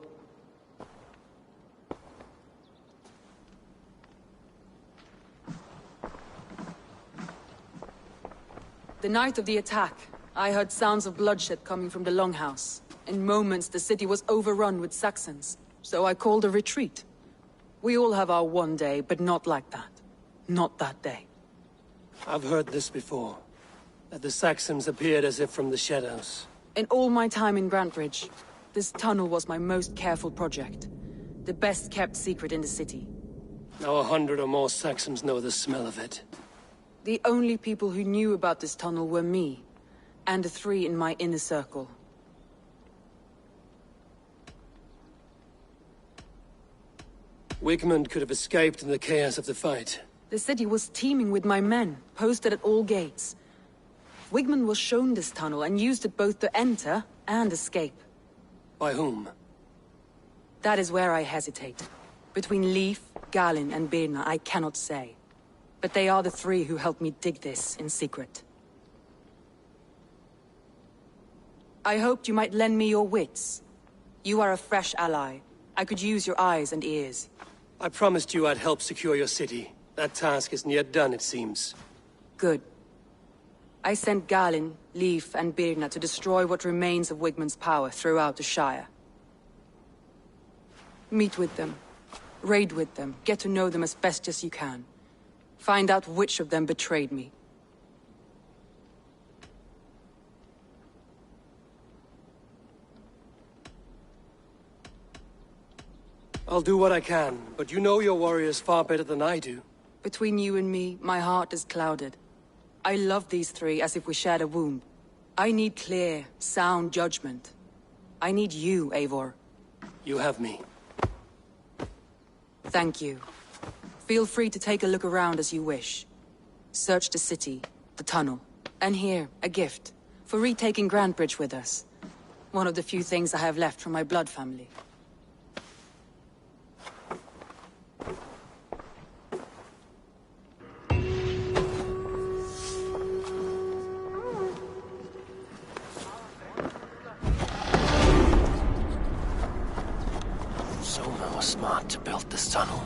P: The night of the attack, I heard sounds of bloodshed coming from the Longhouse. In moments, the city was overrun with Saxons, so I called a retreat. We all have our one day, but not like that. Not that day.
Q: I've heard this before. That the Saxons appeared as if from the shadows.
P: In all my time in Grantbridge, this tunnel was my most careful project. The best kept secret in the city.
Q: Now 100 or more Saxons know the smell of it.
P: The only people who knew about this tunnel were me, and the 3 in my inner circle.
Q: Wigmund could have escaped in the chaos of the fight.
P: The city was teeming with my men, posted at all gates. Wigmund was shown this tunnel and used it both to enter and escape.
Q: By whom?
P: That is where I hesitate. Between Leif, Galin, and Birna, I cannot say. But they are the 3 who helped me dig this in secret. I hoped you might lend me your wits. You are a fresh ally. I could use your eyes and ears.
Q: I promised you I'd help secure your city. That task isn't yet done, it seems.
P: Good. I sent Galin, Leif, and Birna to destroy what remains of Wigmund's power throughout the Shire. Meet with them. Raid with them. Get to know them as best as you can. Find out which of them betrayed me.
Q: I'll do what I can, but you know your warriors far better than I do.
P: Between you and me, my heart is clouded. I love these 3 as if we shared a womb. I need clear, sound judgment. I need you, Eivor.
Q: You have me.
P: Thank you. Feel free to take a look around as you wish. Search the city, the tunnel, and here, a gift, for retaking Grantbridge with us. One of the few things I have left from my blood family.
Q: Soma was smart to build this tunnel.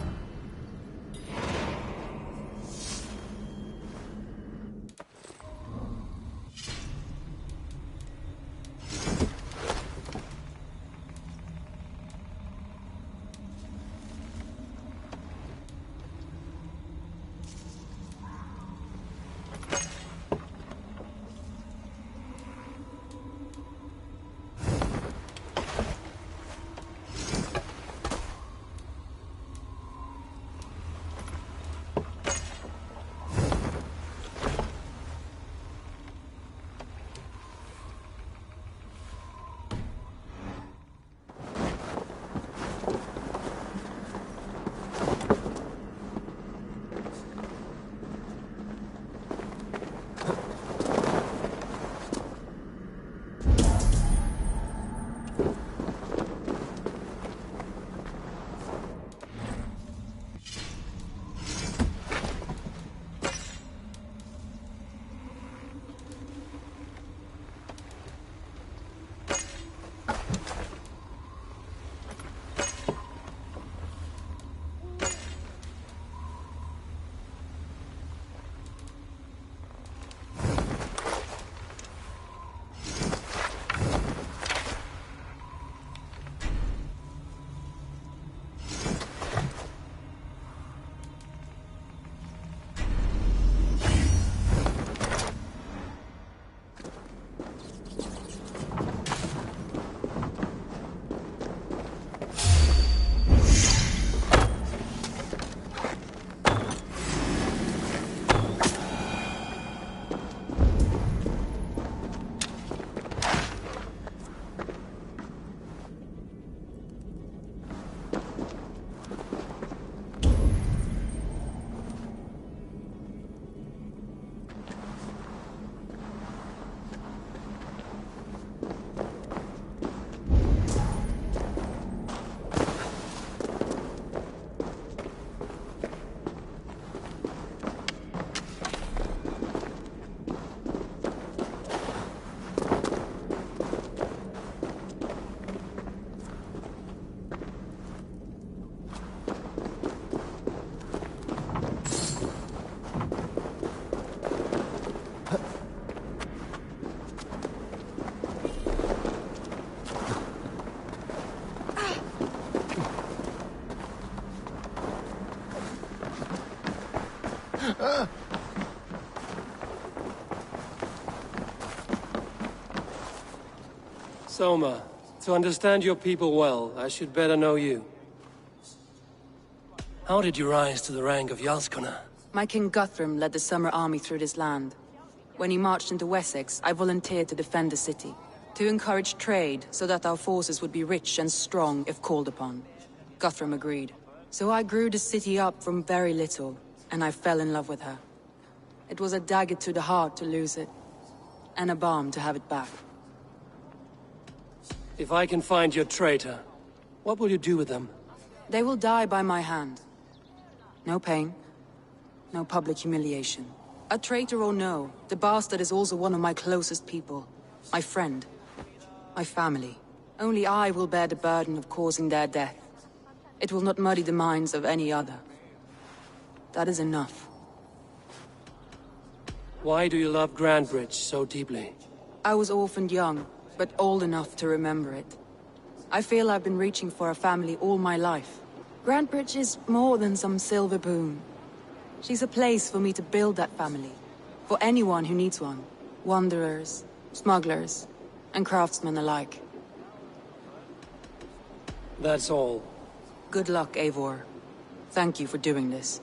Q: Soma, to understand your people well, I should better know you.
H: How did you rise to the rank of Jarlskona?
P: My king Guthrum led the summer army through this land. When he marched into Wessex, I volunteered to defend the city, to encourage trade so that our forces would be rich and strong if called upon. Guthrum agreed. So I grew the city up from very little, and I fell in love with her. It was a dagger to the heart to lose it, and a balm to have it back.
Q: If I can find your traitor, what will you do with them?
P: They will die by my hand. No pain, no public humiliation. A traitor or no, the bastard is also one of my closest people. My friend. My family. Only I will bear the burden of causing their death. It will not muddy the minds of any other. That is enough.
Q: Why do you love Grandbridge so deeply?
P: I was orphaned young, but old enough to remember it. I feel I've been reaching for a family all my life. Grandbridge is more than some silver boon. She's a place for me to build that family. For anyone who needs one. Wanderers, smugglers, and craftsmen alike.
Q: That's all.
P: Good luck, Eivor. Thank you for doing this.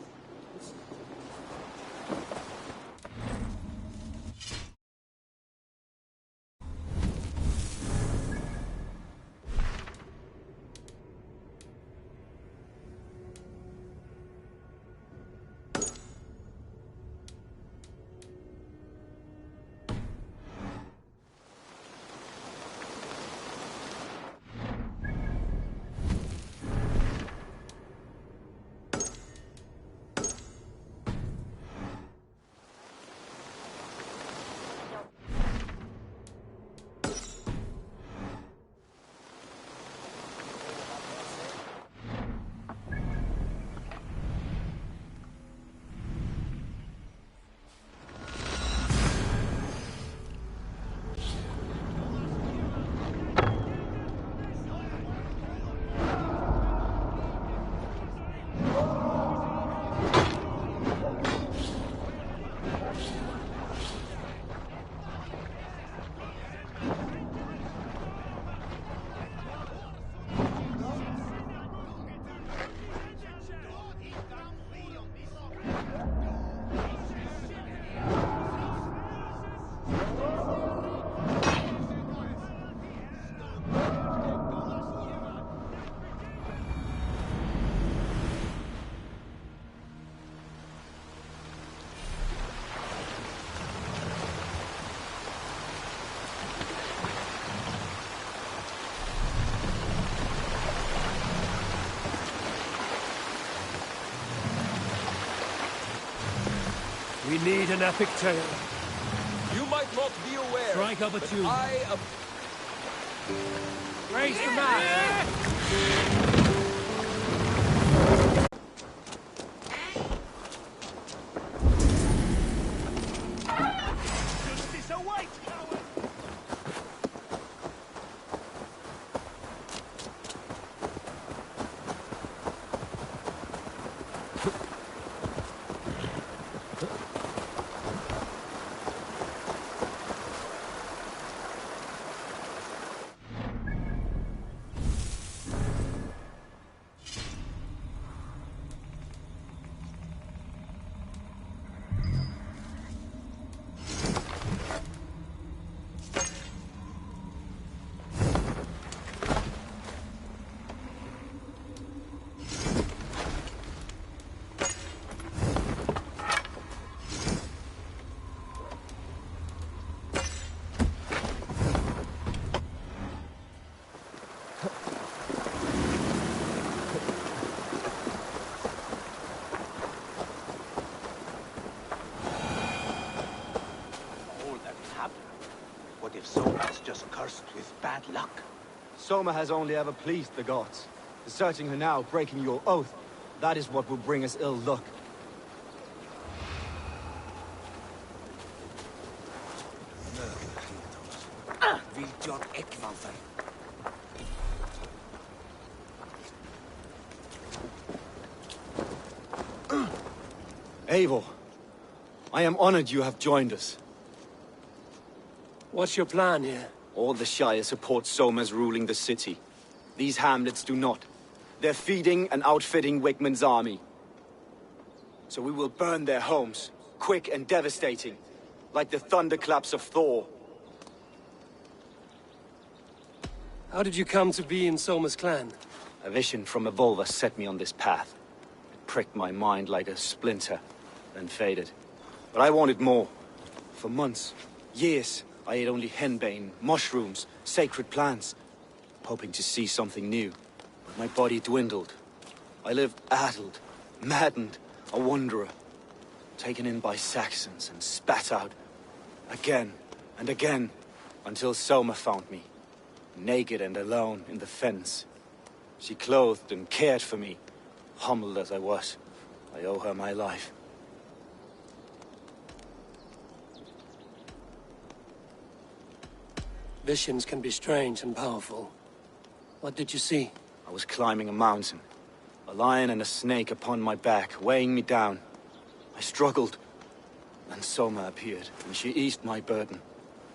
S: We need an epic tale.
O: You might not be aware,
S: Strike up a
O: but
S: tune.
O: I am...
S: Raise the mast!
C: What if Soma's just cursed with bad luck? Soma has only ever pleased the gods. Deserting her now, breaking your oath, that is what will bring us ill luck. Eivor, I am honored you have joined us.
Q: What's your plan here?
C: All the Shire support Soma's ruling the city. These hamlets do not. They're feeding and outfitting Wigmund's army. So we will burn their homes, quick and devastating, like the thunderclaps of Thor.
Q: How did you come to be in Soma's clan?
C: A vision from Evolva set me on this path. It pricked my mind like a splinter, then faded. But I wanted more. For months, years, I ate only henbane, mushrooms, sacred plants, hoping to see something new. But my body dwindled. I lived addled, maddened, a wanderer, taken in by Saxons and spat out again and again, until Soma found me, naked and alone in the fens. She clothed and cared for me, humbled as I was. I owe her my life.
Q: Visions can be strange and powerful. What did you see?
C: I was climbing a mountain. A lion and a snake upon my back, weighing me down. I struggled. Then Soma appeared, and she eased my burden.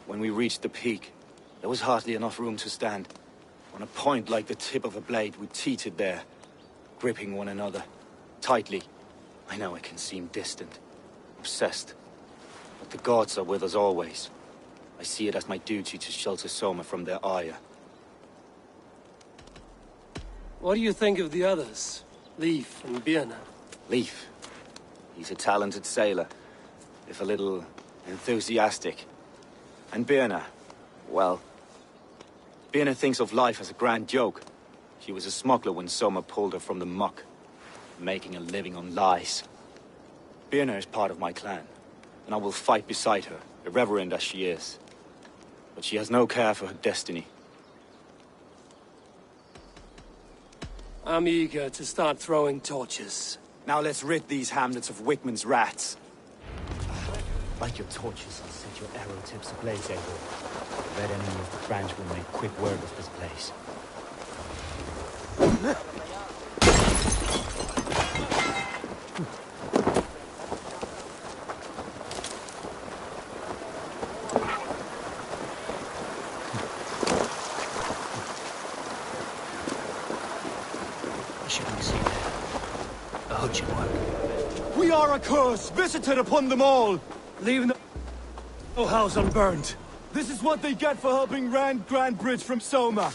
C: When we reached the peak, there was hardly enough room to stand. On a point like the tip of a blade, we teetered there, gripping one another, tightly. I know it can seem distant, obsessed. But the gods are with us always. I see it as my duty to shelter Soma from their ire.
Q: What do you think of the others? Leif and Birna?
C: Leif. He's a talented sailor, if a little enthusiastic. And Birna, well... Birna thinks of life as a grand joke. She was a smuggler when Soma pulled her from the muck, making a living on lies. Birna is part of my clan, and I will fight beside her, irreverent as she is. But she has no care for her destiny.
Q: I'm eager to start throwing torches.
C: Now let's rid these hamlets of Wigmund's rats. Light your torches and set your arrow tips ablaze, Eivor. The red enemy of the branch will make quick work of this place.
U: We are a curse visited upon them all!
Q: Leaving the house unburned.
U: This is what they get for helping Rand Grandbridge from Soma.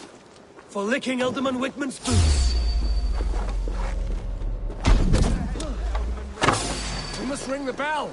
Q: For licking Alderman Wigmund's boots.
S: We must ring the bell!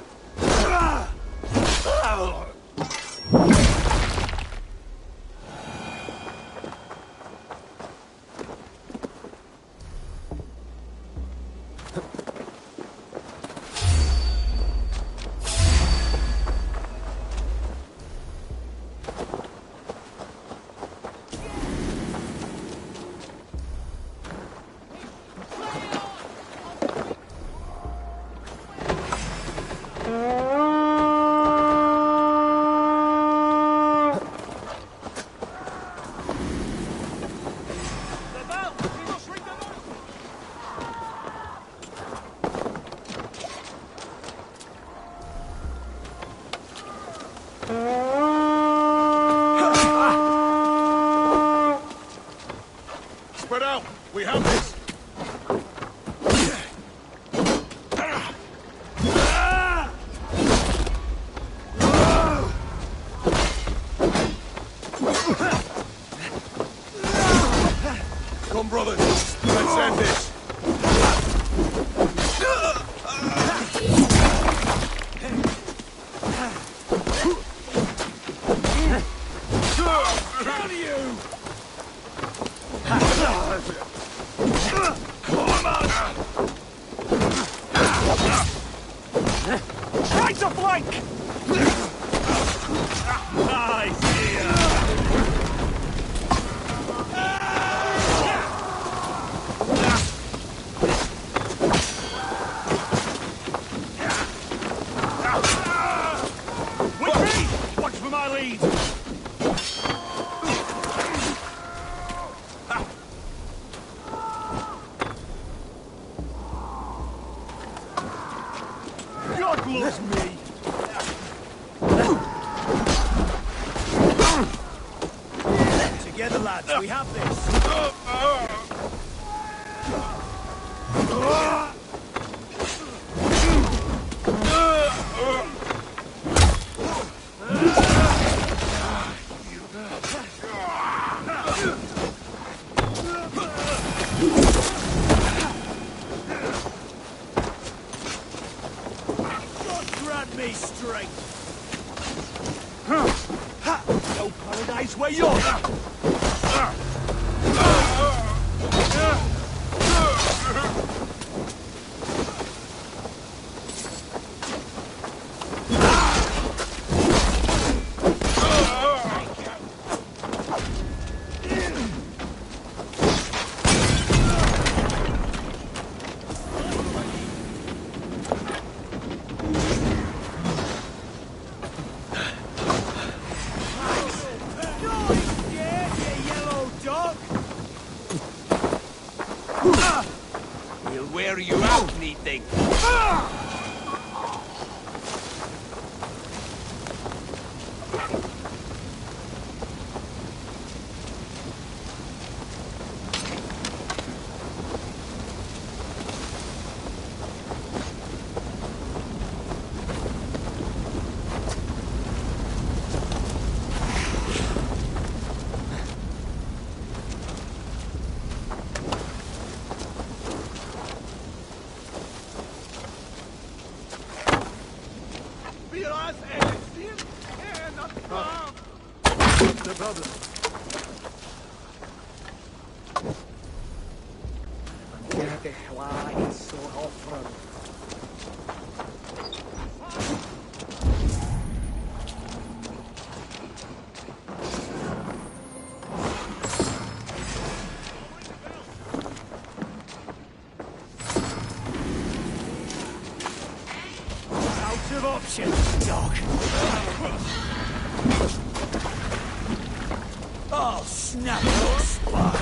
D: Spread out! We have this! Come, brothers! Let's end this!
U: Try to flank! I see ya! With me! Watch for my lead! God loves me! together, lads. We have this. Grant me strength. No paradise where you're.
K: We'll wear you out, meeting.
U: No problem.
K: Out of options, dog. I'll snap your spine.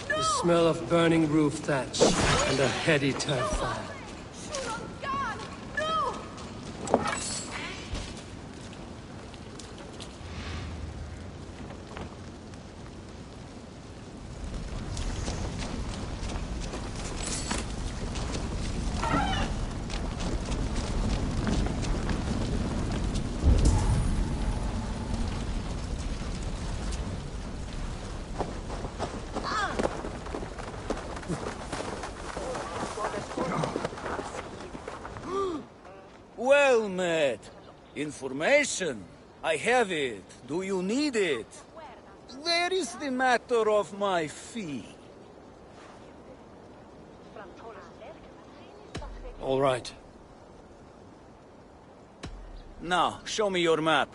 Q: The smell of burning roof thatch and a heady turf fire.
K: Well met. Information. I have it. Do you need it? Where is the matter of my fee?
Q: All right.
K: Now, show me your map.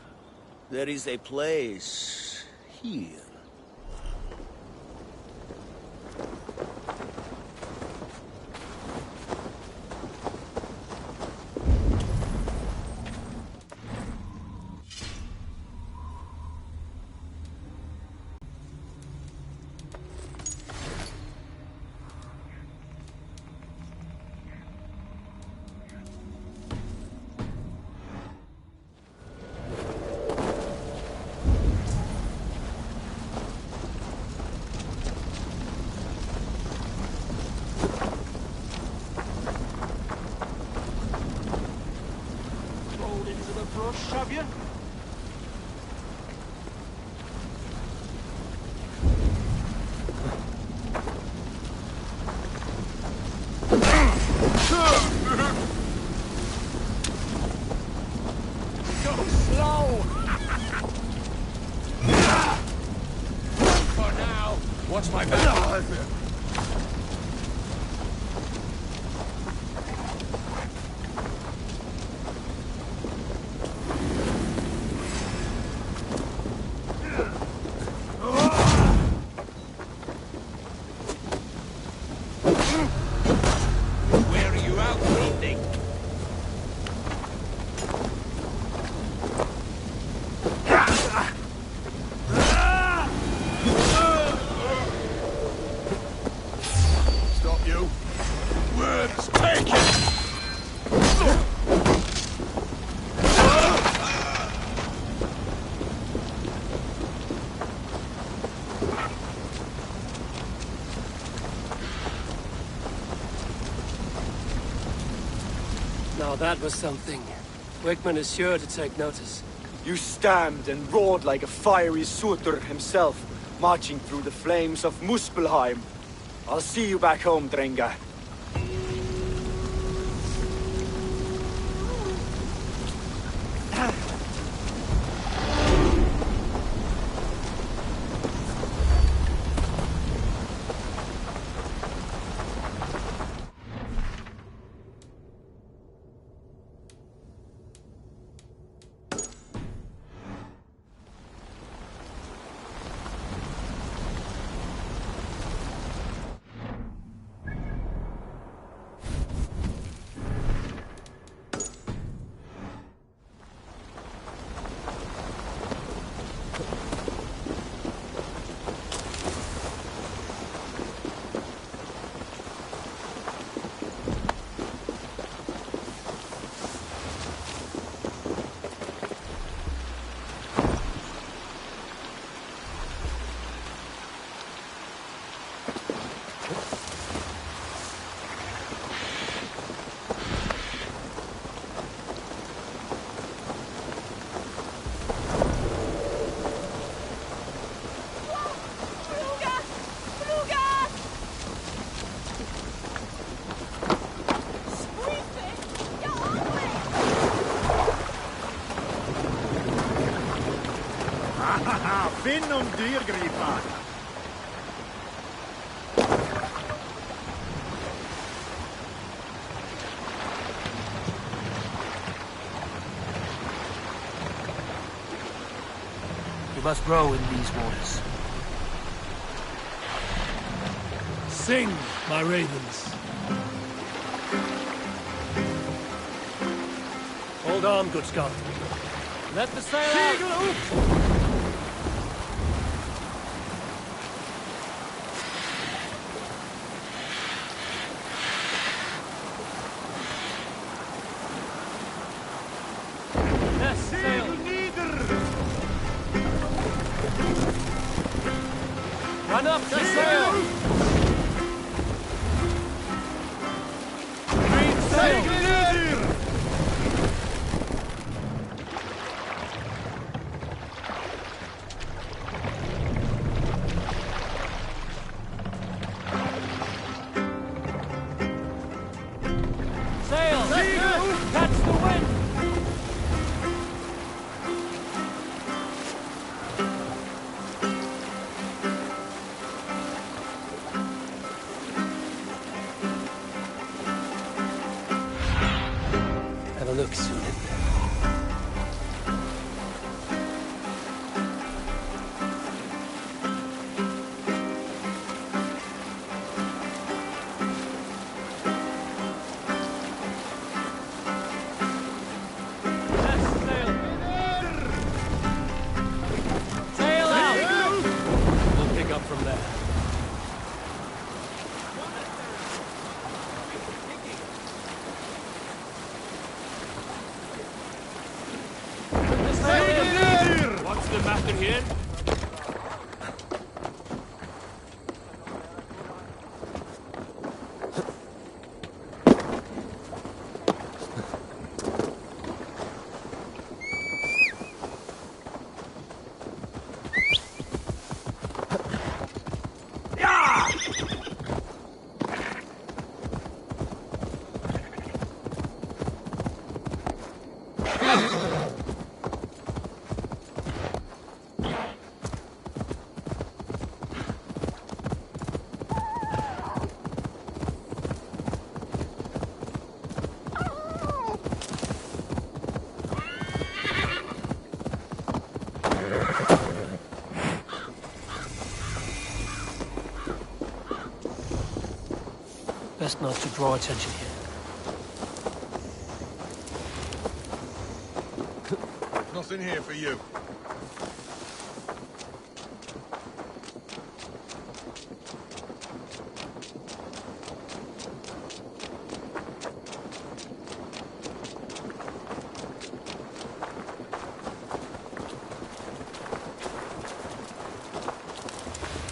K: There is a place here.
U: rush, have you?
S: Go slow! For now, watch my back. Where are you out, evening? Stop you. Words taken.
Q: Now that was something. Wickman is sure to take notice.
C: You stamped and roared like a fiery Surtur himself, marching through the flames of Muspelheim. I'll see you back home, Drenga.
U: Finn om dyrgripar!
Q: You must row in these waters.
S: Sing, my ravens. Hold on, good Scott. Let the sail out! Run up the sail! Green sail! Sail! Catch the wind!
Q: Have a look, Sunan.
S: Sail out! We'll pick up from there. What's the matter here?
Q: best not to draw attention here.
U: Nothing here for you.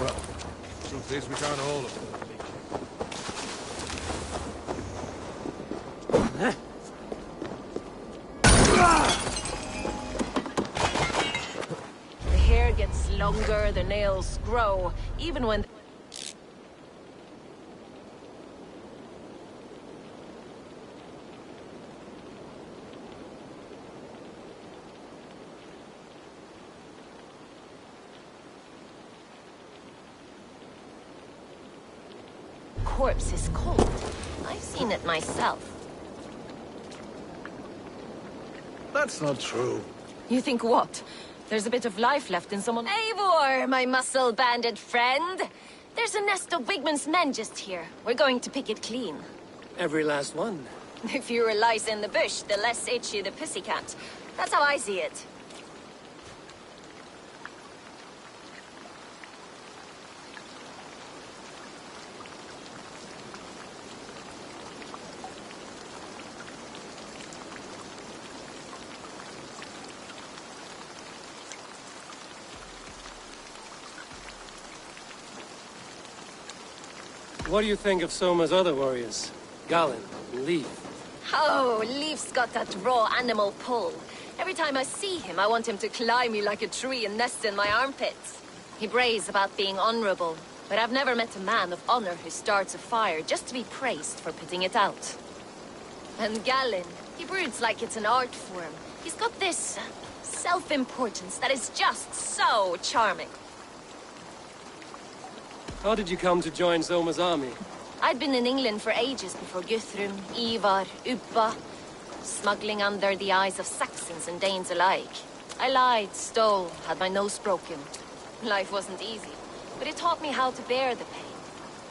U: Well, truth is we can't all afford
I: The hair gets longer, the nails grow, even when... corpse is cold. I've seen it myself.
B: That's not true.
I: You think what? There's a bit of life left in someone... Eivor, my muscle-banded friend! There's a nest of Wigman's men just here. We're going to pick it clean.
Q: Every last one.
I: The fewer lice in the bush, the less itchy the pussycat. That's how I see it.
Q: What do you think of Soma's other warriors? Galen and Leif?
I: Oh, Leif's got that raw animal pull. Every time I see him, I want him to climb me like a tree and nest in my armpits. He brays about being honorable, but I've never met a man of honor who starts a fire just to be praised for putting it out. And Galen, he broods like it's an art form. He's got this self-importance that is just so charming.
Q: How did you come to join Soma's army?
I: I'd been in England for ages before Guthrum, Ivar, Uppa, smuggling under the eyes of Saxons and Danes alike. I lied, stole, had my nose broken. Life wasn't easy, but it taught me how to bear the pain.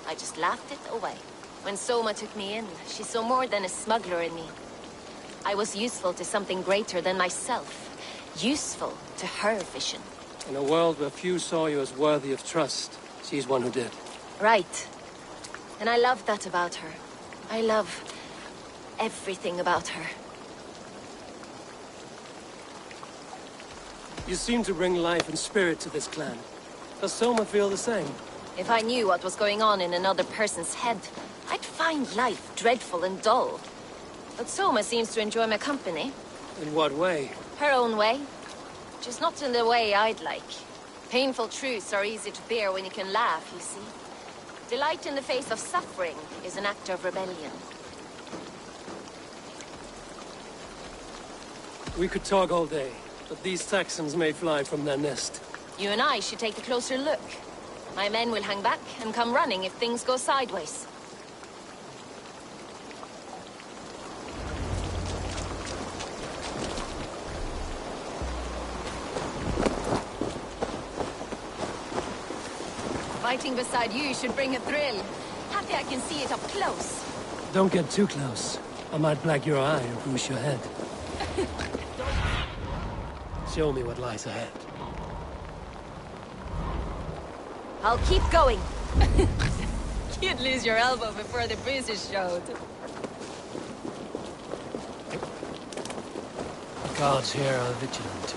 I: I just laughed it away. When Soma took me in, she saw more than a smuggler in me. I was useful to something greater than myself. Useful to her vision.
Q: In a world where few saw you as worthy of trust, she's one who did.
I: Right. And I love that about her. I love everything about her.
Q: You seem to bring life and spirit to this clan. Does Soma feel the same?
I: If I knew what was going on in another person's head, I'd find life dreadful and dull. But Soma seems to enjoy my company.
Q: In what way?
I: Her own way. Just not in the way I'd like. Painful truths are easy to bear when you can laugh, you see. Delight in the face of suffering is an act of rebellion.
Q: We could talk all day, but these Saxons may fly from their nest.
I: You and I should take a closer look. My men will hang back and come running if things go sideways. Fighting beside you should bring a thrill. Happy I can see it up close.
Q: Don't get too close. I might black your eye or bruise your head. Show me what lies ahead.
I: I'll keep going. You'd lose your elbow before the bruises showed.
Q: The guards here are vigilant.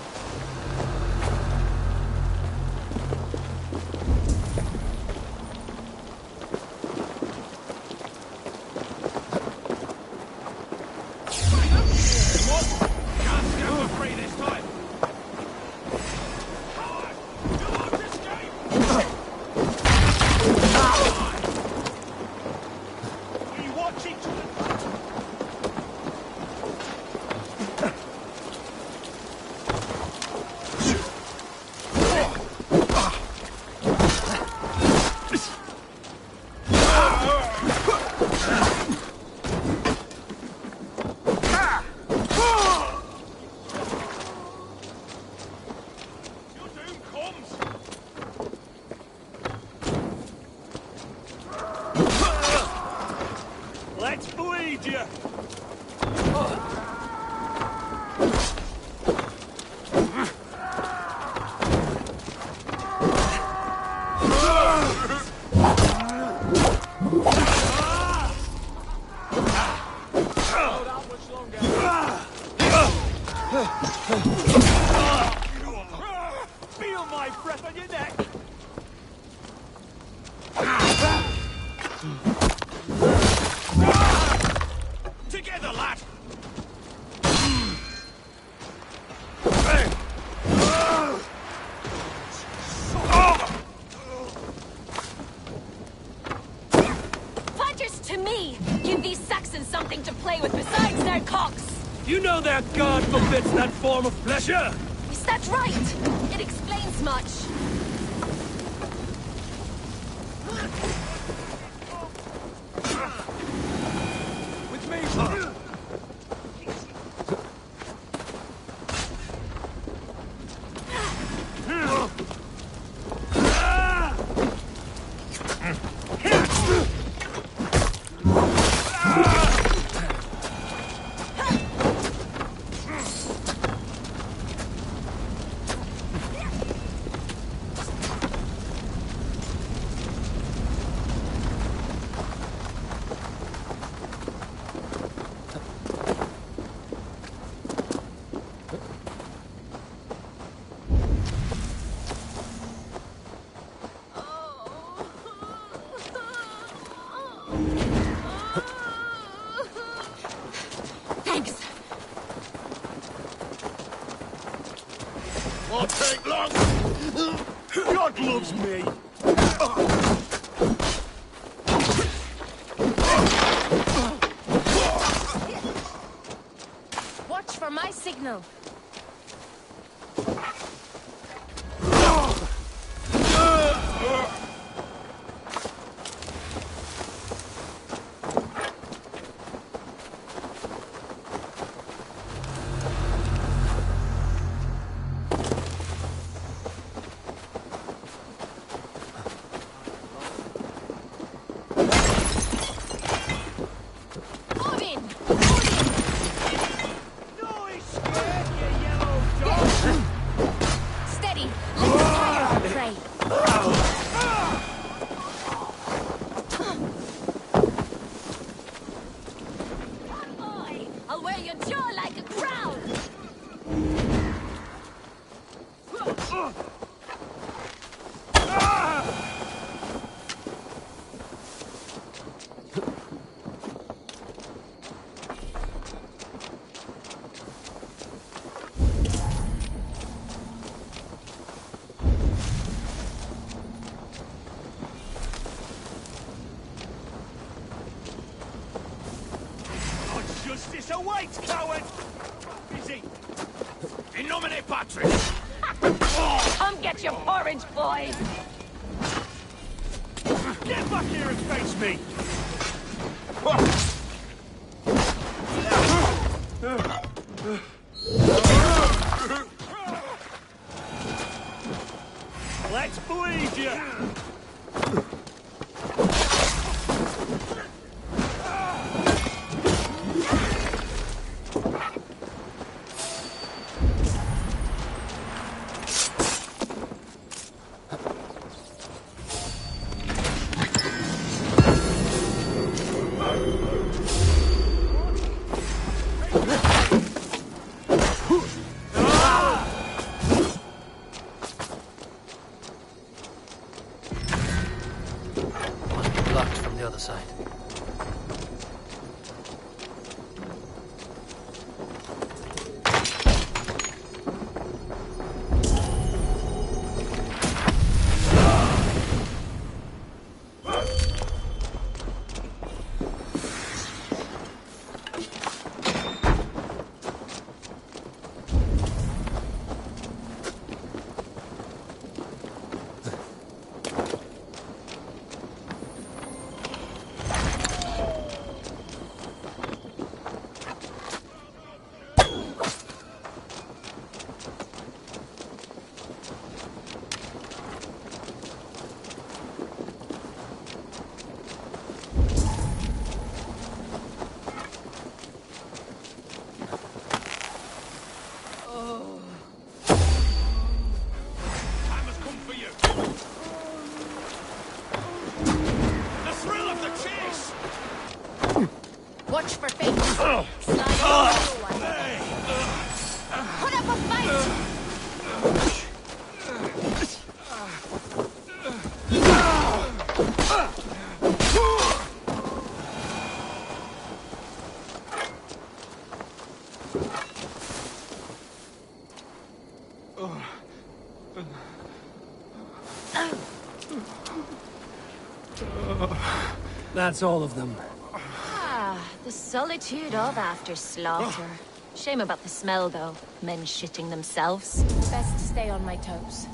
S: bleed you! Feel my breath on your neck!
D: Together, lad!
I: Fighters to me! Give these Saxons something to play with besides their cocks!
S: You know that God forbids that form of pleasure!
I: Is that right? It explains much.
S: With me!
I: Thanks.
D: Won't take long! God loves me!
I: Watch for my signal. Steady! Let the fire prey! Boy, I'll wear your jaw like a crown!
D: Justice awaits, coward! Busy! In nomine Patris!
I: Come get your porridge, boys!
D: Get back here and face me!
S: Let's bleed you!
I: Put up a fight!
Q: That's all of them.
I: Ah, the solitude of after slaughter. Shame about the smell, though. Men shitting themselves.
J: Best to stay on my toes.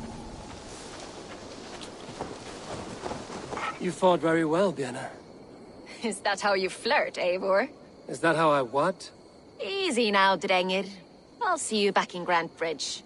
Q: You fought very well, Björna.
I: Is that how you flirt, Eivor?
Q: Is that how I what?
I: Easy now, Drengir. I'll see you back in Grant Bridge.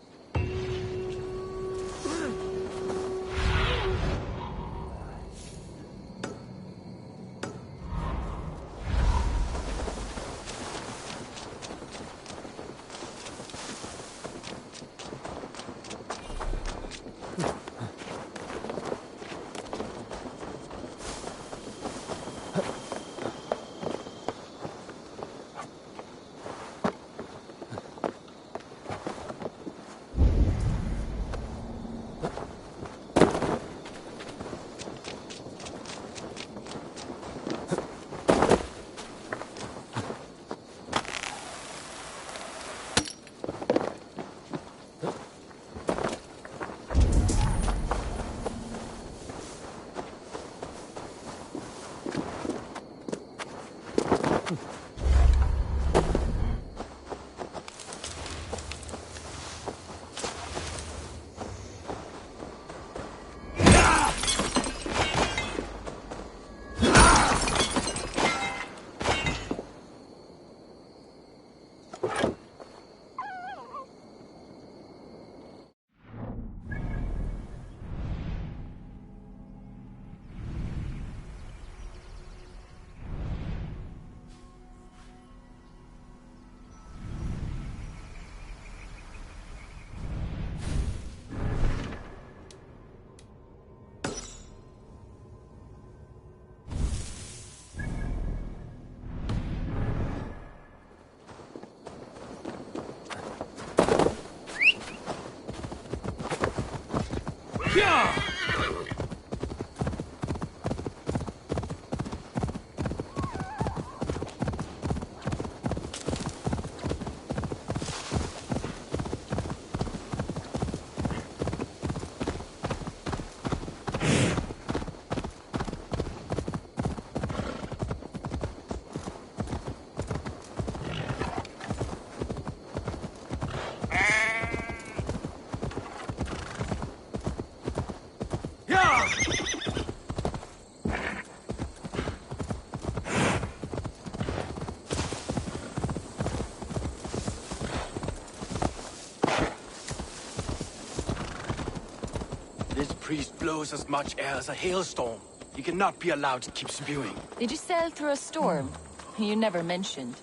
G: This priest blows as much air as a hailstorm. He cannot be allowed to keep spewing.
I: Did you sail through a storm? You never mentioned.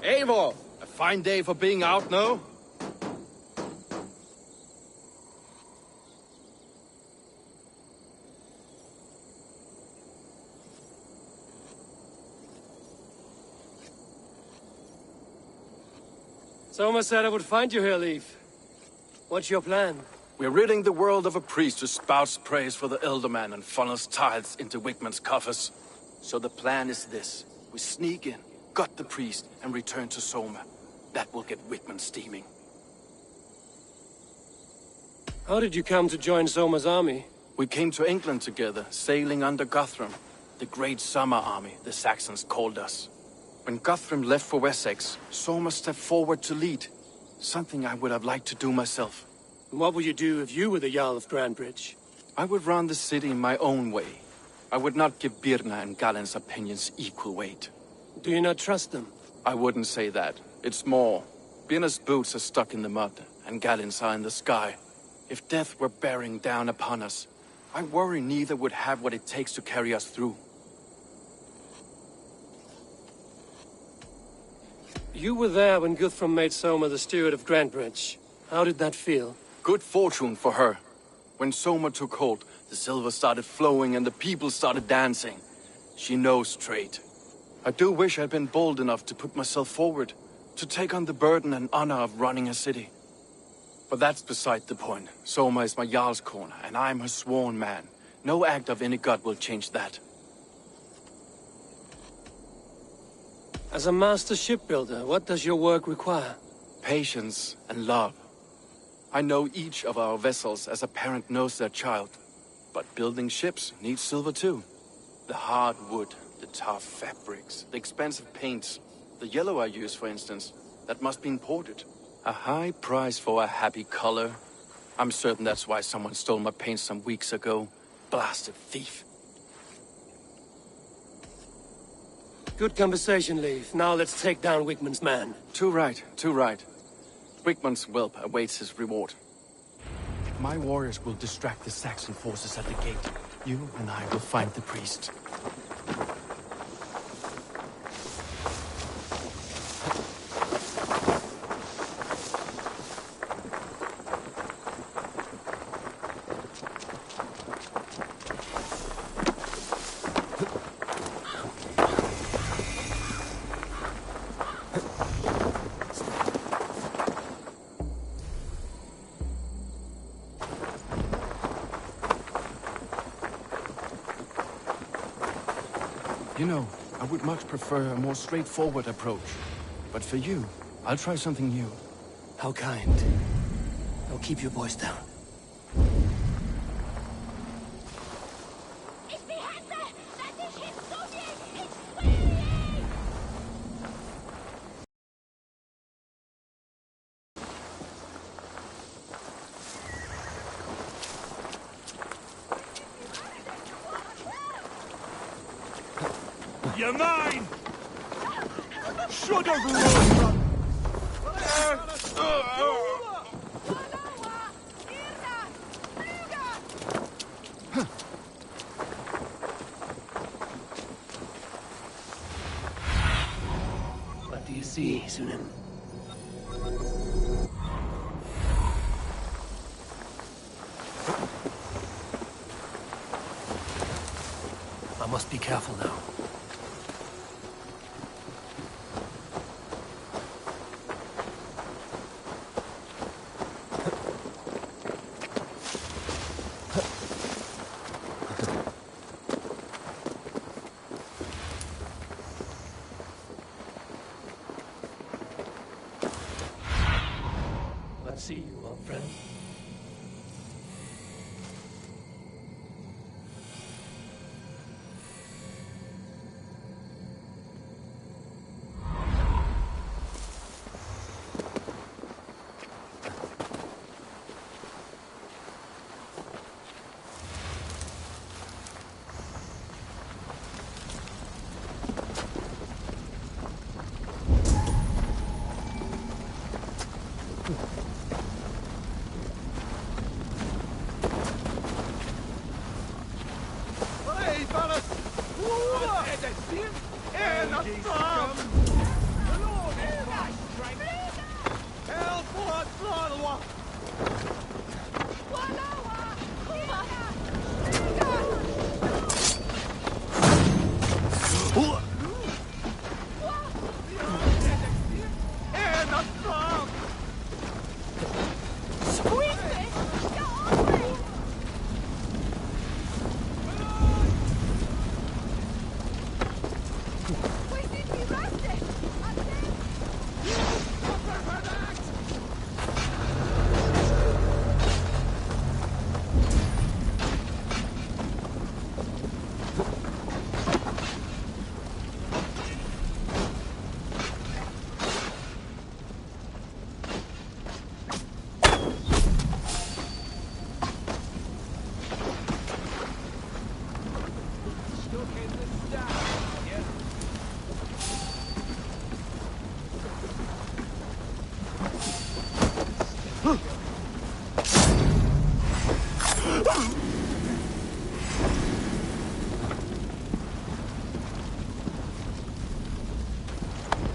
G: Eivor! A fine day for being out, no?
Q: Soma said I would find you here, Leif. What's your plan?
G: We're ridding the world of a priest who spouts praise for the Elderman and funnels tithes into Wickman's coffers. So the plan is this. We sneak in, gut the priest, and return to Soma. That will get Wickman steaming.
Q: How did you come to join Soma's army?
G: We came to England together, sailing under Guthrum. The Great Summer Army, the Saxons called us. When Guthrum left for Wessex, Soma stepped forward to lead. Something I would have liked to do myself.
Q: And what would you do if you were the Jarl of Grantbridge?
G: I would run the city in my own way. I would not give Birna and Galen's opinions equal weight.
Q: Do you not trust them?
G: I wouldn't say that. It's more. Birna's boots are stuck in the mud, and Galen's are in the sky. If death were bearing down upon us, I worry neither would have what it takes to carry us through.
Q: You were there when Guthrum made Soma the steward of Grantbridge. How did that feel?
G: Good fortune for her. When Soma took hold, The silver started flowing and the people started dancing. She knows trade. I do wish I'd been bold enough to put myself forward, to take on the burden and honor of running a city. But that's beside the point. Soma is my Jarl's corner, and I'm her sworn man. No act of any god will change that.
Q: As a master shipbuilder, what does your work require?
G: Patience and love. I know each of our vessels as a parent knows their child. But building ships needs silver too. The hard wood, the tough fabrics, the expensive paints. The yellow I use, for instance, that must be imported. A high price for a happy color. I'm certain that's why someone stole my paint some weeks ago. Blasted thief.
Q: Good conversation, Leif. Now let's take down Wigmund's man.
G: Too right, too right. Wigmund's whelp awaits his reward. My warriors will distract the Saxon forces at the gate. You and I will find the priest. You know, I would much prefer a more straightforward approach. But for you, I'll try something new.
Q: How kind. I'll keep your voice down.
S: You're mine! Should have run!
Q: What do you see, Sunan? I must be careful now. Let's see you, old friend.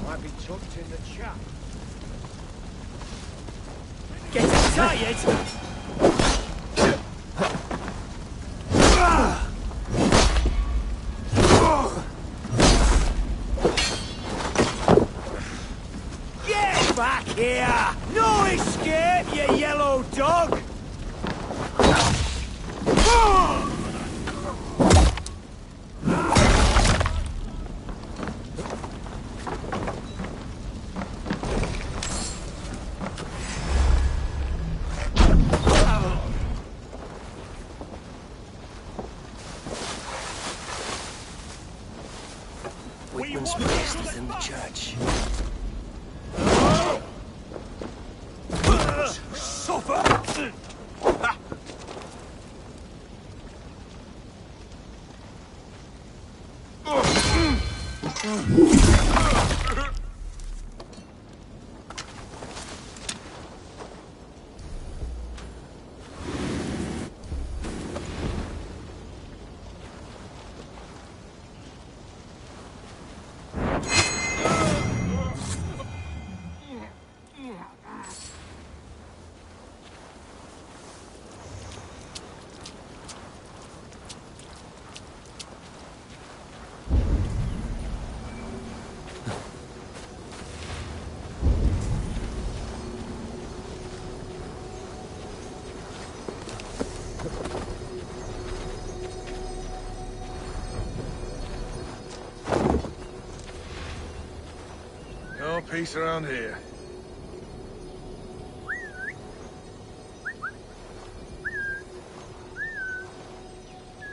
S: Might be tucked in the chat.
L: Getting tired? Yeah, no escape, you yellow dog! Whitman's priest is in the church. Suffer!
U: No peace around here.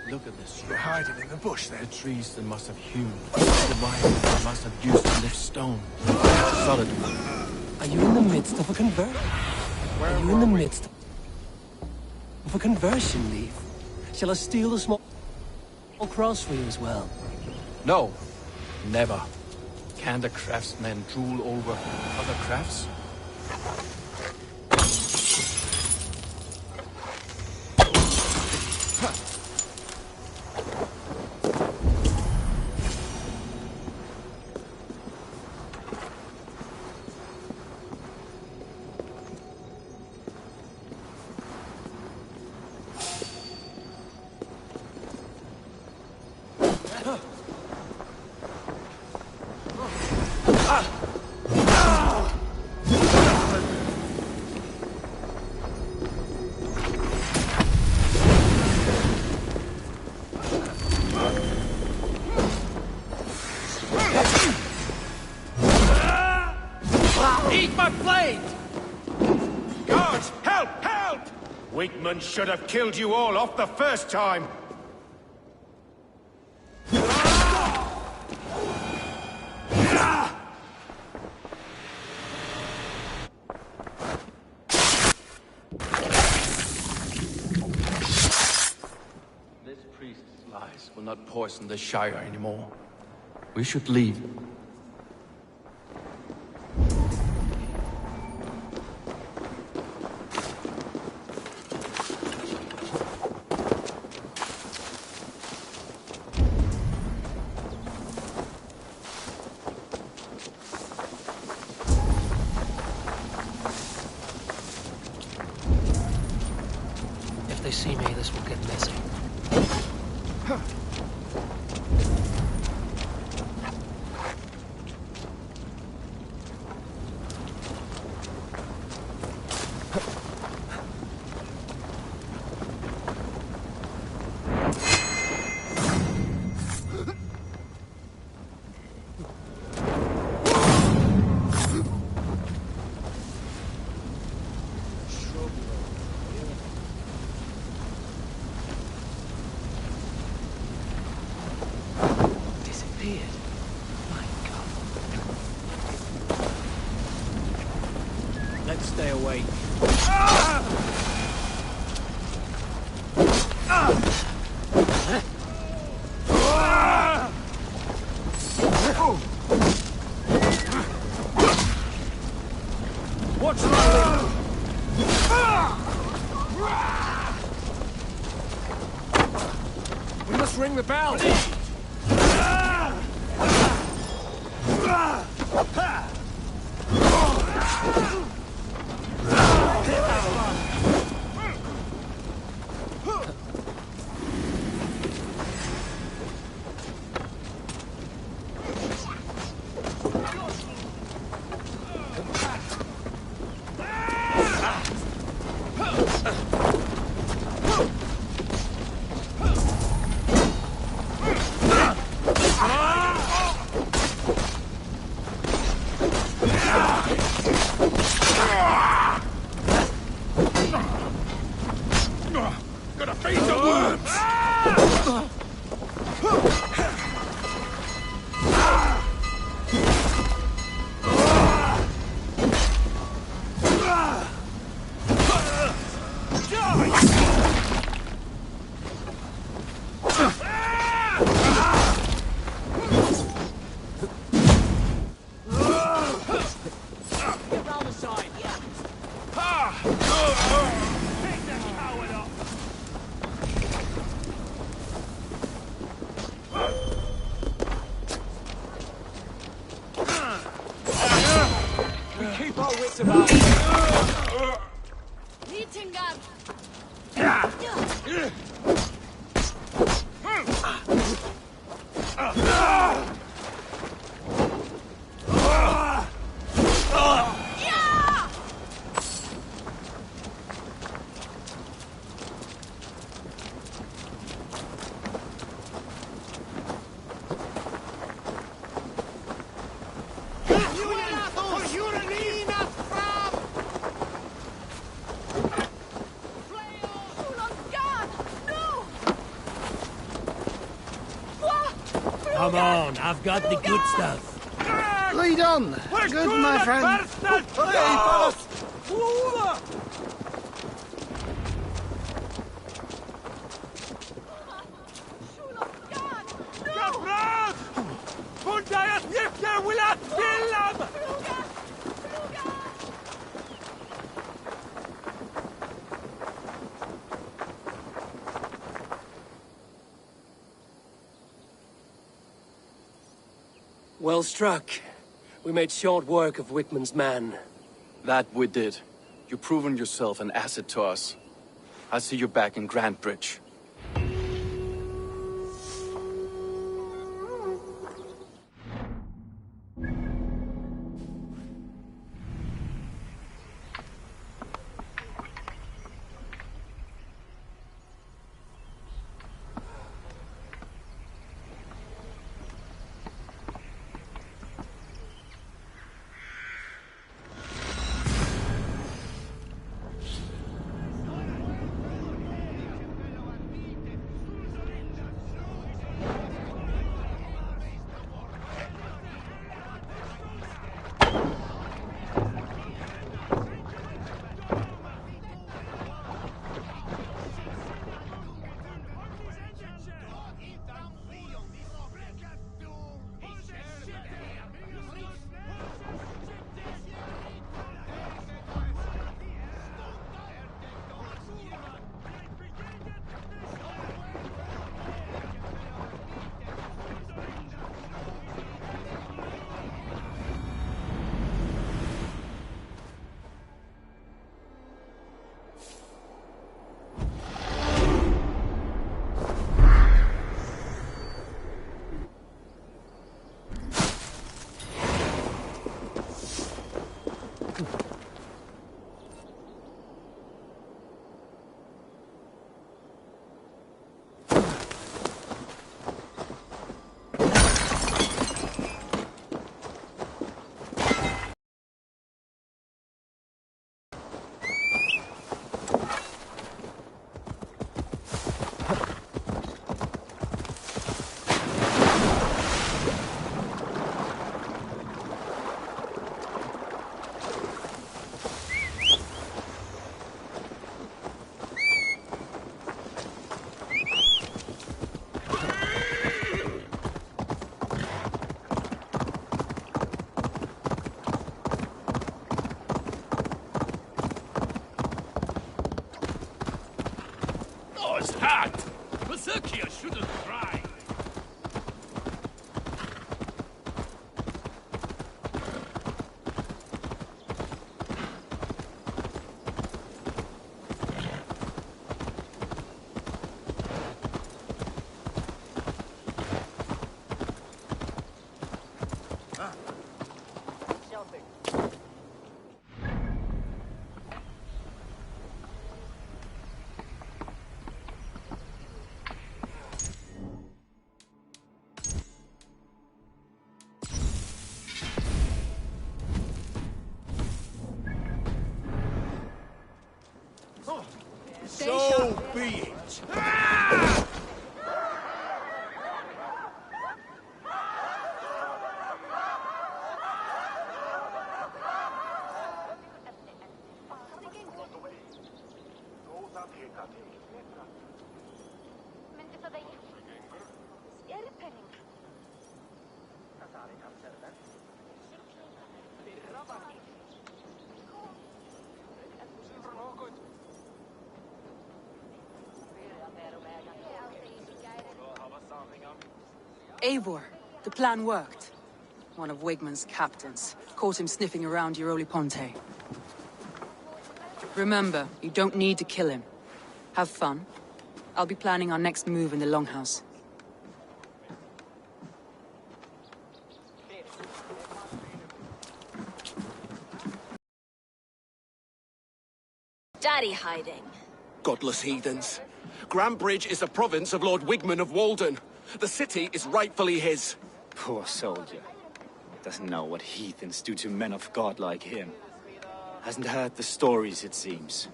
G: Look at this.
U: You're hiding in the bush there.
G: The trees that must have hewn. The wires that must have used to lift stone. Solid.
Q: Are you in the midst of a conversion? Are you in the midst of a conversion, Leaf? Shall I steal the small cross for you as well?
G: No. Never. Can the craftsmen drool over other crafts?
L: Eat my blade!
D: Guards, help! Help! Whitman should have killed you all off the first time.
G: This priest's lies will not poison the Shire anymore. We should leave.
Q: If they see me, this will get messy. Disappeared. My God.
L: Let's stay away.
U: Watch my
L: We must ring the bell.
S: We keep our wits about.
V: Meetingar!
S: Come on, I've got the good stuff.
M: Lead on. Good, my friend.
Q: Well struck. We made short work of Wickman's man.
G: That we did. You've proven yourself an asset to us. I'll see you back in Grantbridge.
P: Eivor, the plan worked. One of Wigmund's captains caught him sniffing around Euroli Ponte. Remember, you don't need to kill him. Have fun. I'll be planning our next move in the Longhouse.
I: Daddy hiding.
E: Godless heathens. Grambridge is the province of Lord Wigmund of Walden. The city is rightfully his.
C: Poor soldier. Doesn't know what heathens do to men of God like him. Hasn't heard the stories, it seems.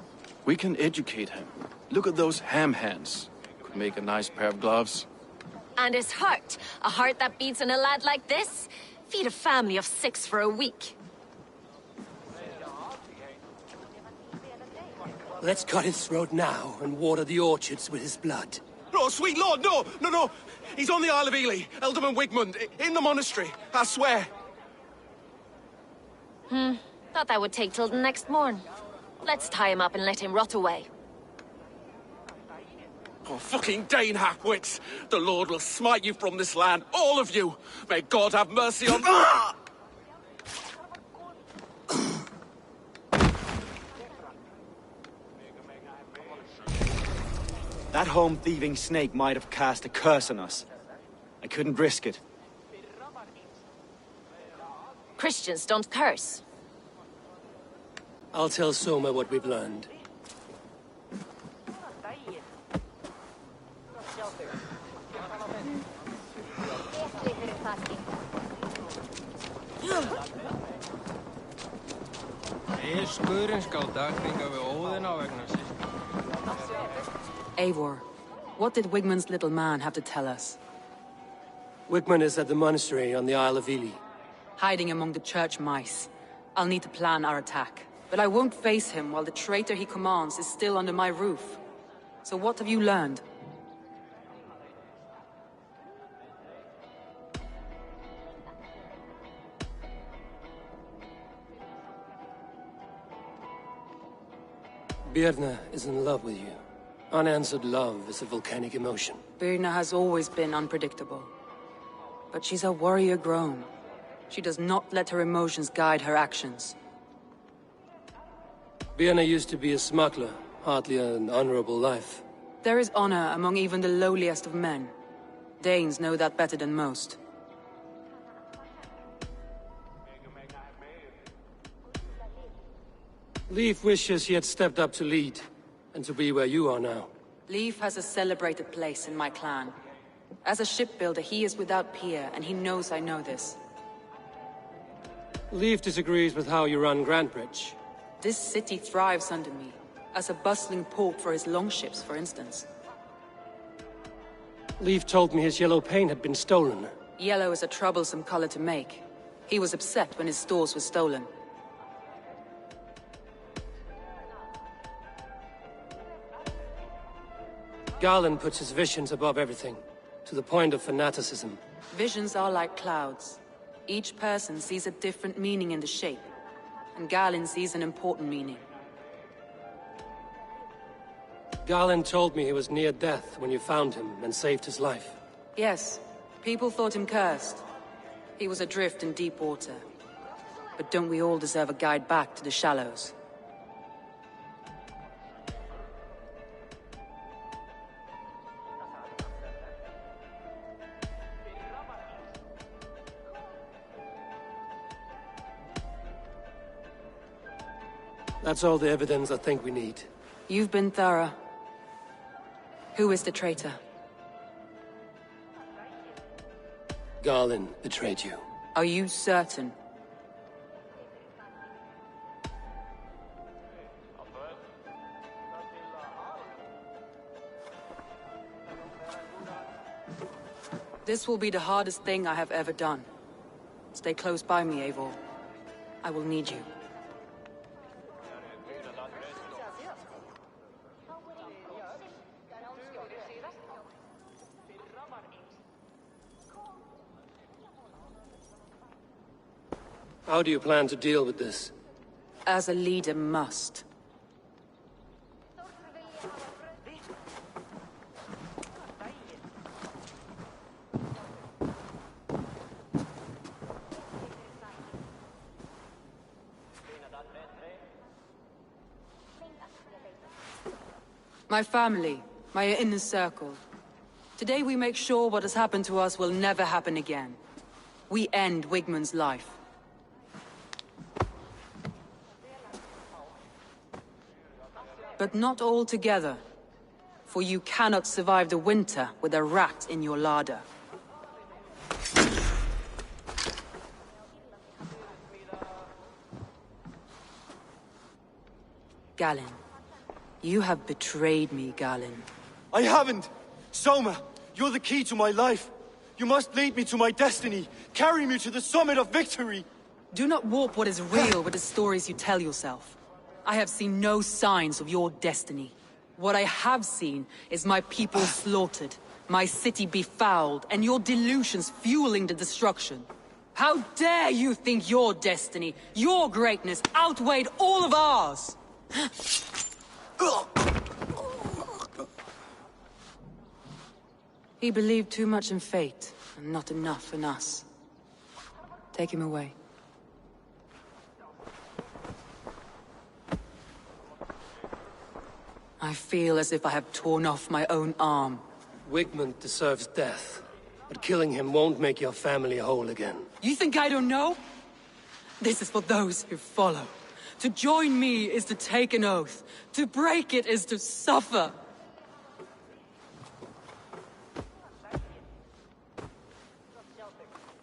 G: We can educate him. Look at those ham hands. Could make a nice pair of gloves.
I: And his heart. A heart that beats in a lad like this? Feed a family of 6 for a week.
H: Let's cut his throat now and water the orchards with his blood.
E: Oh, sweet lord, no, no, no! He's on the Isle of Ely, Ealdorman Wigmund, in the monastery, I swear.
I: Thought that would take till the next morn. Let's tie him up and let him rot away.
E: Oh, fucking Dane half-wits! The Lord will smite you from this land, all of you! May God have mercy on...
C: That home-thieving snake might have cast a curse on us. I couldn't risk it.
I: Christians don't curse.
H: I'll tell Soma what we've learned.
P: Eivor, what did Wigmund's little man have to tell us?
H: Wigmund is at the monastery on the Isle of Ely.
P: Hiding among the church mice. I'll need to plan our attack. But I won't face him while the traitor he commands is still under my roof. So what have you learned?
H: Birna is in love with you. Unanswered love is a volcanic emotion.
P: Birna has always been unpredictable. But she's a warrior grown. She does not let her emotions guide her actions.
H: Birna used to be a smuggler, hardly an honorable life.
P: There is honor among even the lowliest of men. Danes know that better than most.
H: Leif wishes he had stepped up to lead, and to be where you are now.
P: Leif has a celebrated place in my clan. As a shipbuilder, he is without peer, and he knows I know this.
H: Leif disagrees with how you run Grantbridge.
P: This city thrives under me, as a bustling port for his longships, for instance.
H: Leif told me his yellow paint had been stolen.
P: Yellow is a troublesome color to make. He was upset when his stores were stolen.
H: Garland puts his visions above everything, to the point of fanaticism.
P: Visions are like clouds. Each person sees a different meaning in the shape, and Garland sees an important meaning.
H: Garland told me he was near death when you found him and saved his life.
P: Yes, people thought him cursed. He was adrift in deep water. But don't we all deserve a guide back to the shallows?
H: That's all the evidence I think we need.
P: You've been thorough. Who is the traitor?
H: Garland betrayed you.
P: Are you certain? This will be the hardest thing I have ever done. Stay close by me, Eivor. I will need you.
H: How do you plan to deal with this?
P: As a leader must. My family, my inner circle. Today we make sure what has happened to us will never happen again. We end Wigmund's life. But not all together. For you cannot survive the winter with a rat in your larder. Galen. You have betrayed me, Galen.
C: I haven't! Soma, you're the key to my life. You must lead me to my destiny. Carry me to the summit of victory.
P: Do not warp what is real with the stories you tell yourself. I have seen no signs of your destiny. What I have seen is my people slaughtered, my city befouled, and your delusions fueling the destruction. How dare you think your destiny, your greatness, outweighed all of ours? He believed too much in fate, and not enough in us. Take him away. I feel as if I have torn off my own arm.
H: Wigmund deserves death, but killing him won't make your family whole again.
P: You think I don't know? This is for those who follow. To join me is to take an oath. To break it is to suffer.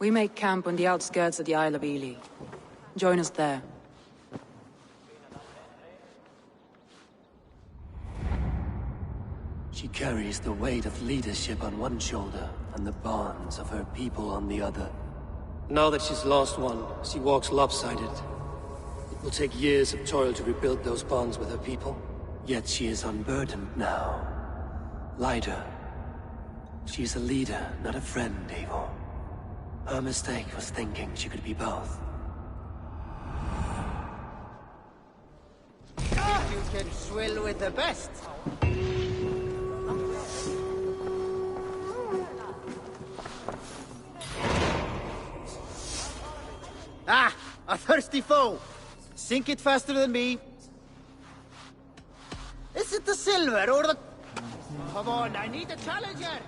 P: We make camp on the outskirts of the Isle of Ely. Join us there.
H: She carries the weight of leadership on one shoulder and the bonds of her people on the other. Now that she's lost one, she walks lopsided. It will take years of toil to rebuild those bonds with her people. Yet she is unburdened now. Lighter. She's a leader, not a friend, Eivor. Her mistake was thinking she could be both.
N: You can swill with the best. Ah! A thirsty foe! Sink it faster than me. Is it the silver or the... Come on, I need a challenger!